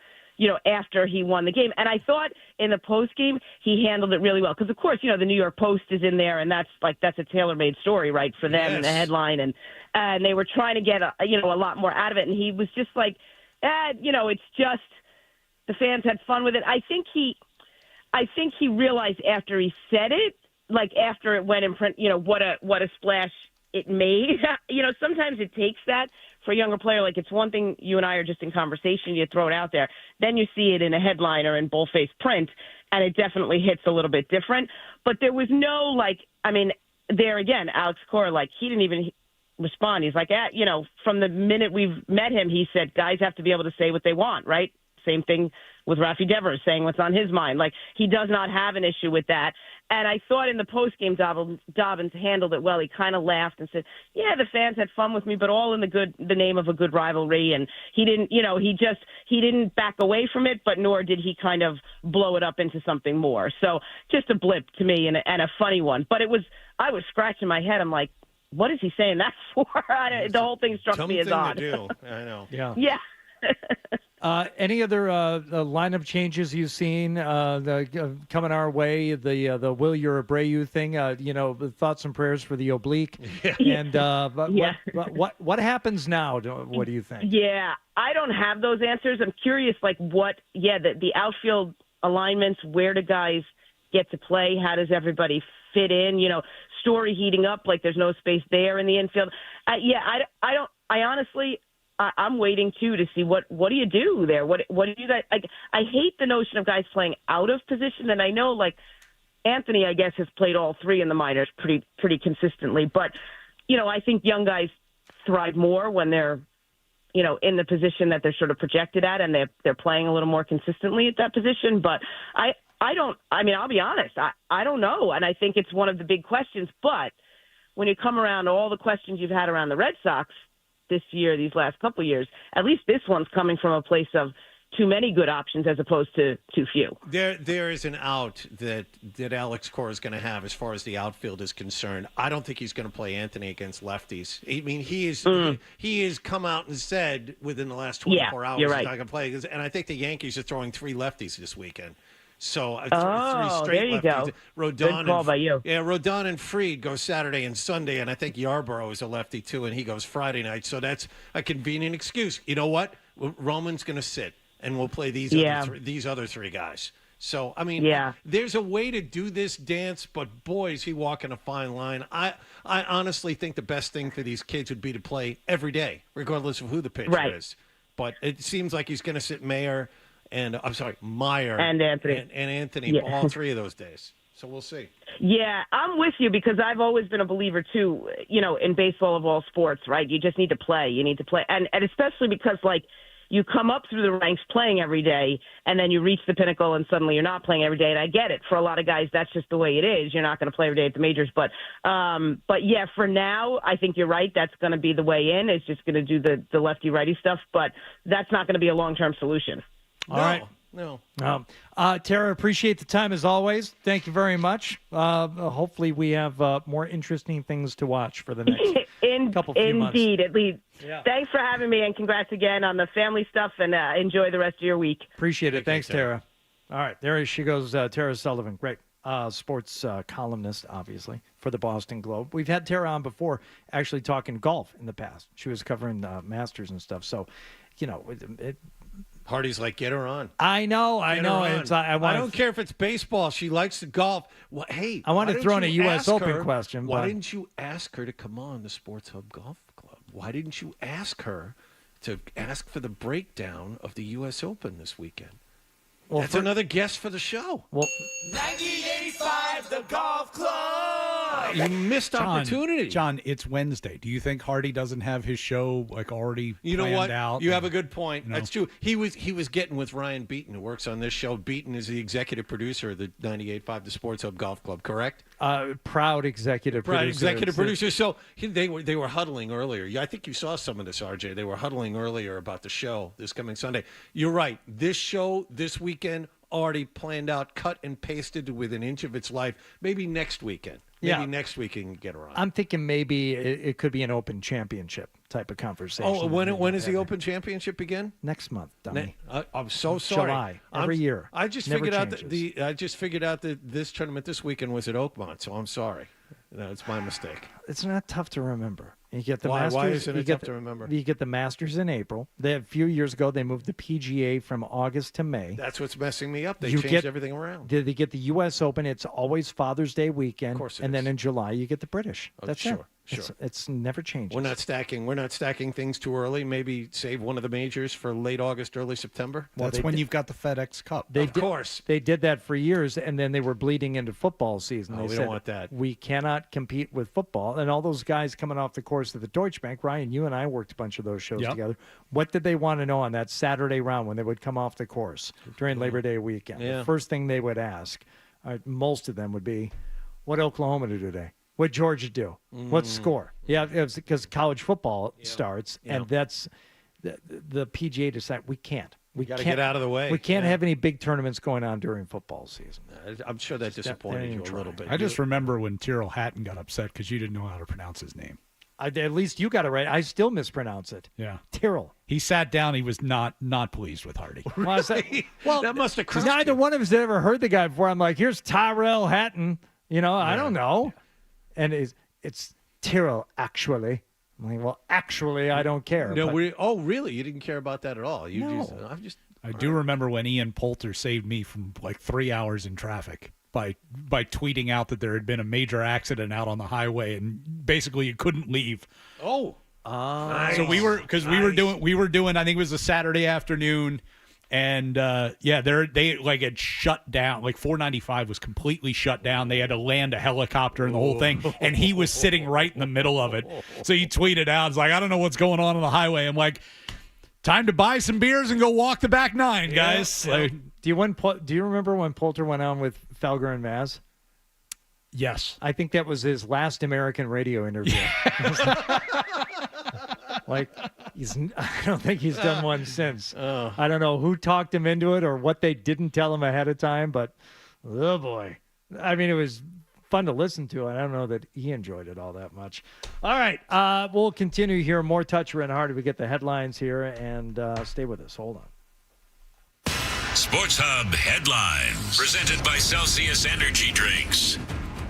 S21: after he won the game. And I thought in the post game he handled it really well because, of course, the New York Post is in there, and that's a tailor-made story, right, for them and the headline, and they were trying to get a lot more out of it, and he was just like, it's just the fans had fun with it. I think he realized after he said it, like after it went in print, what a splash it made. Sometimes it takes that for a younger player. Like, it's one thing you and I are just in conversation, you throw it out there. Then you see it in a headline or in boldface print, and it definitely hits a little bit different. But there was no, there again, Alex Cora, he didn't even respond. He's like, from the minute we've met him, he said, guys have to be able to say what they want, right? Same thing with Rafi Devers saying what's on his mind. He does not have an issue with that. And I thought in the postgame, Dobbins handled it well. He kind of laughed and said, yeah, the fans had fun with me, but all in the name of a good rivalry. And he didn't, he didn't back away from it, but nor did he kind of blow it up into something more. So just a blip to me and a funny one. But I was scratching my head. I'm like, what is he saying that for? The whole thing struck me as odd.
S7: To do. I know.
S21: Yeah.
S5: Any other lineup changes you've seen coming our way? The Will Abreu thing. Thoughts and prayers for the oblique.
S21: Yeah.
S5: And what happens now? What do you think?
S21: Yeah, I don't have those answers. I'm curious, the outfield alignments. Where do guys get to play? How does everybody fit in? Story heating up. There's no space there in the infield. I honestly. I'm waiting too to see what do you do there? What do you guys? I hate the notion of guys playing out of position, and I know Anthony, I guess, has played all three in the minors pretty consistently. But I think young guys thrive more when they're in the position that they're sort of projected at, and they're playing a little more consistently at that position. But I'll be honest, I don't know, and I think it's one of the big questions. But when you come around to all the questions you've had around the Red Sox this year, these last couple of years, at least this one's coming from a place of too many good options as opposed to too few.
S7: There is an out that Alex Cora is going to have as far as the outfield is concerned. I don't think he's going to play Anthony against lefties. I mean, he has come out and said within the last 24 hours he's not going to play. And I think the Yankees are throwing 3 lefties this weekend. So 3 straight
S21: there you
S7: lefties.
S21: go.
S7: Rodon
S21: Good call by you.
S7: Yeah, Rodon and Fried go Saturday and Sunday, and I think Yarborough is a lefty too, and he goes Friday night. So that's a convenient excuse. You know what? Roman's going to sit, and we'll play these other 3 guys. So, I mean, there's a way to do this dance, but boy, is he walking a fine line. I honestly think the best thing for these kids would be to play every day, regardless of who the pitcher is. But it seems like he's going to sit Meyer and Anthony all 3 of those days. So we'll see.
S21: Yeah, I'm with you because I've always been a believer too, in baseball of all sports, right? You just need to play. You need to play. And especially because you come up through the ranks playing every day and then you reach the pinnacle and suddenly you're not playing every day. And I get it. For a lot of guys, that's just the way it is. You're not going to play every day at the majors. But yeah, for now, I think you're right. That's going to be the way in. It's just going to do the lefty-righty stuff. But that's not going to be a long-term solution.
S5: All right.
S7: No.
S5: Tara, appreciate the time as always. Thank you very much. Hopefully we have more interesting things to watch for the next couple few months.
S21: Indeed, at least. Yeah. Thanks for having me, and congrats again on the family stuff, and enjoy the rest of your week.
S5: Appreciate it. Thanks, Tara. All right, there she goes, Tara Sullivan. Great sports columnist, obviously, for the Boston Globe. We've had Tara on before, actually talking golf in the past. She was covering Masters and stuff. So,
S7: Hardy's like, get her on.
S5: I know.
S7: I don't care if it's baseball. She likes to golf. Well, hey,
S5: I want to throw in a U.S. Open question.
S7: Why didn't you ask her to come on the Sports Hub Golf Club? Why didn't you ask her to ask for the breakdown of the U.S. Open this weekend? Well, that's another guest for the show.
S5: Well,
S4: 98.5 The Golf Club.
S7: You missed opportunity.
S1: John, it's Wednesday. Do you think Hardy doesn't have his show already planned out?
S7: You have a good point. That's true. He was getting with Ryan Beaton, who works on this show. Beaton is the executive producer of the 98.5 The Sports Hub Golf Club, correct?
S5: Proud executive producer.
S7: So they were huddling earlier. I think you saw some of this, RJ. They were huddling earlier about the show this coming Sunday. You're right. This show this weekend, already planned out, cut and pasted with an inch of its life. Maybe next weekend. Maybe next week you can get around.
S5: I'm thinking maybe it could be an Open Championship type of conversation.
S7: Oh, when is the Open Championship begin?
S5: Next month, dummy.
S7: I'm so sorry.
S5: July, every year.
S7: I just
S5: Never
S7: figured out that this tournament this weekend was at Oakmont, so I'm sorry. No, it's my mistake.
S5: It's not tough to remember. You get the
S7: Why
S5: Masters.
S7: isn't it tough to remember?
S5: You get the Masters in April. A few years ago, they moved the PGA from August to May.
S7: That's what's messing me up. They changed everything around.
S5: They get the U.S. Open. It's always Father's Day weekend.
S7: Of course it
S5: and
S7: is.
S5: then in July, you get the British. That's
S7: sure,
S5: it.
S7: sure.
S5: It's never changed.
S7: We're not stacking things too early. Maybe save one of the majors for late August, early September.
S1: That's when you've got the FedEx Cup.
S7: Of course.
S5: They did that for years, and then they were bleeding into football season.
S7: No,
S5: They
S7: we
S5: said,
S7: don't want that.
S5: We cannot compete with football. And all those guys coming off the course of the Deutsche Bank, Ryan, you and I worked a bunch of those shows together. What did they want to know on that Saturday round when they would come off the course during Labor Day weekend?
S7: Yeah.
S5: The first thing they would ask, most of them would be, what Oklahoma do today? What Georgia do? What score? Yeah, because college football starts, and that's the PGA decide we can't. We
S7: gotta
S5: can't
S7: get out of the way.
S5: We can't have any big tournaments going on during football season.
S7: I'm sure that disappointed you a little bit.
S1: I just remember when Tyrrell Hatton got upset because you didn't know how to pronounce his name.
S5: At least you got it right. I still mispronounce it.
S1: Yeah.
S5: Tyrrell.
S1: He sat down. He was not pleased with Hardy.
S5: Well,
S7: that must have crushed
S5: neither one of us had ever heard the guy before. I'm like, here's Tyrell Hatton. I don't know. And it's Tyrrell, actually. I'm like, well, actually, I don't care.
S7: No,
S5: but-
S7: really? You didn't care about that at all?
S1: I do remember when Ian Poulter saved me from like 3 hours in traffic by tweeting out that there had been a major accident out on the highway and basically you couldn't leave.
S7: Oh.
S1: So we were doing I think it was a Saturday afternoon. And they like had shut down. Like 495 was completely shut down. They had to land a helicopter and the whole thing. And he was sitting right in the middle of it. So he tweeted out, "It's like I don't know what's going on the highway." I'm like, "Time to buy some beers and go walk the back nine, guys."
S5: Yeah.
S1: Like,
S5: do you remember when Poulter went on with Felger and Maz?
S1: Yes,
S5: I think that was his last American radio interview. Like, I don't think he's done one since. I don't know who talked him into it or what they didn't tell him ahead of time, but oh boy. I mean, it was fun to listen to. I don't know that he enjoyed it all that much. All right, we'll continue here. More Toucher and Hardy. We get the headlines here, and stay with us. Hold on.
S13: Sports Hub headlines presented by Celsius Energy Drinks.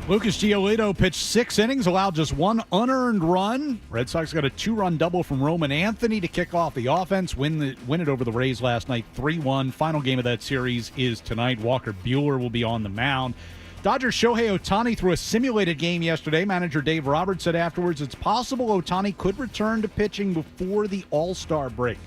S1: Lucas Giolito pitched 6 innings, allowed just 1 unearned run. Red Sox got a 2-run double from Roman Anthony to kick off the offense, win it over the Rays last night, 3-1. Final game of that series is tonight. Walker Buehler will be on the mound. Dodgers' Shohei Ohtani threw a simulated game yesterday. Manager Dave Roberts said afterwards it's possible Ohtani could return to pitching before the All-Star break.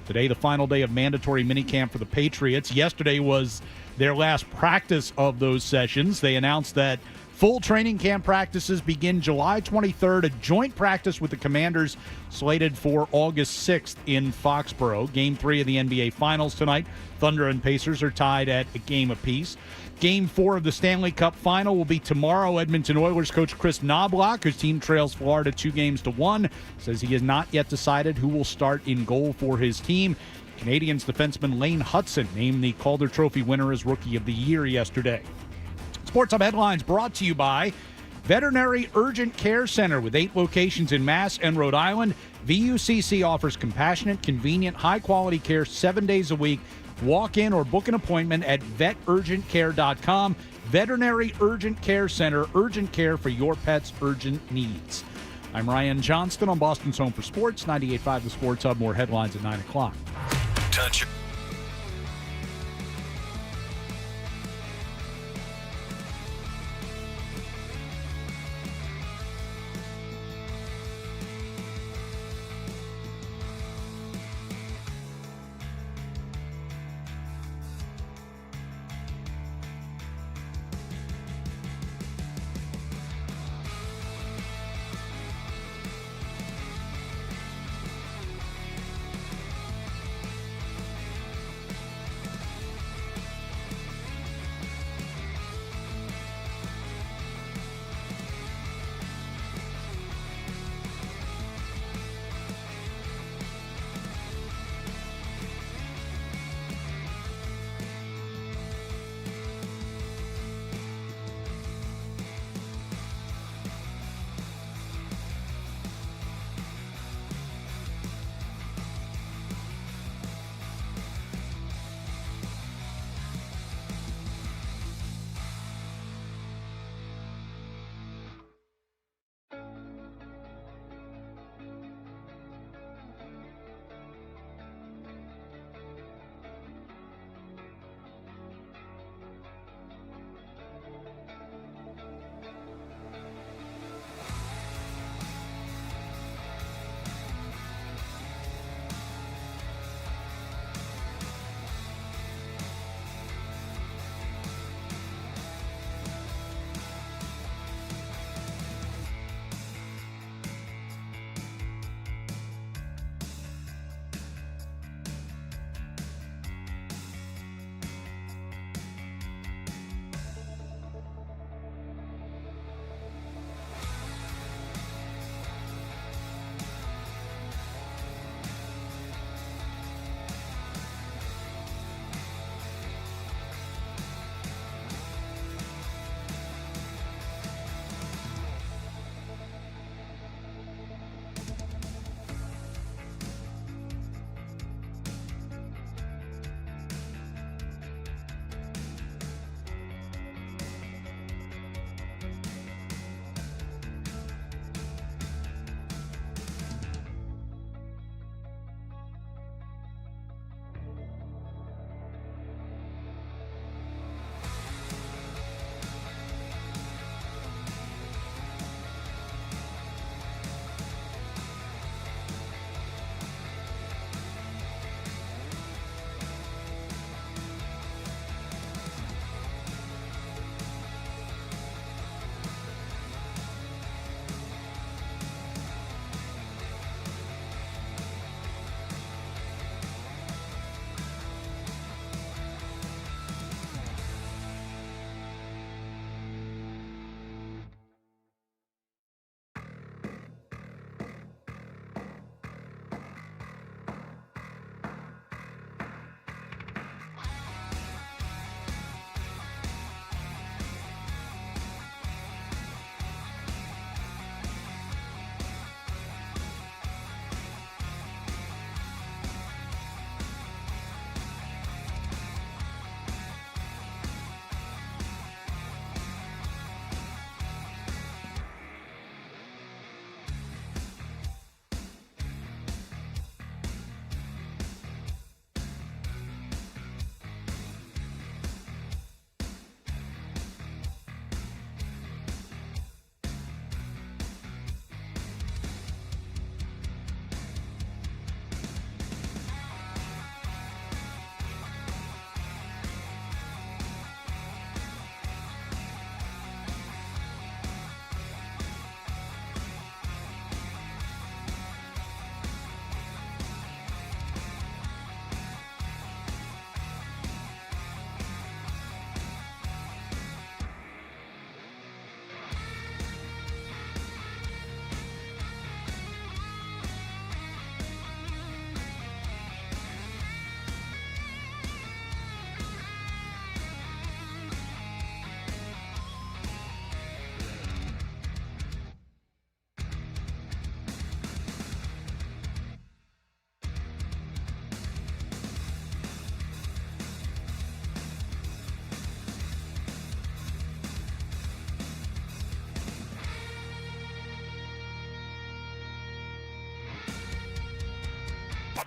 S1: Today, the final day of mandatory minicamp for the Patriots. Yesterday was their last practice of those sessions. They announced that full training camp practices begin July 23rd, a joint practice with the Commanders slated for August 6th in Foxborough. Game 3 of the NBA Finals tonight. Thunder and Pacers are tied at a game apiece. Game 4 of the Stanley Cup Final will be tomorrow. Edmonton Oilers coach Chris Knobloch, whose team trails Florida 2-1, says he has not yet decided who will start in goal for his team. Canadiens defenseman Lane Hudson named the Calder Trophy winner as Rookie of the Year yesterday. Sports Hub headlines brought to you by Veterinary Urgent Care Center with 8 locations in Mass and Rhode Island. VUCC offers compassionate, convenient, high-quality care 7 days a week. Walk in or book an appointment at veturgentcare.com. Veterinary Urgent Care Center, urgent care for your pet's urgent needs. I'm Ryan Johnston on Boston's Home for Sports, 98.5 The Sports Hub. More headlines at 9 o'clock.
S13: Touch.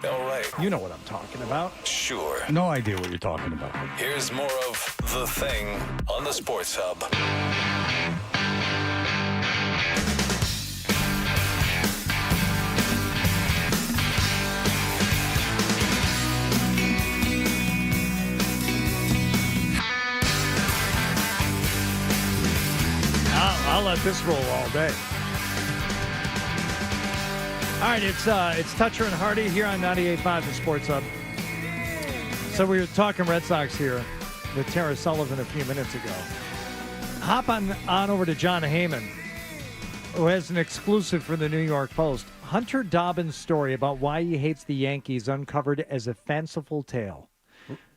S13: All right.
S5: You know what I'm talking about.
S13: Sure.
S9: No idea what you're talking about.
S13: Here's more of The Thing on the Sports Hub.
S5: I'll let this roll all day. All right, it's Toucher and Hardy here on 98.5 The Sports Hub. So we were talking Red Sox here with Tara Sullivan a few minutes ago. Hop on over to John Heyman, who has an exclusive for the New York Post. Hunter Dobbins' story about why he hates the Yankees uncovered as a fanciful tale.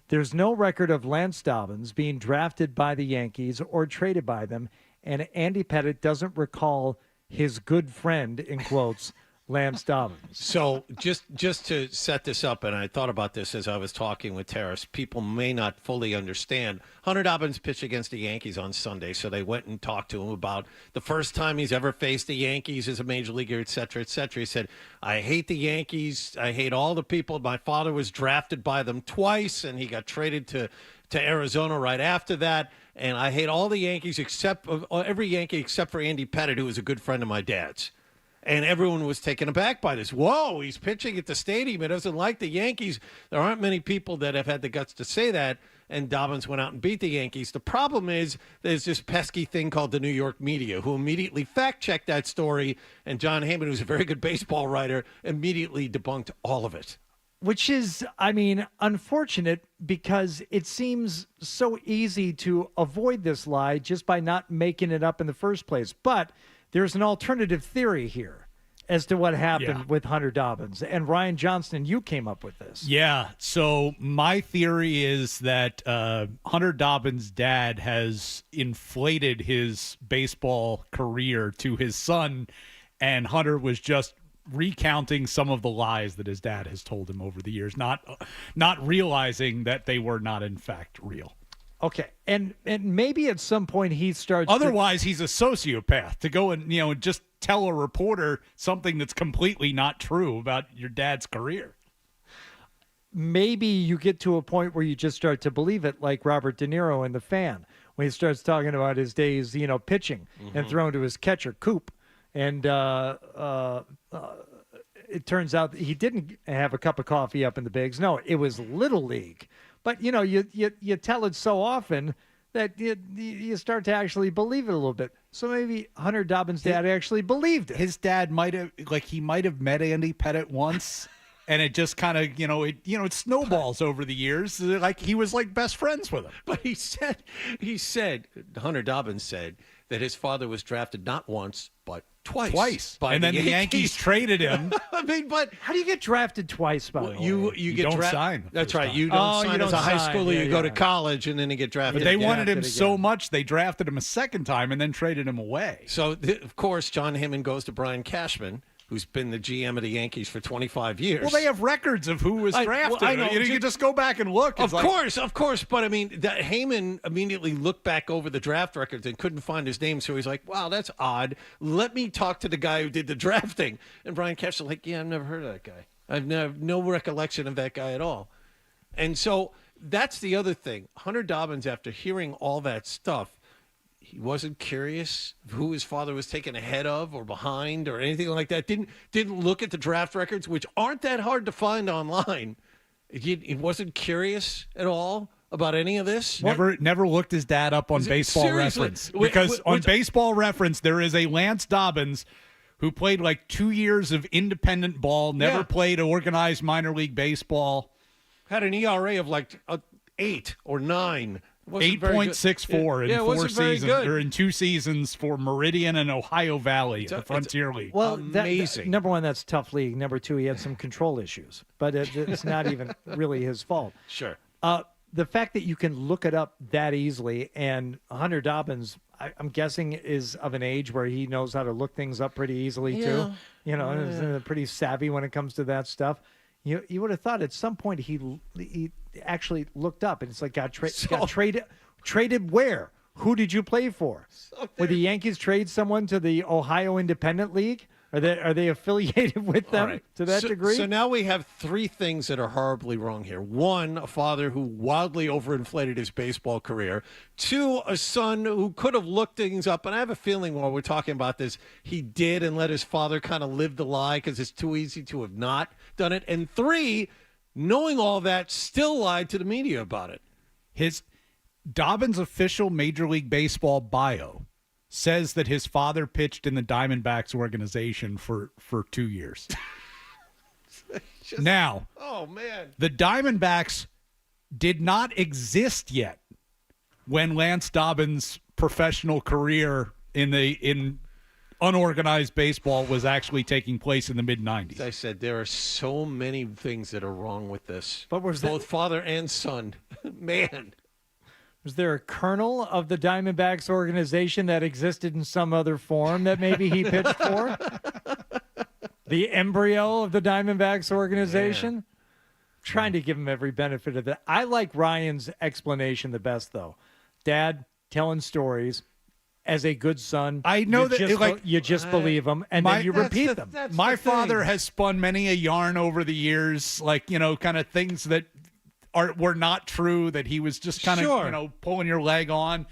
S5: There's no record of Lance Dobbins being drafted by the Yankees or traded by them, and Andy Pettitte doesn't recall his good friend, in quotes, Lance Dobbins.
S7: So just to set this up, and I thought about this as I was talking with Terrace, people may not fully understand. Hunter Dobbins pitched against the Yankees on Sunday, so they went and talked to him about the first time he's ever faced the Yankees as a major leaguer, et cetera, et cetera. He said, I hate the Yankees. I hate all the people. My father was drafted by them twice, and he got traded to Arizona right after that. And I hate all the Yankees every Yankee except for Andy Pettitte, who was a good friend of my dad's. And everyone was taken aback by this. Whoa, he's pitching at the stadium. He doesn't like the Yankees. There aren't many people that have had the guts to say that. And Dobbins went out and beat the Yankees. The problem is there's this pesky thing called the New York media who immediately fact-checked that story. And John Heyman, who's a very good baseball writer, immediately debunked all of it.
S5: Which is, I mean, unfortunate because it seems so easy to avoid this lie just by not making it up in the first place. But there's an alternative theory here as to what happened with Hunter Dobbins. And Ryan Johnston, you came up with this.
S1: Yeah, so my theory is that Hunter Dobbins' dad has inflated his baseball career to his son, and Hunter was just recounting some of the lies that his dad has told him over the years, not realizing that they were not in fact real.
S5: Okay, and maybe at some point he starts.
S1: Otherwise, he's a sociopath to go and just tell a reporter something that's completely not true about your dad's career.
S5: Maybe you get to a point where you just start to believe it, like Robert De Niro in The Fan, when he starts talking about his days, pitching and throwing to his catcher Coop, and it turns out that he didn't have a cup of coffee up in the bigs. No, it was Little League. But, you tell it so often that you start to actually believe it a little bit. So maybe Hunter Dobbins' dad actually believed it.
S1: His dad might have met Andy Pettitte once, and it just kind of, it snowballs over the years. Like he was like best friends with him.
S7: But he said, Hunter Dobbins said that his father was drafted not once, but twice.
S1: And then the Yankees traded him.
S7: I mean, but
S5: how do you get drafted twice, by the way?
S7: You get
S1: don't sign.
S7: That's right.
S1: Time.
S7: You don't sign as a high
S5: sign.
S7: schooler.
S5: Yeah,
S7: you go to college, and then you get drafted.
S1: But they wanted him so much, they drafted him a second time and then traded him away.
S7: So, of course, John Heyman goes to Brian Cashman, who's been the GM of the Yankees for 25 years.
S1: Well, they have records of who was drafted.
S7: I know.
S1: You can just go back and look.
S7: Of course. But, I mean, Heyman immediately looked back over the draft records and couldn't find his name. So he's like, wow, that's odd. Let me talk to the guy who did the drafting. And Brian Cashman's like, yeah, I've never heard of that guy. I've no recollection of that guy at all. And so that's the other thing. Hunter Dobbins, after hearing all that stuff, he wasn't curious who his father was taken ahead of or behind or anything like that. Didn't look at the draft records, which aren't that hard to find online. He wasn't curious at all about any of this.
S1: Never looked his dad up on Baseball Reference. Because on Baseball Reference, there is a Lance Dobbins who played like 2 years of independent ball, never played organized minor league baseball.
S7: Had an ERA of like 8 or 9.
S1: 8.64 in 4 seasons, or in 2 seasons for Meridian and Ohio Valley, the Frontier League.
S5: Well,
S7: amazing.
S5: Number one, that's tough league. Number two, he had some control issues, but it's not even really his fault.
S7: Sure.
S5: The fact that you can look it up that easily, and Hunter Dobbins, I'm guessing, is of an age where he knows how to look things up pretty easily too. Is pretty savvy when it comes to that stuff. You would have thought at some point he actually looked up, and it's like got traded where? Who did you play for? Would the Yankees trade someone to the Ohio Independent League? Are they affiliated with them
S7: right.
S5: to that degree?
S7: So now we have three things that are horribly wrong here. One, a father who wildly overinflated his baseball career. Two, a son who could have looked things up. And I have a feeling while we're talking about this, he did and let his father kind of live the lie because it's too easy to have not done it. And three, knowing all that, still lied to the media about it.
S1: His Dobbins' official Major League Baseball bio says that his father pitched in the Diamondbacks organization for 2 years. Now,
S7: oh man,
S1: the Diamondbacks did not exist yet when Lance Dobbins' professional career in unorganized baseball was actually taking place in the mid-90s.
S7: As I said, there are so many things that are wrong with this.
S5: But was
S7: both father and son? Man.
S5: Was there a kernel of the Diamondbacks organization that existed in some other form that maybe he pitched for? The embryo of the Diamondbacks organization?
S7: Man.
S5: Trying to give him every benefit of that. I like Ryan's explanation the best, though. Dad telling stories as a good son.
S1: I know
S5: you just believe them, and then you repeat them.
S1: My father has spun many a yarn over the years, kind of things that were not true, that he was just kind of pulling your leg on.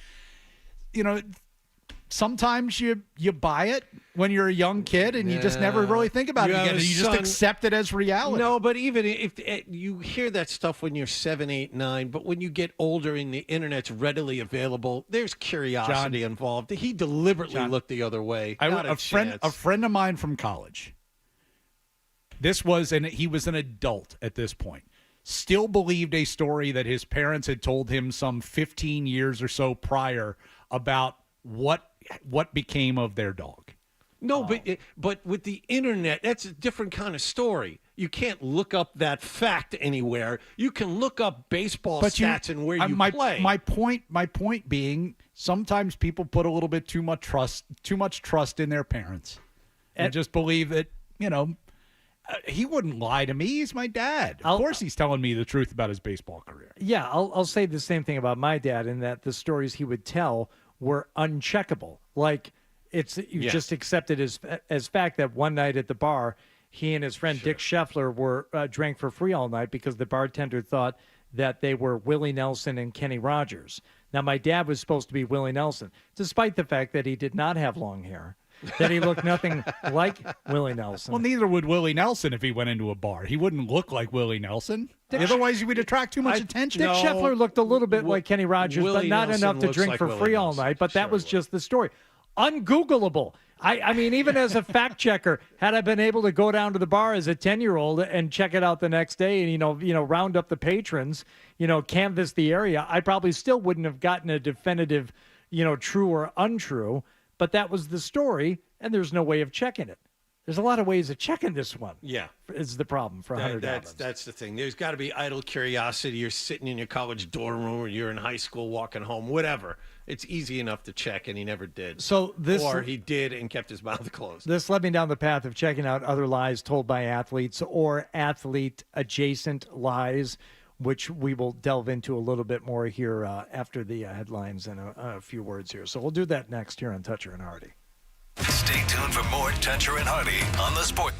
S1: Sometimes you buy it when you're a young kid and you just never really think about it again. And you just accept it as reality.
S7: No, but even if you hear that stuff when you're 7, 8, 9, but when you get older and the internet's readily available, there's curiosity involved. He deliberately looked the other way.
S1: A friend of mine from college. He was an adult at this point. Still believed a story that his parents had told him some 15 years or so prior about what became of their dog.
S7: No, but with the internet, that's a different kind of story. You can't look up that fact anywhere. You can look up baseball stats and where you play.
S1: My point being, sometimes people put a little bit too much trust in their parents and just believe that, he wouldn't lie to me. He's my dad. Of course he's telling me the truth about his baseball career.
S5: Yeah, I'll say the same thing about my dad in that the stories he would tell were uncheckable. Like, just accept it as fact that one night at the bar, he and his friend Dick Scheffler were drank for free all night because the bartender thought that they were Willie Nelson and Kenny Rogers. Now, my dad was supposed to be Willie Nelson, despite the fact that he did not have long hair. That he looked nothing like Willie Nelson.
S1: Well, neither would Willie Nelson if he went into a bar. He wouldn't look like Willie Nelson. Otherwise, he would attract too much attention.
S5: Dick Scheffler looked a little bit like Kenny Rogers, but not
S7: Nelson
S5: enough to
S7: looks
S5: drink
S7: like
S5: for
S7: Willie
S5: free all
S7: Nelson.
S5: night. But that was just the story. Ungoogleable. I mean, even as a fact checker, had I been able to go down to the bar as a 10-year-old and check it out the next day and, round up the patrons, canvass the area, I probably still wouldn't have gotten a definitive, true or untrue. But that was the story, and there's no way of checking it. There's a lot of ways of checking this one.
S7: Yeah.
S5: Is the problem for $100.
S7: That's the thing. There's got to be idle curiosity. You're sitting in your college dorm room or you're in high school walking home, whatever. It's easy enough to check, and he never did. Or he did and kept his mouth closed.
S5: This led me down the path of checking out other lies told by athletes or athlete-adjacent lies, which we will delve into a little bit more here after the headlines and a few words here. So we'll do that next here on Toucher and Hardy.
S2: Stay tuned for more Toucher and Hardy on the Sport.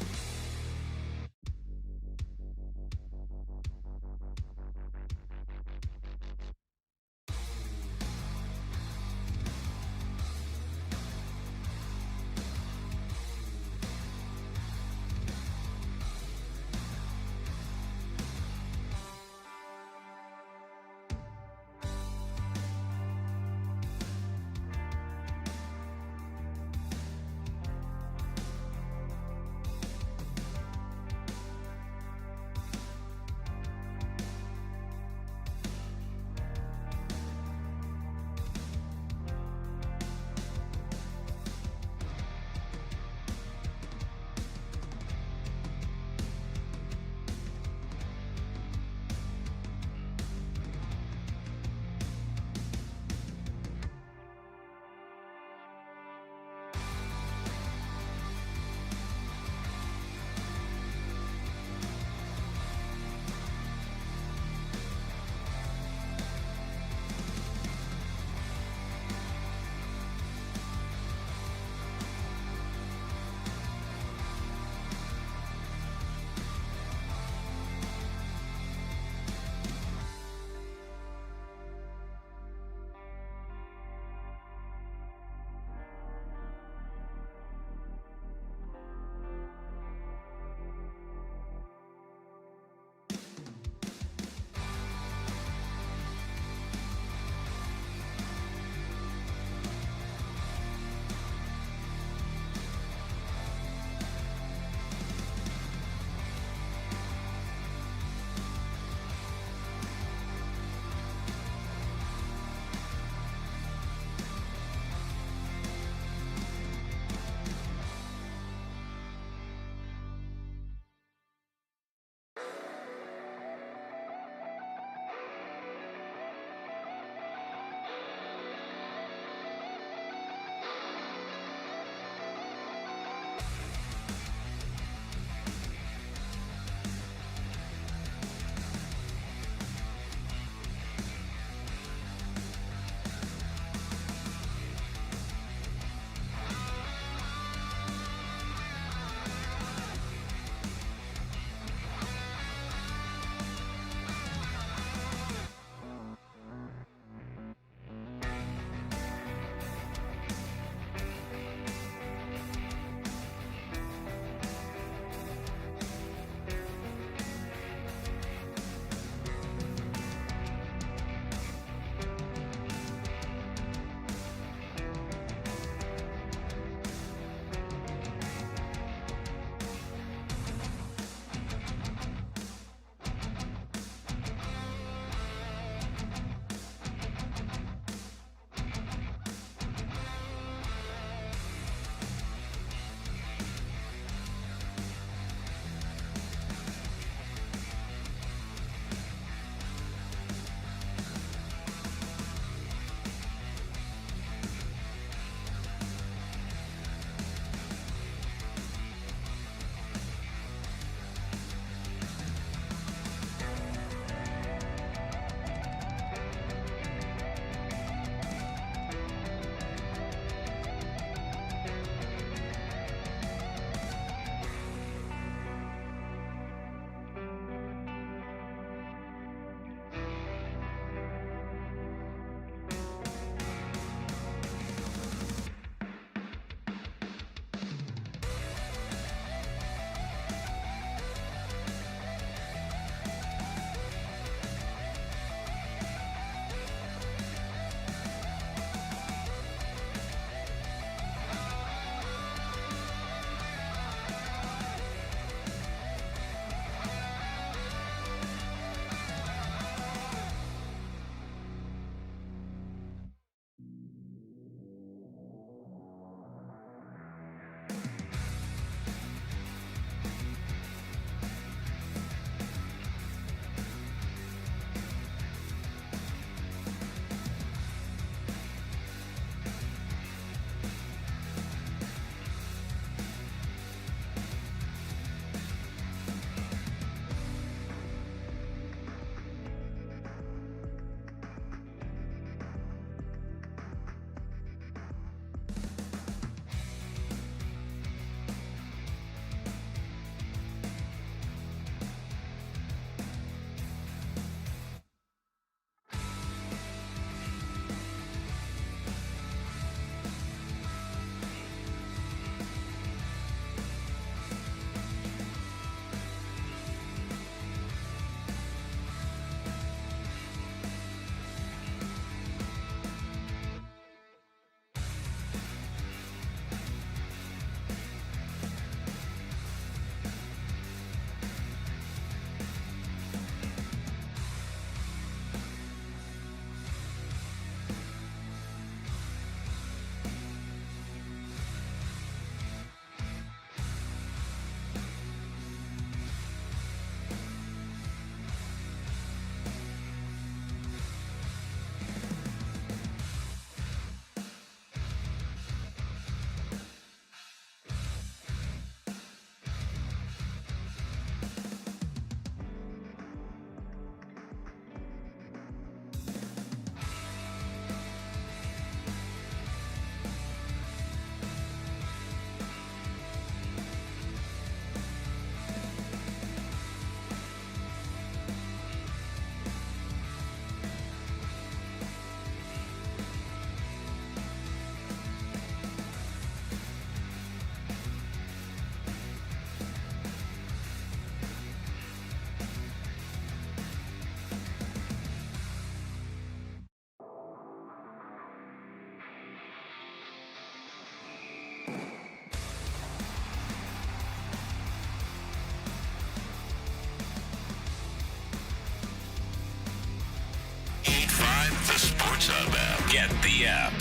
S13: Get the app.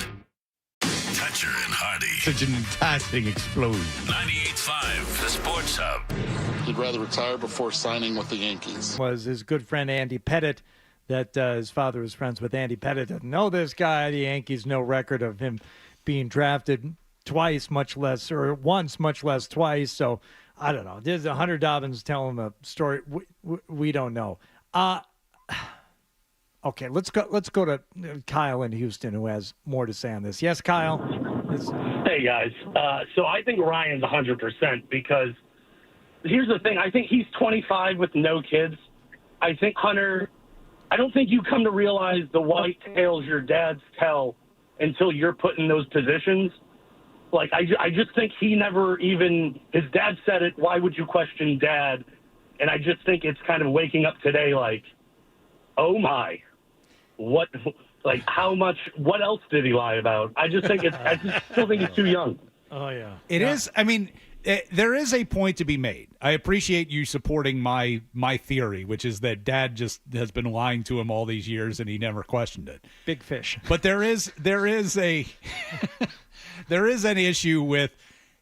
S13: Toucher and Hardy.
S9: Such an fantastic explosion.
S13: 98.5, the Sports Hub.
S3: He'd rather retire before signing with the Yankees.
S5: Was his good friend Andy Pettitte, that his father was friends with Andy Pettitte. Doesn't know this guy. The Yankees no record of him being drafted twice, much less, or once, much less twice. So I don't know. There's Hunter Dobbins telling a story we don't know. Okay, let's go to Kyle in Houston, who has more to say on this. Yes, Kyle.
S22: Hey guys. So I think Ryan's 100% because here's the thing. I think he's 25 with no kids. I think Hunter. I don't think you come to realize the white tales your dads tell until you're put in those positions. Like, I just think he never even, his dad said it, why would you question dad? And I just think it's kind of waking up today like, oh my, what, like how much, what else did he lie about? I just think I just still think he's too young.
S5: Oh, yeah.
S1: It is. I mean, there is a point to be made. I appreciate you supporting my theory, which is that dad just has been lying to him all these years and he never questioned it.
S5: Big fish.
S1: But there is a there is an issue with,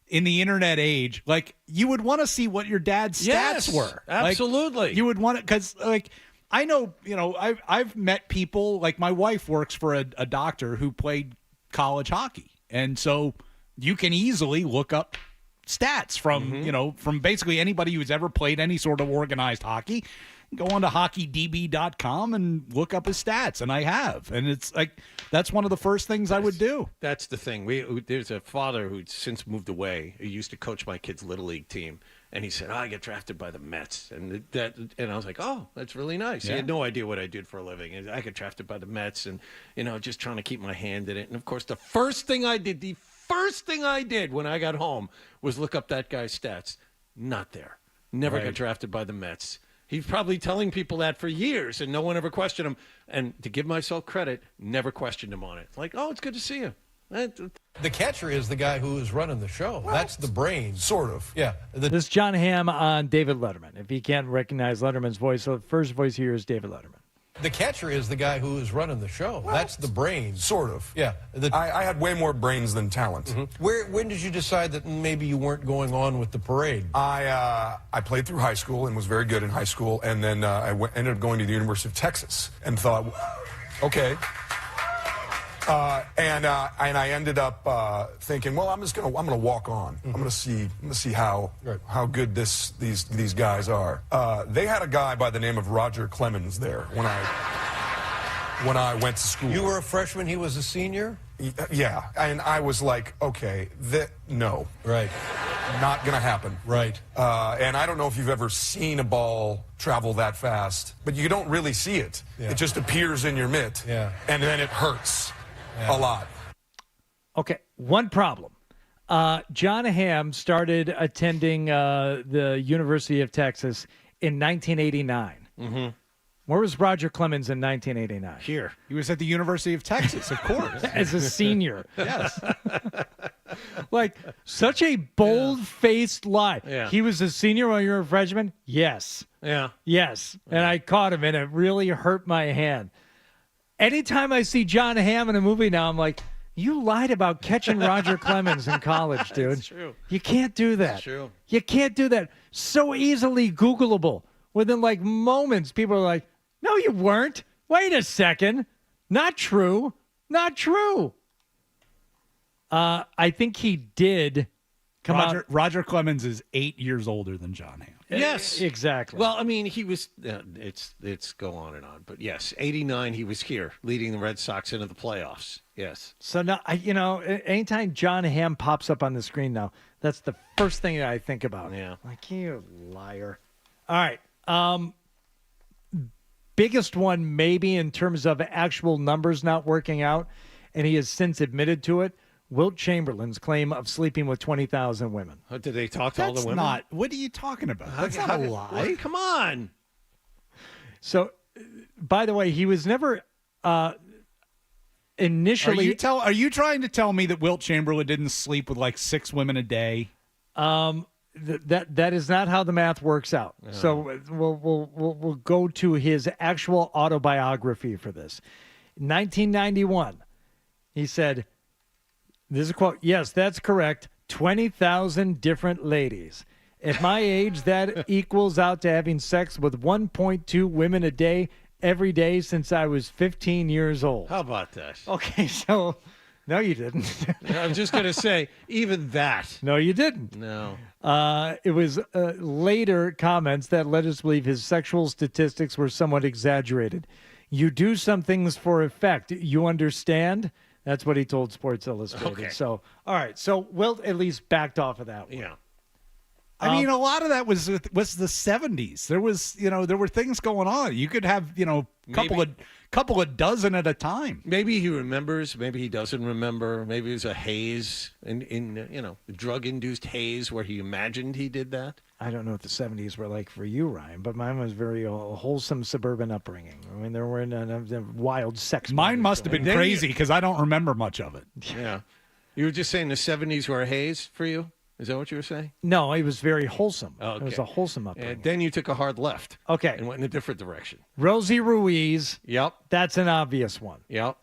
S1: in the internet age, like you would want to see what your dad's stats were.
S7: Absolutely.
S1: Like, you would want it because, like, I know, I've met people, like my wife works for a doctor who played college hockey. And so you can easily look up stats from, from basically anybody who's ever played any sort of organized hockey. Go on to hockeydb.com and look up his stats, and I have. And it's like that's one of the first things I would do.
S7: That's the thing. There's a father who's since moved away who used to coach my kid's Little League team, and he said, I get drafted by the Mets. And I was like, oh, that's really nice.
S1: Yeah.
S7: He had no idea what I did for a living. And I get drafted by the Mets and, just trying to keep my hand in it. And, of course, the first thing I did when I got home was look up that guy's stats. Not there. Never got drafted by the Mets. He's probably telling people that for years, and no one ever questioned him. And to give myself credit, never questioned him on it. Like, oh, it's good to see you.
S23: The catcher is the guy who is running the show. What? That's the brain. Sort of. Yeah.
S5: This is John Hamm on David Letterman. If you can't recognize Letterman's voice, the first voice here is David Letterman.
S23: The catcher is the guy who is running the show. What? That's the brain.
S24: Sort of.
S23: Yeah.
S24: I had way more brains than talent.
S23: Mm-hmm. When did you decide that maybe you weren't going on with the parade?
S24: I played through high school and was very good in high school, and then I ended up going to the University of Texas and thought, okay. And I ended up thinking, well, I'm gonna walk on. I'm gonna see how good these guys are. They had a guy by the name of Roger Clemens there when I went to school.
S23: You were a freshman. He was a senior.
S24: Yeah, and I was like, okay, no,
S23: right,
S24: not gonna happen.
S23: Right.
S24: And I don't know if you've ever seen a ball travel that fast, but you don't really see it.
S23: Yeah.
S24: It just appears in your mitt, and then it hurts. A lot.
S5: Okay, one problem. John Hamm started attending the University of Texas in 1989.
S7: Mm-hmm.
S5: Where was Roger Clemens in 1989?
S7: Here.
S1: He was at the University of Texas, of course.
S5: As a senior.
S1: Yes.
S5: Like, such a bold-faced lie.
S7: Yeah.
S5: He was a senior while you were a freshman? Yes.
S7: Yeah.
S5: Yes. And I caught him, and it really hurt my hand. Anytime I see John Hamm in a movie now, I'm like, you lied about catching Roger Clemens in college, dude.
S7: That's true.
S5: You can't do that.
S7: That's true.
S5: You can't do that. So easily Googleable. Within, like, moments, people are like, no, you weren't. Wait a second. Not true. Not true. I think he did come out.
S1: Roger Clemens is 8 years older than John Hamm.
S7: Yes,
S5: exactly.
S7: Well, I mean, he was. It's go on and on, but yes, '89 he was here, leading the Red Sox into the playoffs. Yes.
S5: So now, anytime John Hamm pops up on the screen now, that's the first thing that I think about.
S7: Yeah.
S5: Like, you liar. All right. Biggest one, maybe in terms of actual numbers not working out, and he has since admitted to it. Wilt Chamberlain's claim of sleeping with 20,000 women.
S7: Did they talk to all the women?
S1: What are you talking about? That's not a lie.
S7: What? Come on.
S5: So, by the way, he was never initially.
S1: Are you trying to tell me that Wilt Chamberlain didn't sleep with like 6 women a day?
S5: That is not how the math works out.
S7: No.
S5: So we'll go to his actual autobiography for this. 1991. He said, this is a quote, yes, that's correct, 20,000 different ladies. At my age, that equals out to having sex with 1.2 women a day every day since I was 15 years old.
S7: How about that?
S5: Okay, so no, you didn't.
S7: I'm just going to say, even that.
S5: No, you didn't.
S7: No.
S5: It was later comments that led us to believe his sexual statistics were somewhat exaggerated. You do some things for effect. You understand? That's what he told Sports Illustrated.
S7: Okay.
S5: So, all right. So Wilt at least backed off of that one.
S7: Yeah.
S1: I mean, a lot of that was the 70s. There was, there were things going on. You could have, couple of dozen at a time.
S7: Maybe he remembers. Maybe he doesn't remember. Maybe it was a haze, in drug-induced haze where he imagined he did that.
S5: I don't know what the 70s were like for you, Ryan, but mine was very wholesome suburban upbringing. I mean, there were wild sex.
S1: Mine must have been crazy because I don't remember much of it.
S7: Yeah. You were just saying the 70s were a haze for you? Is that what you were saying?
S5: No, it was very wholesome.
S7: Oh, okay.
S5: It was a wholesome upbringing.
S7: And then you took a hard left.
S5: Okay.
S7: And went in a different direction.
S5: Rosie Ruiz.
S7: Yep.
S5: That's an obvious one.
S7: Yep.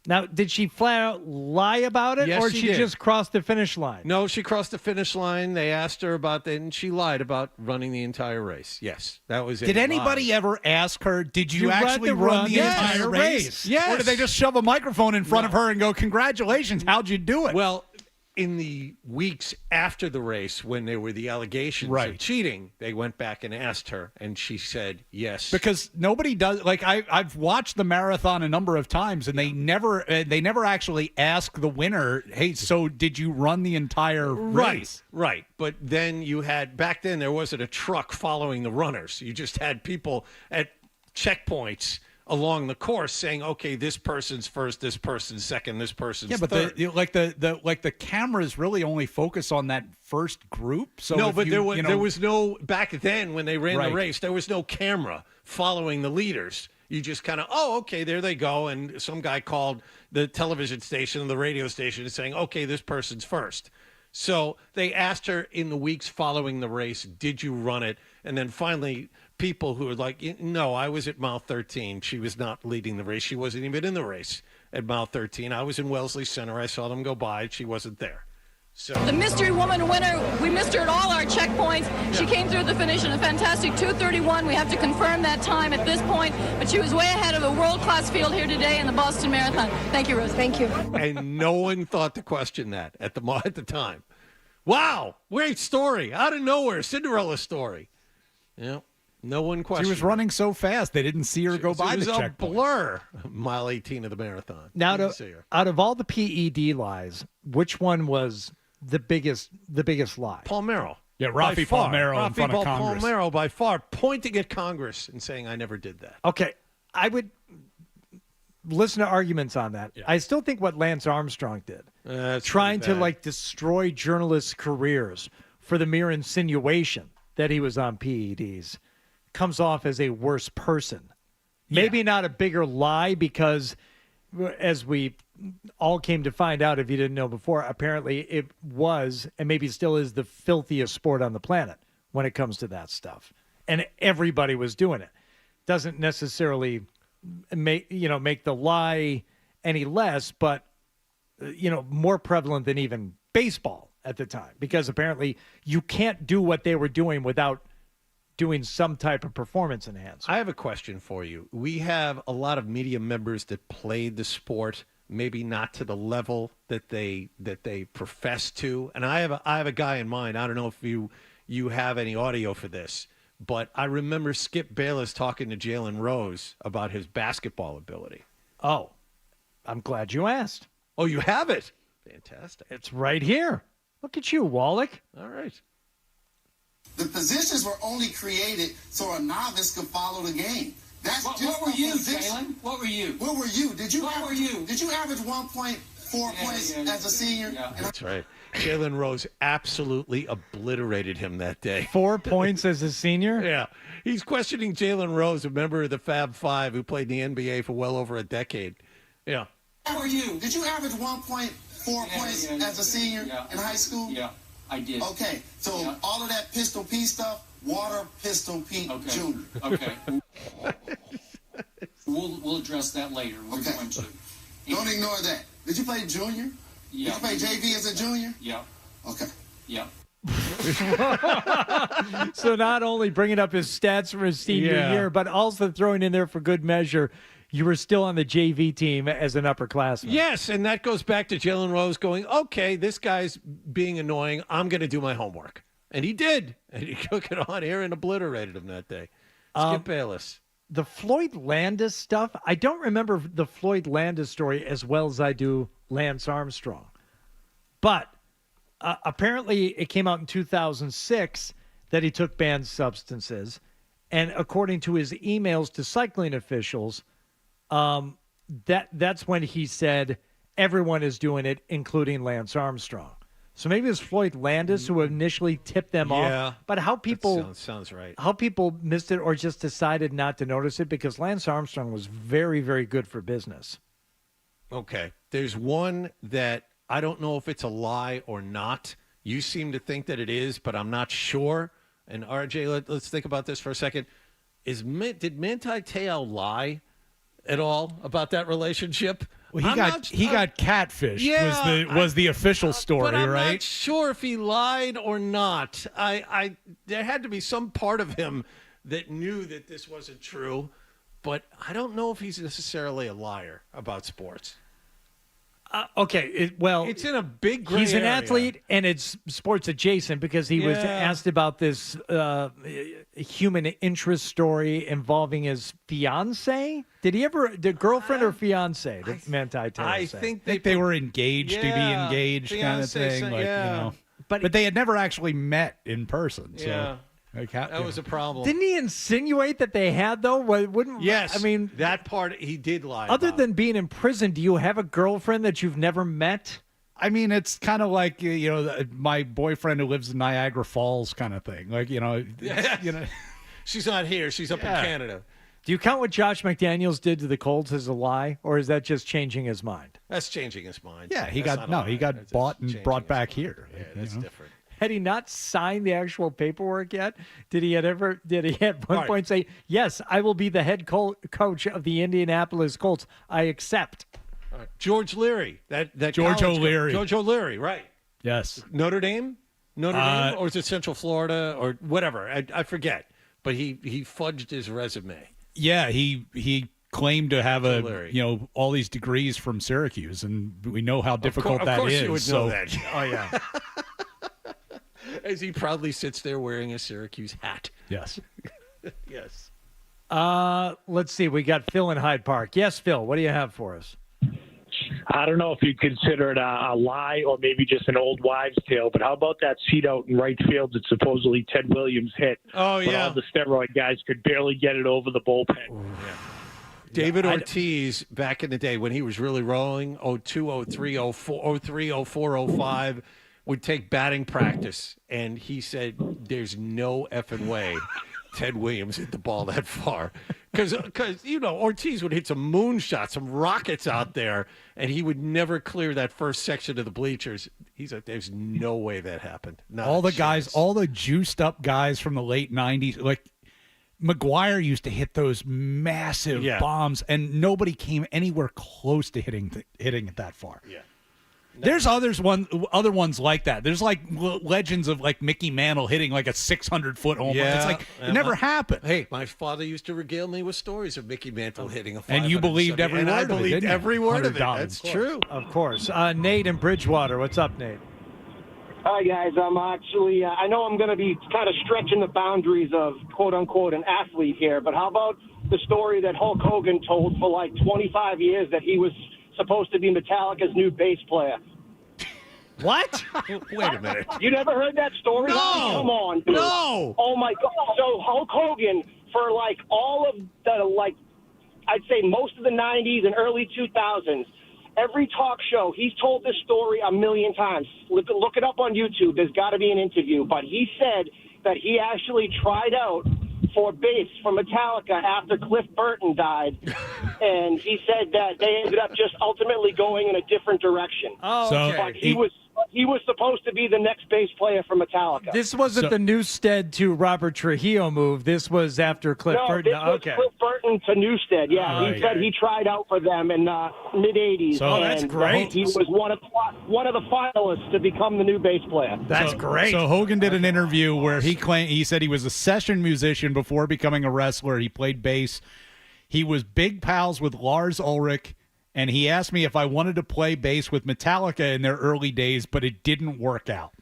S5: Now, did she flat out lie about it,
S7: Yes,
S5: or
S7: she
S5: she
S7: did.
S5: just crossed the finish line?
S7: No, she crossed the finish line. They asked her about that, and she lied about running the entire race. Yes, that was it.
S1: Did anybody ever ask her, did you actually run the entire race?
S7: Yes.
S1: Or did they just shove a microphone in front of her and go, congratulations, how'd you do it?
S7: Well, in the weeks after the race, when there were the allegations of cheating, they went back and asked her, and she said yes.
S1: Because nobody does. Like I've watched the marathon a number of times, and they never actually ask the winner, "Hey, so did you run the entire race?"
S7: Right. But then back then there wasn't a truck following the runners. You just had people at checkpoints along the course saying, okay, this person's first, this person's second, this person's third.
S1: The cameras really only focus on that first group. So
S7: no, but there was no, back then when they ran the
S1: Right.
S7: race, there was no camera following the leaders. You just kind of, okay, there they go. And some guy called the television station, the radio station, saying, okay, this person's first. So they asked her in the weeks following the race, did you run it? And then finally, people who were like, no, I was at mile 13. She was not leading the race. She wasn't even in the race at mile 13. I was in Wellesley Center. I saw them go by. She wasn't there. So
S6: the mystery woman winner, we missed her at all our checkpoints. She came through the finish in a fantastic 2:31. We have to confirm that time at this point, but she was way ahead of the world-class field here today in the Boston Marathon. Thank you, Rose. Thank you.
S7: And no one thought to question that at the time. Wow, great story. Out of nowhere, Cinderella story. Yeah, no one questioned.
S1: She was running so fast they didn't see her go by the checkpoint.
S7: It was a blur. Mile 18 of the marathon.
S5: Now, out of all the PED lies, which one was the biggest lie?
S7: Palmero.
S1: Yeah, Rafi Palmero in front of Congress.
S7: Palmero by far pointing at Congress and saying, I never did that.
S5: Okay, I would listen to arguments on that.
S1: Yeah.
S5: I still think what Lance Armstrong did, trying to destroy journalists' careers for the mere insinuation that he was on PEDs, comes off as a worse person. Maybe not a bigger lie because, as we all came to find out, if you didn't know before, apparently it was, and maybe still is, the filthiest sport on the planet when it comes to that stuff. And everybody was doing it. Doesn't necessarily make the lie any less, but more prevalent than even baseball at the time, because apparently you can't do what they were doing without doing some type of performance enhancement.
S7: I have a question for you. We have a lot of media members that played the sport, maybe not to the level that they profess to. And I have a guy in mind. I don't know if you have any audio for this, but I remember Skip Bayless talking to Jalen Rose about his basketball ability.
S5: Oh, I'm glad you asked.
S7: Oh, you have it? Fantastic.
S5: It's right here. Look at you, Wallach.
S7: All right.
S10: The positions were only created so a novice could follow the game. That's what were you, Jalen? What were you? What were you? Did you average 1.4 points as a senior?
S7: Yeah. That's right. Jalen Rose absolutely obliterated him that day.
S5: 4 points as a senior?
S7: Yeah. He's questioning Jalen Rose, a member of the Fab Five who played in the NBA for well over a decade. Yeah.
S10: What were you? Did you average 1.4 points as a senior in high school?
S11: Yeah, I did.
S10: Okay, so all of that Pistol Pete stuff, Water Pistol Pete Jr.
S11: Okay. We'll address that later. We're going to.
S10: Don't ignore that. Did you play junior?
S11: Yeah.
S10: Did you play JV as a junior?
S11: Yeah.
S10: Okay.
S11: Yeah.
S5: So not only bringing up his stats from his senior year, but also throwing in there for good measure, you were still on the JV team as an upperclassman.
S7: Yes, and that goes back to Jalen Rose going, okay, this guy's being annoying. I'm going to do my homework. And he did. And he took it on air and obliterated him that day. Skip Bayless.
S5: The Floyd Landis stuff, I don't remember the Floyd Landis story as well as I do Lance Armstrong. But apparently it came out in 2006 that he took banned substances. And according to his emails to cycling officials, that's when he said everyone is doing it, including Lance Armstrong. So maybe it was Floyd Landis who initially tipped them off. But how people
S7: sounds right.
S5: How people missed it or just decided not to notice it, because Lance Armstrong was very, very good for business.
S7: Okay. There's one that I don't know if it's a lie or not. You seem to think that it is, but I'm not sure. And RJ, let's think about this for a second. Did Manti Te'o lie at all about that relationship?
S1: Well, he got catfished.
S7: Yeah,
S1: was the official story,
S7: but I'm
S1: right?
S7: not sure if he lied or not. There had to be some part of him that knew that this wasn't true, but I don't know if he's necessarily a liar about sports.
S5: Okay,
S7: it's in a big gray
S5: he's an
S7: area.
S5: athlete, and it's sports adjacent because he was asked about this human interest story involving his fiance. Did he ever, the girlfriend or fiance? Did Manti Te'o
S1: I
S5: say?
S1: think they were engaged to be engaged, kind of thing.
S7: Fiance,
S1: Like,
S7: yeah.
S1: you know, but they had never actually met in person. So.
S7: Yeah.
S1: Like,
S7: That was a problem.
S5: Didn't he insinuate that they had, though? Wouldn't?
S7: Yes.
S5: I mean,
S7: that part he did lie
S5: other
S7: about.
S5: than being in prison, do you have a girlfriend that you've never met?
S1: I mean, it's kind of like, you know, my boyfriend who lives in Niagara Falls kind of thing. Like, you know,
S7: She's not here. She's up in Canada.
S5: Do you count what Josh McDaniels did to the Colts as a lie, or is that just changing his mind?
S7: That's changing his mind.
S1: Yeah, he
S7: That's
S1: got
S7: not a lie.
S1: got bought and brought back here.
S7: Yeah, that's different.
S5: Had he not signed the actual paperwork yet? Did he at one point say, "Yes, I will be the head coach of the Indianapolis Colts. I accept."
S7: All right. George Leary, that
S1: George
S7: college
S1: O'Leary.
S7: George O'Leary, right?
S1: Yes.
S7: Notre Dame, or is it Central Florida or whatever? I forget. But he fudged his resume.
S1: Yeah, he claimed to have all these degrees from Syracuse, and we know how difficult that is.
S7: Of course you would
S1: so.
S7: know that. Oh yeah. As he proudly sits there wearing a Syracuse hat.
S1: Yes.
S7: Yes.
S5: Let's see. We got Phil in Hyde Park. Yes, Phil. What do you have for us?
S22: I don't know if you'd consider it a lie or maybe just an old wives' tale, but how about that seat out in right field that supposedly Ted Williams hit?
S7: Oh,
S22: But
S7: yeah.
S22: all the steroid guys could barely get it over the bullpen.
S7: David Ortiz, back in the day when he was really rolling, 02, 03, 04, 03, 04, 05, would take batting practice, and he said, there's no effing way Ted Williams hit the ball that far. Because Ortiz would hit some moonshots, some rockets out there, and he would never clear that first section of the bleachers. He's like, there's no way that happened. Not
S1: all
S7: a
S1: the guys,
S7: chance.
S1: all the juiced up guys from the late 90s, like McGuire used to hit those massive bombs, and nobody came anywhere close to hitting it that far.
S7: Yeah.
S1: There's other ones like that. There's like legends of like Mickey Mantle hitting like a 600-foot home run. It's like it never happened.
S7: Hey, my father used to regale me with stories of Mickey Mantle hitting a 500.
S1: And you believed every word
S7: I
S1: of it,
S7: believed
S1: didn't you?
S7: every word of it.
S1: 100
S7: That's
S1: dollars.
S7: true.
S5: Of course. Nate in Bridgewater. What's up, Nate?
S12: Hi, guys. I'm actually, I know I'm going to be kind of stretching the boundaries of quote-unquote an athlete here, but how about the story that Hulk Hogan told for like 25 years that he was supposed to be Metallica's new bass player?
S5: What?
S7: Wait a minute.
S12: You never heard that story?
S7: No.
S12: Come on, dude.
S7: No.
S12: Oh, my God. So Hulk Hogan, for like all of the, like, I'd say most of the 90s and early 2000s, every talk show, he's told this story a million times. Look it up on YouTube. There's got to be an interview. But he said that he actually tried out for bass for Metallica after Cliff Burton died. And he said that they ended up just ultimately going in a different direction.
S5: Oh,
S1: So
S5: okay.
S12: But he was he was supposed to be the next bass player for Metallica.
S5: This wasn't the Newstead to Robert Trujillo move. This was after Cliff Burton.
S12: This was Cliff Burton to Newstead. Yeah, he said he tried out for them in mid '80s.
S1: So that's great.
S12: He was one of the finalists to become the new bass player.
S5: That's great.
S1: So Hogan did an interview where he said he was a session musician before becoming a wrestler. He played bass. He was big pals with Lars Ulrich, and he asked me if I wanted to play bass with Metallica in their early days, but it didn't work out.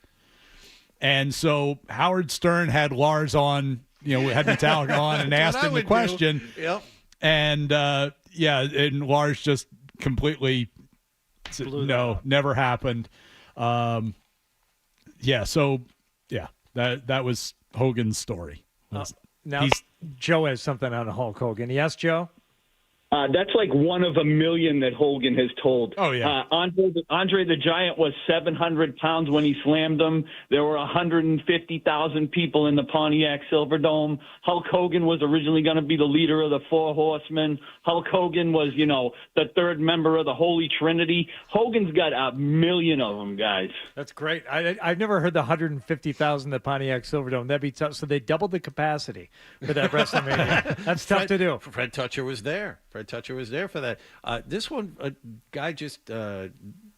S1: And so Howard Stern had Lars on, had Metallica on and asked him the question.
S7: Yep.
S1: And, and Lars just completely said, no, never happened. That was Hogan's story.
S5: Now, Joe has something on Hulk Hogan. Yes, Joe?
S11: That's like one of a million that Hogan has told.
S1: Oh, yeah.
S11: Andre the Giant was 700 pounds when he slammed him. There were 150,000 people in the Pontiac Silverdome. Hulk Hogan was originally going to be the leader of the Four Horsemen. Hulk Hogan was, the third member of the Holy Trinity. Hogan's got a million of them, guys.
S5: That's great. I've never heard the 150,000 at Pontiac Silverdome. That'd be tough. So they doubled the capacity for that WrestleMania. That's tough to do.
S7: Fred Toucher was there. Fred Toucher was there for that. This one, a guy just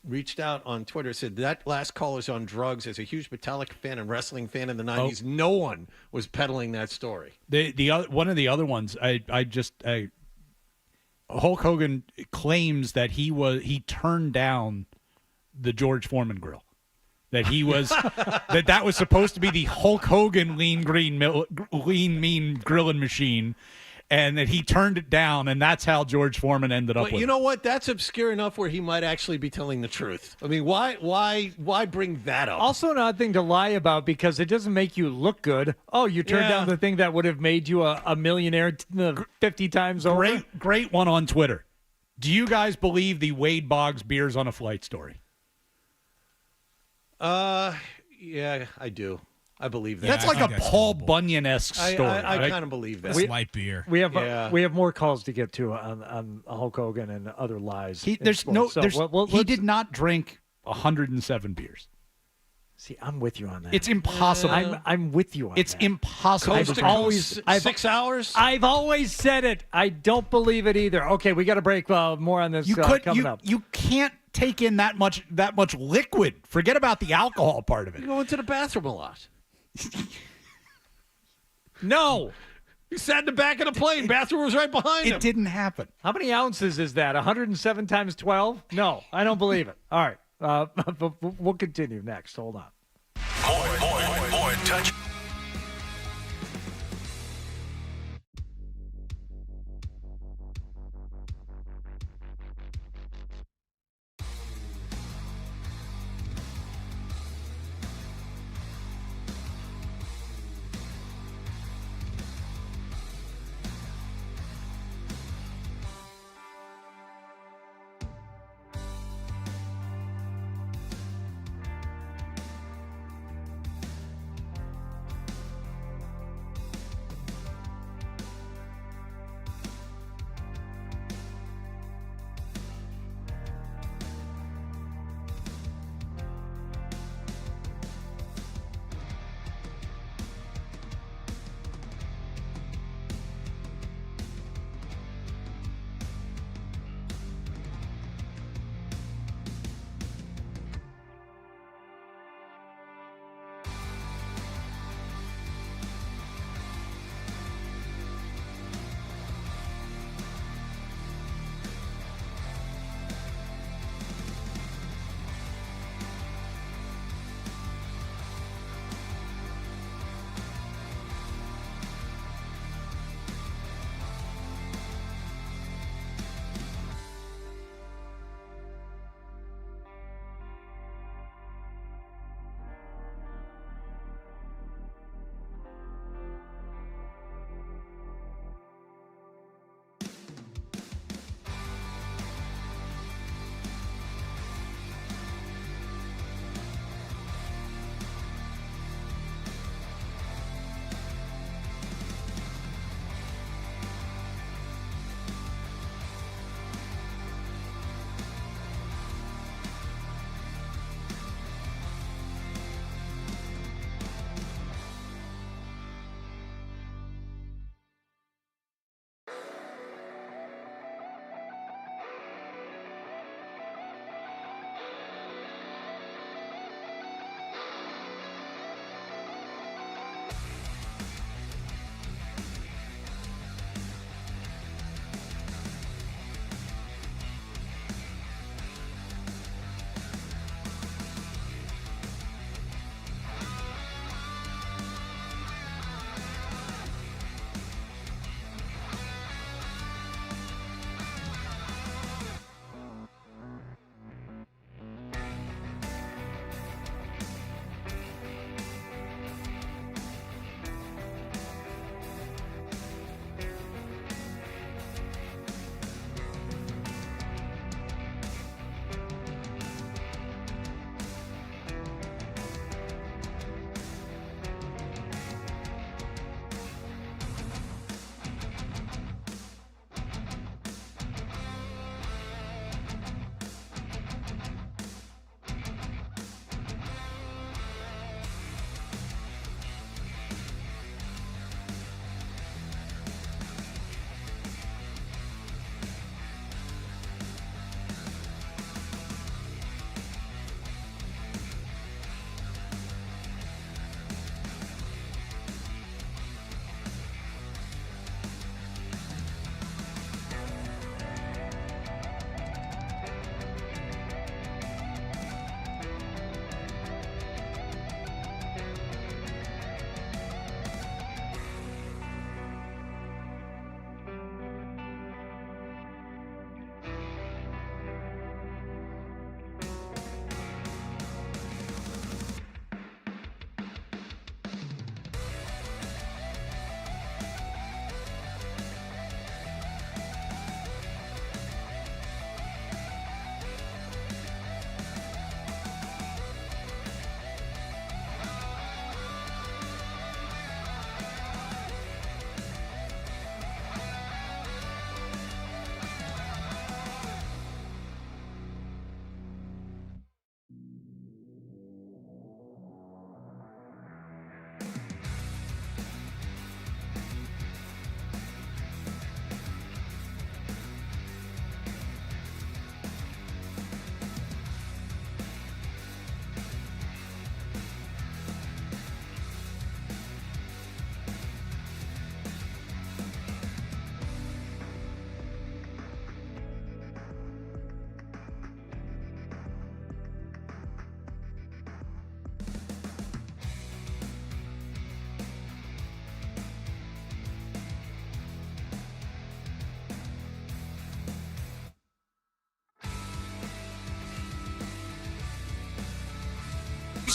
S7: reached out on Twitter, said that last caller's on drugs. As a huge Metallica fan and wrestling fan in the 90s, no one was peddling that story.
S1: One of the other ones, Hulk Hogan claims that he turned down the George Foreman grill. That he was that was supposed to be the Hulk Hogan lean mean grilling machine. And that he turned it down, and that's how George Foreman ended up with it.
S7: You know what? That's obscure enough where he might actually be telling the truth. I mean, why bring that up?
S5: Also an odd thing to lie about because it doesn't make you look good. Oh, you turned down the thing that would have made you a millionaire 50 times over?
S1: Great one on Twitter. Do you guys believe the Wade Boggs beers on a flight story?
S7: Yeah, I do. I believe that.
S1: That's like a Paul Bunyan-esque story.
S7: I kind of believe that.
S8: Light beer.
S5: We have more calls to get to on Hulk Hogan and other lies.
S1: He did not drink 107 beers.
S5: See, I'm with you on that.
S1: It's impossible.
S5: I'm with you on that.
S1: It's impossible.
S7: Coast to coast, 6 hours?
S5: I've always said it. I don't believe it either. Okay, we got to break more on this coming up.
S1: You can't take in that much liquid. Forget about the alcohol part of it.
S7: You go into the bathroom a lot.
S5: No.
S7: He sat in the back of the plane. Bathroom was right behind him.
S1: It didn't happen.
S5: How many ounces is that? 107 times 12? No, I don't believe it. All right. We'll continue next. Hold on.
S2: More touch.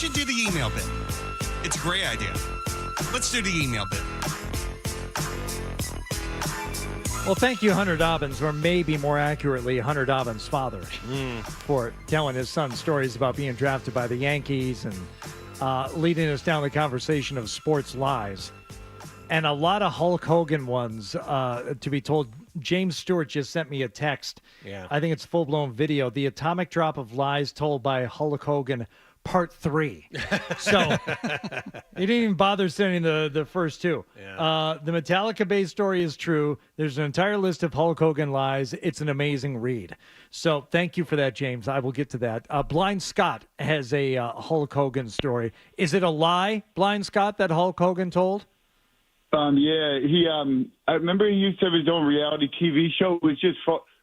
S14: should do the email bit. It's a great idea. Let's do the email bit.
S5: Well, thank you, Hunter Dobbins, or maybe more accurately, Hunter Dobbins' father, for telling his son stories about being drafted by the Yankees and leading us down the conversation of sports lies. And a lot of Hulk Hogan ones, to be told. James Stewart just sent me a text.
S7: Yeah.
S5: I think it's full-blown video. The Atomic Drop of Lies Told by Hulk Hogan, Part 3. So he didn't even bother sending the first two.
S7: Yeah.
S5: The Metallica bass story is true. There's an entire list of Hulk Hogan lies. It's an amazing read. So thank you for that, James. I will get to that. Blind Scott has a Hulk Hogan story. Is it a lie, Blind Scott, that Hulk Hogan told?
S15: Yeah, he. I remember he used to have his own reality TV show. It was just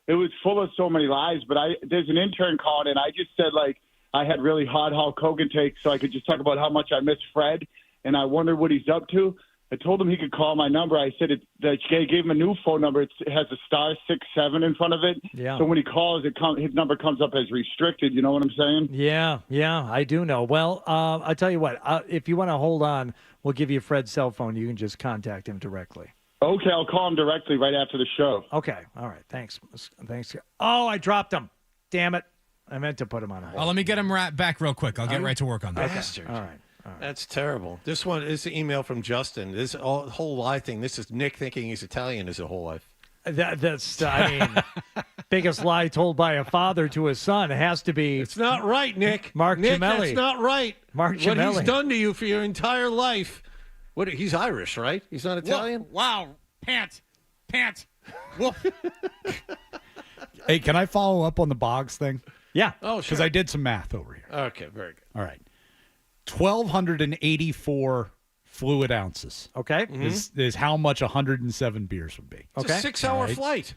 S15: it was full of so many lies. But there's an intern called, and I just said like I had really hot Hulk Hogan takes, so I could just talk about how much I miss Fred, and I wondered what he's up to. I told him he could call my number. I said that I gave him a new phone number. It has a *67 in front of it.
S5: Yeah.
S15: So when he calls, his number comes up as restricted. You know what I'm saying?
S5: Yeah, I do know. Well, I'll tell you what. If you want to hold on, we'll give you Fred's cell phone. You can just contact him directly.
S15: Okay, I'll call him directly right after the show.
S5: Okay, all right. Thanks. Oh, I dropped him. Damn it. I meant to put him on hold.
S8: Oh, let me get him back real quick. I'll get right to work on that.
S7: Bastard.
S5: All right.
S7: That's terrible. This one is the email from Justin. This whole lie thing. This is Nick thinking he's Italian his whole life.
S5: That's, I mean, biggest lie told by a father to his son has to be.
S7: It's not right, Nick.
S5: Mark
S7: Nick,
S5: Gemelli.
S7: that's not right.
S5: Mark
S7: What
S5: Gemelli.
S7: he's done to you for your entire life. He's Irish, right? He's not Italian?
S8: Wow. Pant. Woof.
S1: Hey, can I follow up on the Boggs thing?
S5: Yeah.
S7: Oh, sure.
S1: Because I did some math over here.
S7: Okay, very good.
S1: All right. 1,284 fluid ounces.
S5: Okay.
S1: Is how much 107 beers would be.
S7: It's a 6-hour flight.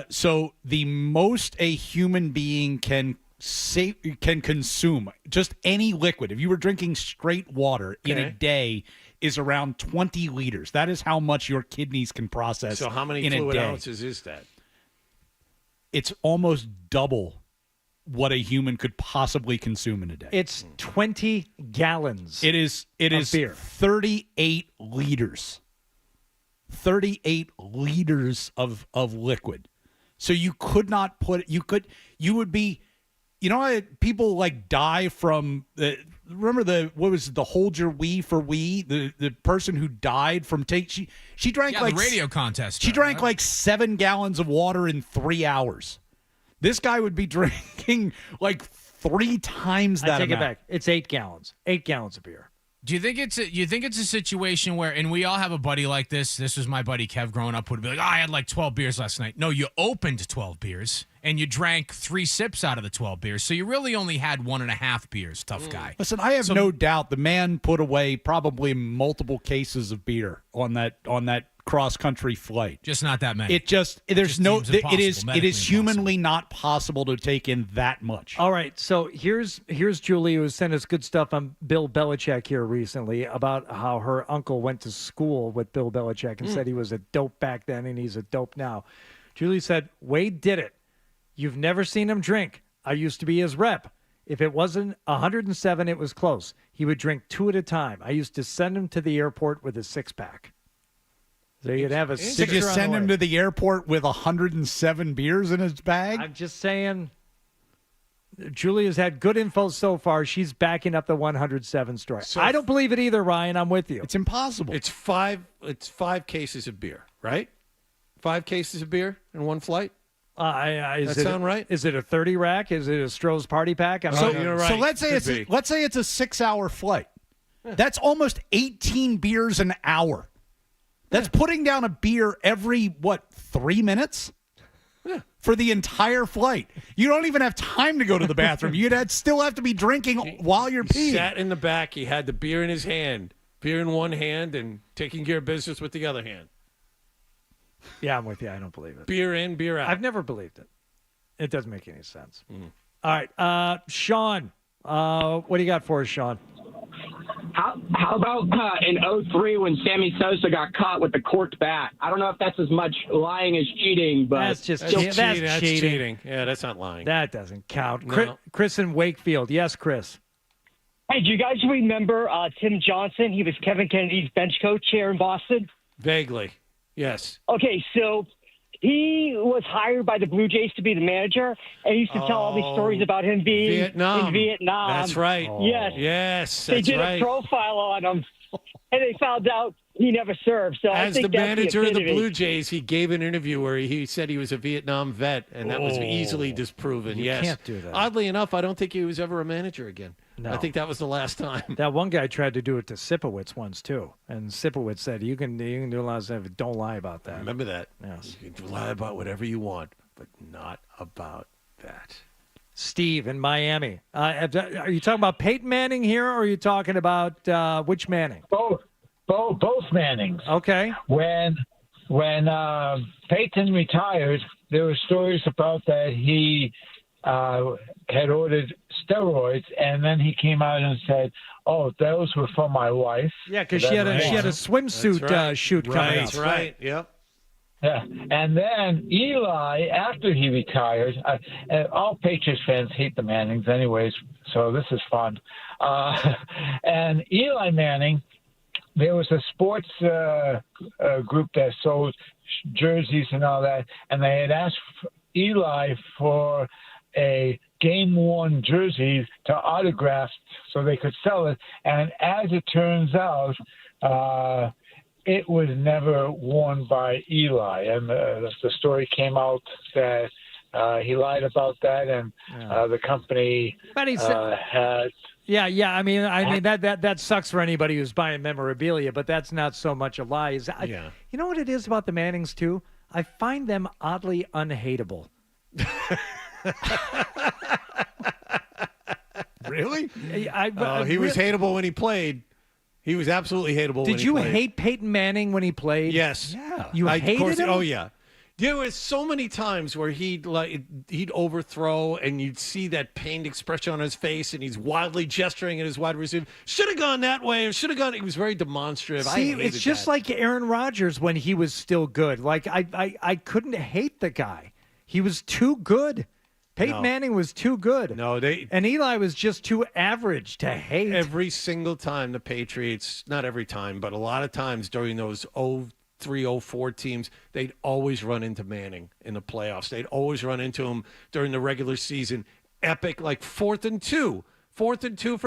S1: So the most a human being can consume, just any liquid, if you were drinking straight water in a day, is around 20 liters. That is how much your kidneys can process.
S7: So how many
S1: in
S7: fluid
S1: a day.
S7: ounces is that?
S1: It's almost double what a human could possibly consume in a day.
S5: It's 20 gallons.
S1: It is
S5: beer.
S1: 38 liters. 38 liters of liquid. So you could not you would be, you know how people like die from remember the hold your wee for wee, the person who died from she drank like
S8: the radio contest.
S1: She drank like 7 gallons of water in 3 hours. This guy would be drinking like 3 times that
S5: I take
S1: amount.
S5: it back. It's 8 gallons. 8 gallons of beer.
S8: Do you think it's a situation where, and we all have a buddy like this. This was my buddy Kev growing up, would be like, I had like 12 beers last night. No, you opened 12 beers and you drank 3 sips out of the 12 beers, so you really only had 1.5 beers. Tough guy.
S1: Listen, I have no doubt the man put away probably multiple cases of beer on that cross-country flight.
S8: Just not that many.
S1: It is humanly not possible to take in that much.
S5: All right, so here's Julie, who sent us good stuff on Bill Belichick here recently about how her uncle went to school with Bill Belichick and said he was a dope back then and he's a dope now. Julie said, Wade did it. You've never seen him drink. I used to be his rep. If it wasn't 107, it was close. He would drink 2 at a time. I used to send him to the airport with a 6-pack. So you'd have a
S1: Did you send him to the airport with 107 beers in his bag?
S5: I'm just saying, Julia's had good info so far. She's backing up the 107 story.
S7: So
S5: I don't believe it either, Ryan. I'm with you.
S1: It's impossible.
S7: It's 5 cases of beer, right? 5 cases of beer in one flight?
S5: Does
S7: that sound right?
S5: Is it a 30 rack? Is it a Stroh's party pack?
S7: You're right.
S1: So let's say it's a 6-hour flight. That's almost 18 beers an hour. That's putting down a beer every, 3 minutes?
S7: Yeah.
S1: For the entire flight. You don't even have time to go to the bathroom. You'd still have to be drinking while you're peeing.
S7: He sat in the back. He had the beer in his hand. Beer in one hand and taking care of business with the other hand.
S5: Yeah, I'm with you. I don't believe it.
S7: Beer in, beer out.
S5: I've never believed it. It doesn't make any sense. All right. Sean, what do you got for us, Sean?
S16: How about in 2003 when Sammy Sosa got caught with the corked bat? I don't know if that's as much lying as cheating, but
S5: That's
S7: That's
S5: cheating.
S7: cheating. Yeah, that's not lying.
S5: That doesn't count.
S7: No.
S5: Chris in Wakefield. Yes, Chris.
S17: Hey, do you guys remember Tim Johnson? He was Kevin Kennedy's bench coach here in Boston.
S7: Vaguely, yes.
S17: Okay, so he was hired by the Blue Jays to be the manager, and he used to tell all these stories about him being in Vietnam.
S7: That's right.
S17: Yes.
S7: Yes,
S17: They
S7: that's
S17: did
S7: right.
S17: a profile on him, and they found out he never served. So I
S7: As
S17: think
S7: the
S17: that's
S7: manager of the
S17: epitome.
S7: Blue Jays, he gave an interview where he said he was a Vietnam vet, and that was easily disproven.
S5: You
S7: Yes.
S5: can't do that.
S7: Oddly enough, I don't think he was ever a manager again.
S5: No.
S7: I think that was the last time.
S5: That one guy tried to do it to Sipowicz once too, and Sipowicz said, "You can do a lot of stuff. Don't lie about that."
S7: Remember that.
S5: Yes.
S7: You can lie about whatever you want, but not about that.
S5: Steve in Miami. Are you talking about Peyton Manning here, or are you talking about which Manning?
S18: Both Mannings.
S5: Okay.
S18: When Peyton retired, there were stories about that he had ordered steroids, and then he came out and said, "Oh, those were for my wife."
S5: Yeah, because she had a swimsuit shoot coming up.
S7: That's right. Yep.
S18: Yeah, and then Eli, after he retired, all Patriots fans hate the Mannings anyways, so this is fun. And Eli Manning, there was a sports group that sold jerseys and all that, and they had asked Eli for a game-worn jersey to autograph so they could sell it. And as it turns out, it was never worn by Eli. And the story came out that he lied about that, and the company
S5: But he
S18: had...
S5: Yeah. I mean that sucks for anybody who's buying memorabilia, but that's not so much a lie. You know what it is about the Mannings too? I find them oddly unhateable.
S1: Really?
S7: He was hateable when he played. He was absolutely hateable.
S5: Did
S7: when he
S5: you
S7: played.
S5: hate Peyton Manning when he played?
S7: Yes.
S5: Yeah. You
S7: of
S5: hated
S7: course,
S5: him?
S7: Oh yeah. There was so many times where he'd overthrow, and you'd see that pained expression on his face, and he's wildly gesturing at his wide receiver. Should have gone that way, or should have gone. He was very demonstrative. I
S5: See,
S7: hated
S5: it's just
S7: that.
S5: like Aaron Rodgers when he was still good. Like I couldn't hate the guy. He was too good. Peyton Manning was too good.
S7: No,
S5: and Eli was just too average to hate.
S7: Every single time the Patriots, not every time, but a lot of times during those 03, 04 teams, they'd always run into Manning in the playoffs. They'd always run into him during the regular season. Epic, like 4th and 2 for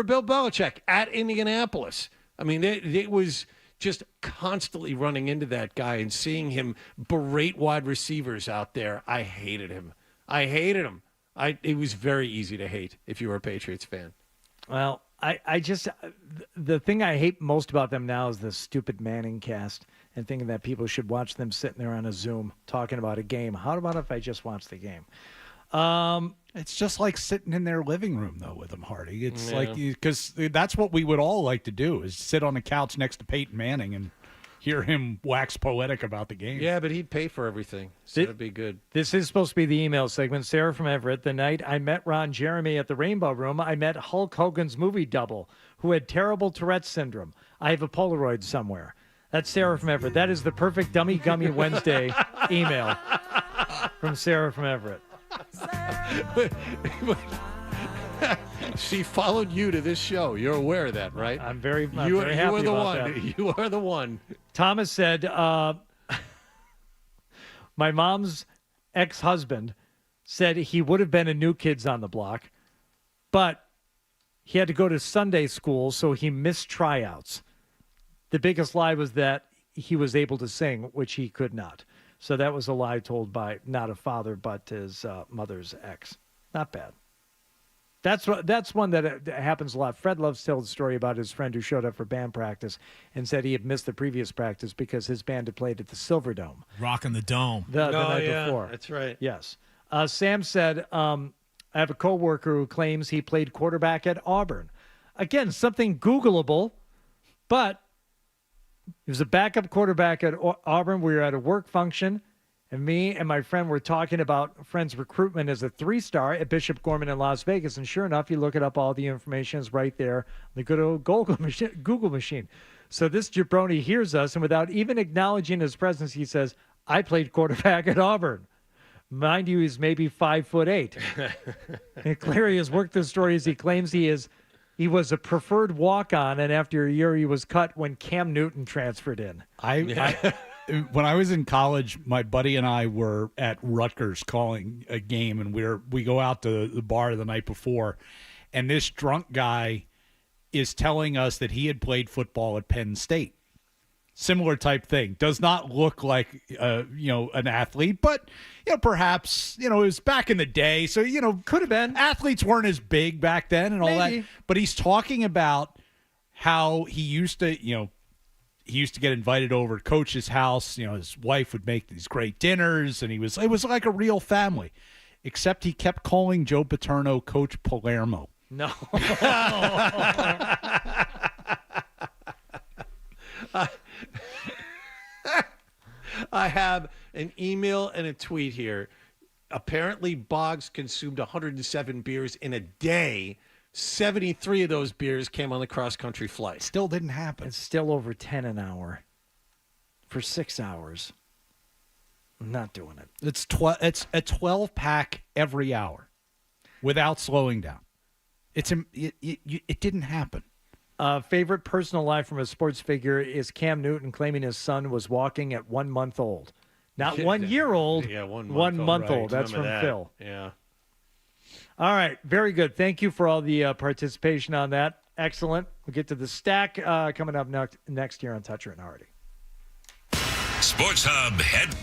S7: Bill Belichick at Indianapolis. I mean, it was just constantly running into that guy and seeing him berate wide receivers out there. I hated him. It was very easy to hate if you were a Patriots fan.
S5: Well, I just the thing I hate most about them now is the stupid Manning cast and thinking that people should watch them sitting there on a Zoom talking about a game. How about if I just watch the game?
S1: It's just like sitting in their living room, though, with them, Hardy. It's like, because that's what we would all like to do, is sit on the couch next to Peyton Manning and hear him wax poetic about the game.
S7: Yeah, but he'd pay for everything, so it'd be good.
S5: This is supposed to be the email segment. Sarah from Everett. The night I met Ron Jeremy at the Rainbow Room, I met Hulk Hogan's movie double, who had terrible Tourette's syndrome. I have a Polaroid somewhere. That's Sarah from Everett. That is the perfect Dummy Gummy Wednesday email from Sarah from Everett.
S7: She followed you to this show. You're aware of that, right?
S5: I'm very happy
S7: you are the
S5: about
S7: one.
S5: that.
S7: You are the one.
S5: Thomas said, my mom's ex-husband said he would have been a New Kids on the Block, but he had to go to Sunday school, so he missed tryouts. The biggest lie was that he was able to sing, which he could not. So that was a lie told by not a father, but his mother's ex. Not bad. That's one that happens a lot. Fred loves to tell the story about his friend who showed up for band practice and said he had missed the previous practice because his band had played at the Silverdome.
S8: Rocking the Dome.
S5: The night before.
S7: That's right.
S5: Yes. Sam said, I have a coworker who claims he played quarterback at Auburn. Again, something Googleable, but he was a backup quarterback at Auburn. We were at a work function, and me and my friend were talking about a friend's recruitment as a 3-star at Bishop Gorman in Las Vegas. And sure enough, you look it up, all the information is right there on the good old Google machine. So this jabroni hears us, and without even acknowledging his presence, he says, I played quarterback at Auburn. Mind you, he's maybe 5'8". And clearly has worked the story as he claims he is He was a preferred walk-on, and after a year, he was cut when Cam Newton transferred in.
S1: When I was in college, my buddy and I were at Rutgers calling a game, and we go out to the bar the night before, and this drunk guy is telling us that he had played football at Penn State. Similar type thing. Does not look like an athlete, but perhaps it was back in the day, so
S5: could have been.
S1: Athletes weren't as big back then and all that. But he's talking about how he used to get invited over to Coach's house. His wife would make these great dinners, and it was like a real family. Except he kept calling Joe Paterno Coach Palermo.
S5: No.
S7: I have an email and a tweet here. Apparently, Boggs consumed 107 beers in a day. 73 of those beers came on the cross-country flight.
S1: Still didn't happen.
S5: It's still over 10 an hour for 6 hours. I'm not doing it.
S1: It's a 12-pack every hour without slowing down. It didn't happen.
S5: Favorite personal lie from a sports figure is Cam Newton claiming his son was walking at 1 month old. Not 1 year old,
S7: yeah,
S5: 1 month old. That's from
S7: that.
S5: Phil.
S7: Yeah.
S5: All right, very good. Thank you for all the participation on that. Excellent. We'll get to the stack coming up next here on Toucher and Hardy.
S13: Sports Hub head.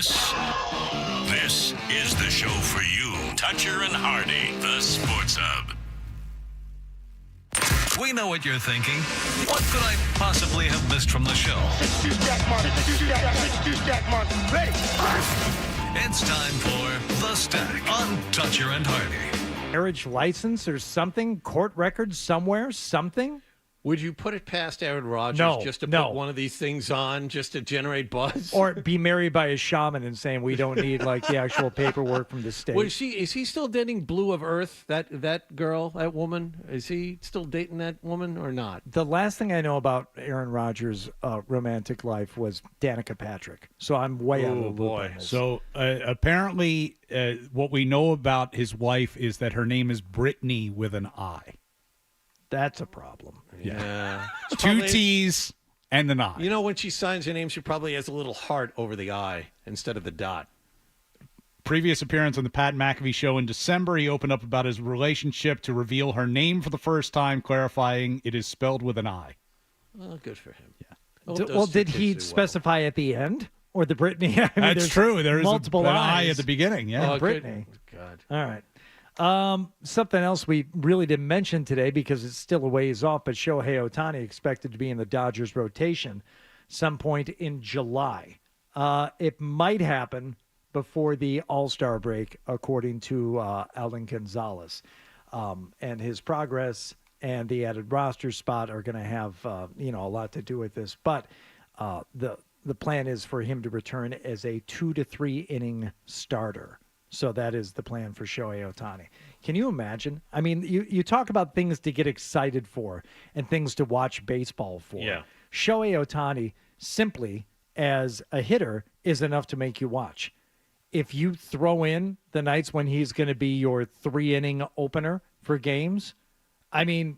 S13: This is the show for you. Toucher and Hardy, the Sports Hub.
S2: We know what you're thinking. What could I possibly have missed from the show?
S10: Ready.
S2: It's time for The Stack on Toucher and Hardy.
S5: Marriage license or something? Court records somewhere? Something?
S7: Would you put it past Aaron Rodgers just to put one of these things on just to generate buzz?
S5: Or be married by a shaman and saying we don't need like the actual paperwork from the state.
S7: Well, is he still dating Blue of Earth, that girl, that woman? Is he still dating that woman or not?
S5: The last thing I know about Aaron Rodgers' romantic life was Danica Patrick. So I'm way out of the loop on this.
S1: So apparently what we know about his wife is that her name is Brittany with an I.
S5: That's a problem.
S7: Yeah.
S1: Two T's and an I.
S7: You know, when she signs her name, she probably has a little heart over the I instead of the dot.
S1: Previous appearance on the Pat McAfee show in December, he opened up about his relationship to reveal her name for the first time, clarifying it is spelled with an I.
S7: Well, good for him.
S1: Yeah.
S5: Well, did he specify at the end? Or the Brittany? I mean,
S1: that's true. There's
S5: multiple
S1: an
S5: eyes
S1: I at the beginning. Yeah,
S5: Brittany.
S7: God.
S5: All right. Something else we really didn't mention today because it's still a ways off, but Shohei Ohtani expected to be in the Dodgers rotation some point in July. It might happen before the All-Star break, according to Alan Gonzalez. And his progress and the added roster spot are going to have a lot to do with this. But the plan is for him to return as a 2 to 3 inning starter. So that is the plan for Shohei Ohtani. Can you imagine? I mean, you talk about things to get excited for and things to watch baseball for.
S7: Yeah.
S5: Shohei Ohtani, simply as a hitter, is enough to make you watch. If you throw in the nights when he's going to be your 3-inning opener for games, I mean,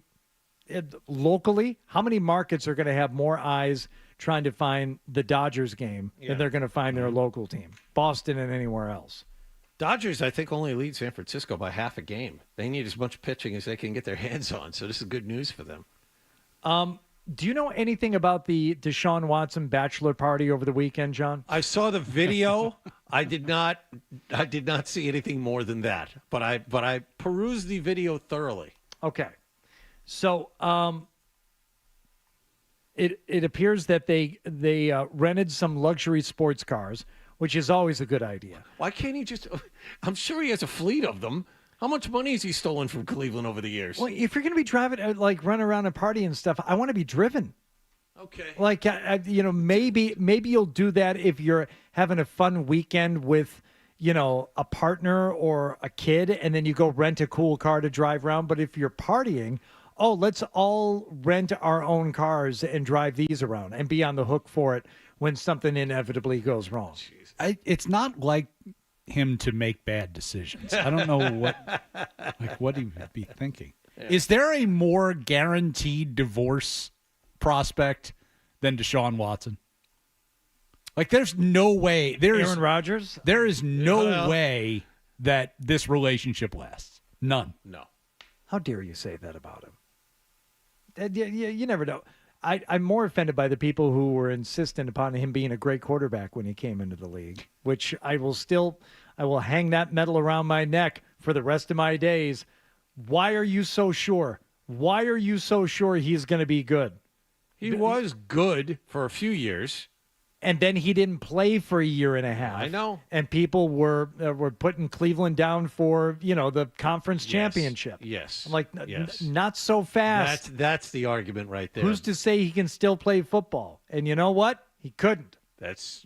S5: locally, how many markets are going to have more eyes trying to find the Dodgers game than they're going to find their local team, Boston and anywhere else?
S7: Dodgers, I think, only lead San Francisco by half a game. They need as much pitching as they can get their hands on, so this is good news for them.
S5: Do you know anything about the Deshaun Watson bachelor party over the weekend, John?
S7: I saw the video. I did not see anything more than that, but I perused the video thoroughly.
S5: Okay. So it appears that they rented some luxury sports cars, which is always a good idea.
S7: Why can't he just – I'm sure he has a fleet of them. How much money has he stolen from Cleveland over the years?
S5: Well, if you're going to be driving, run around and party and stuff, I want to be driven.
S7: Okay.
S5: Maybe you'll do that if you're having a fun weekend with, a partner or a kid, and then you go rent a cool car to drive around. But if you're partying, let's all rent our own cars and drive these around and be on the hook for it when something inevitably goes wrong.
S1: It's not like him to make bad decisions. I don't know what he would be thinking. Yeah. Is there a more guaranteed divorce prospect than Deshaun Watson? There's no way.
S5: Aaron Rodgers?
S1: There is no way that this relationship lasts. None.
S7: No.
S5: How dare you say that about him? You never know. I'm more offended by the people who were insistent upon him being a great quarterback when he came into the league, which I will hang that medal around my neck for the rest of my days. Why are you so sure? Why are you so sure he's going to be good?
S7: He was good for a few years.
S5: And then he didn't play for a year and a half.
S7: I know.
S5: And people were putting Cleveland down for, the conference championship.
S7: Yes.
S5: I'm like, not so fast.
S7: That's the argument right there.
S5: Who's to say he can still play football? And you know what? He couldn't.
S7: That's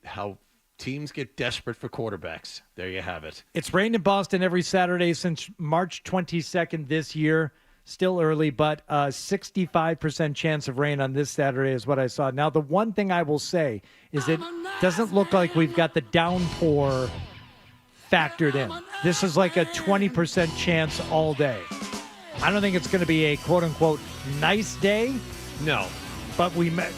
S7: how teams get desperate for quarterbacks. There you have it.
S5: It's rained in Boston every Saturday since March 22nd this year. Still early, but 65% chance of rain on this Saturday is what I saw. Now, the one thing I will say is it doesn't look like we've got the downpour factored in. This is like a 20% chance all day. I don't think it's going to be a quote-unquote nice day.
S7: No.
S5: But we met.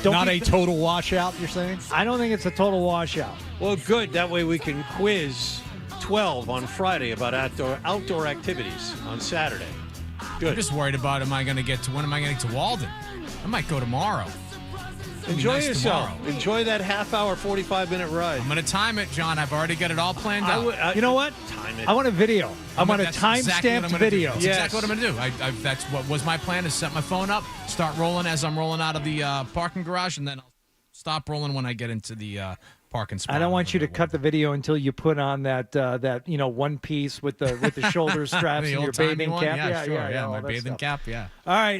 S1: Not a total washout, you're saying?
S5: I don't think it's a total washout.
S7: Well, good. That way we can quiz 12 on Friday about outdoor activities on Saturday. Good.
S8: I'm just worried about when am I going to get to Walden? I might go tomorrow.
S7: Enjoy
S8: nice
S7: yourself.
S8: tomorrow.
S7: Enjoy that half-hour, 45-minute ride.
S8: I'm going to time it, John. I've already got it all planned out.
S5: You know what?
S7: Time it.
S5: I want a video. I want a
S8: That's exactly what
S5: time-stamped
S8: I'm gonna do.
S5: video.
S8: That's exactly what I'm going to do. That's what was my plan, is set my phone up, start rolling as I'm rolling out of the parking garage, and then I'll stop rolling when I get into the parking spot.
S5: I don't want you to cut the video until you put on that one piece with the shoulder straps
S8: The
S5: and your
S8: old-timey
S5: bathing
S8: one?
S5: cap.
S8: Yeah, sure.
S5: yeah,
S8: My
S5: all that
S8: bathing
S5: stuff.
S8: cap, yeah.
S5: All right,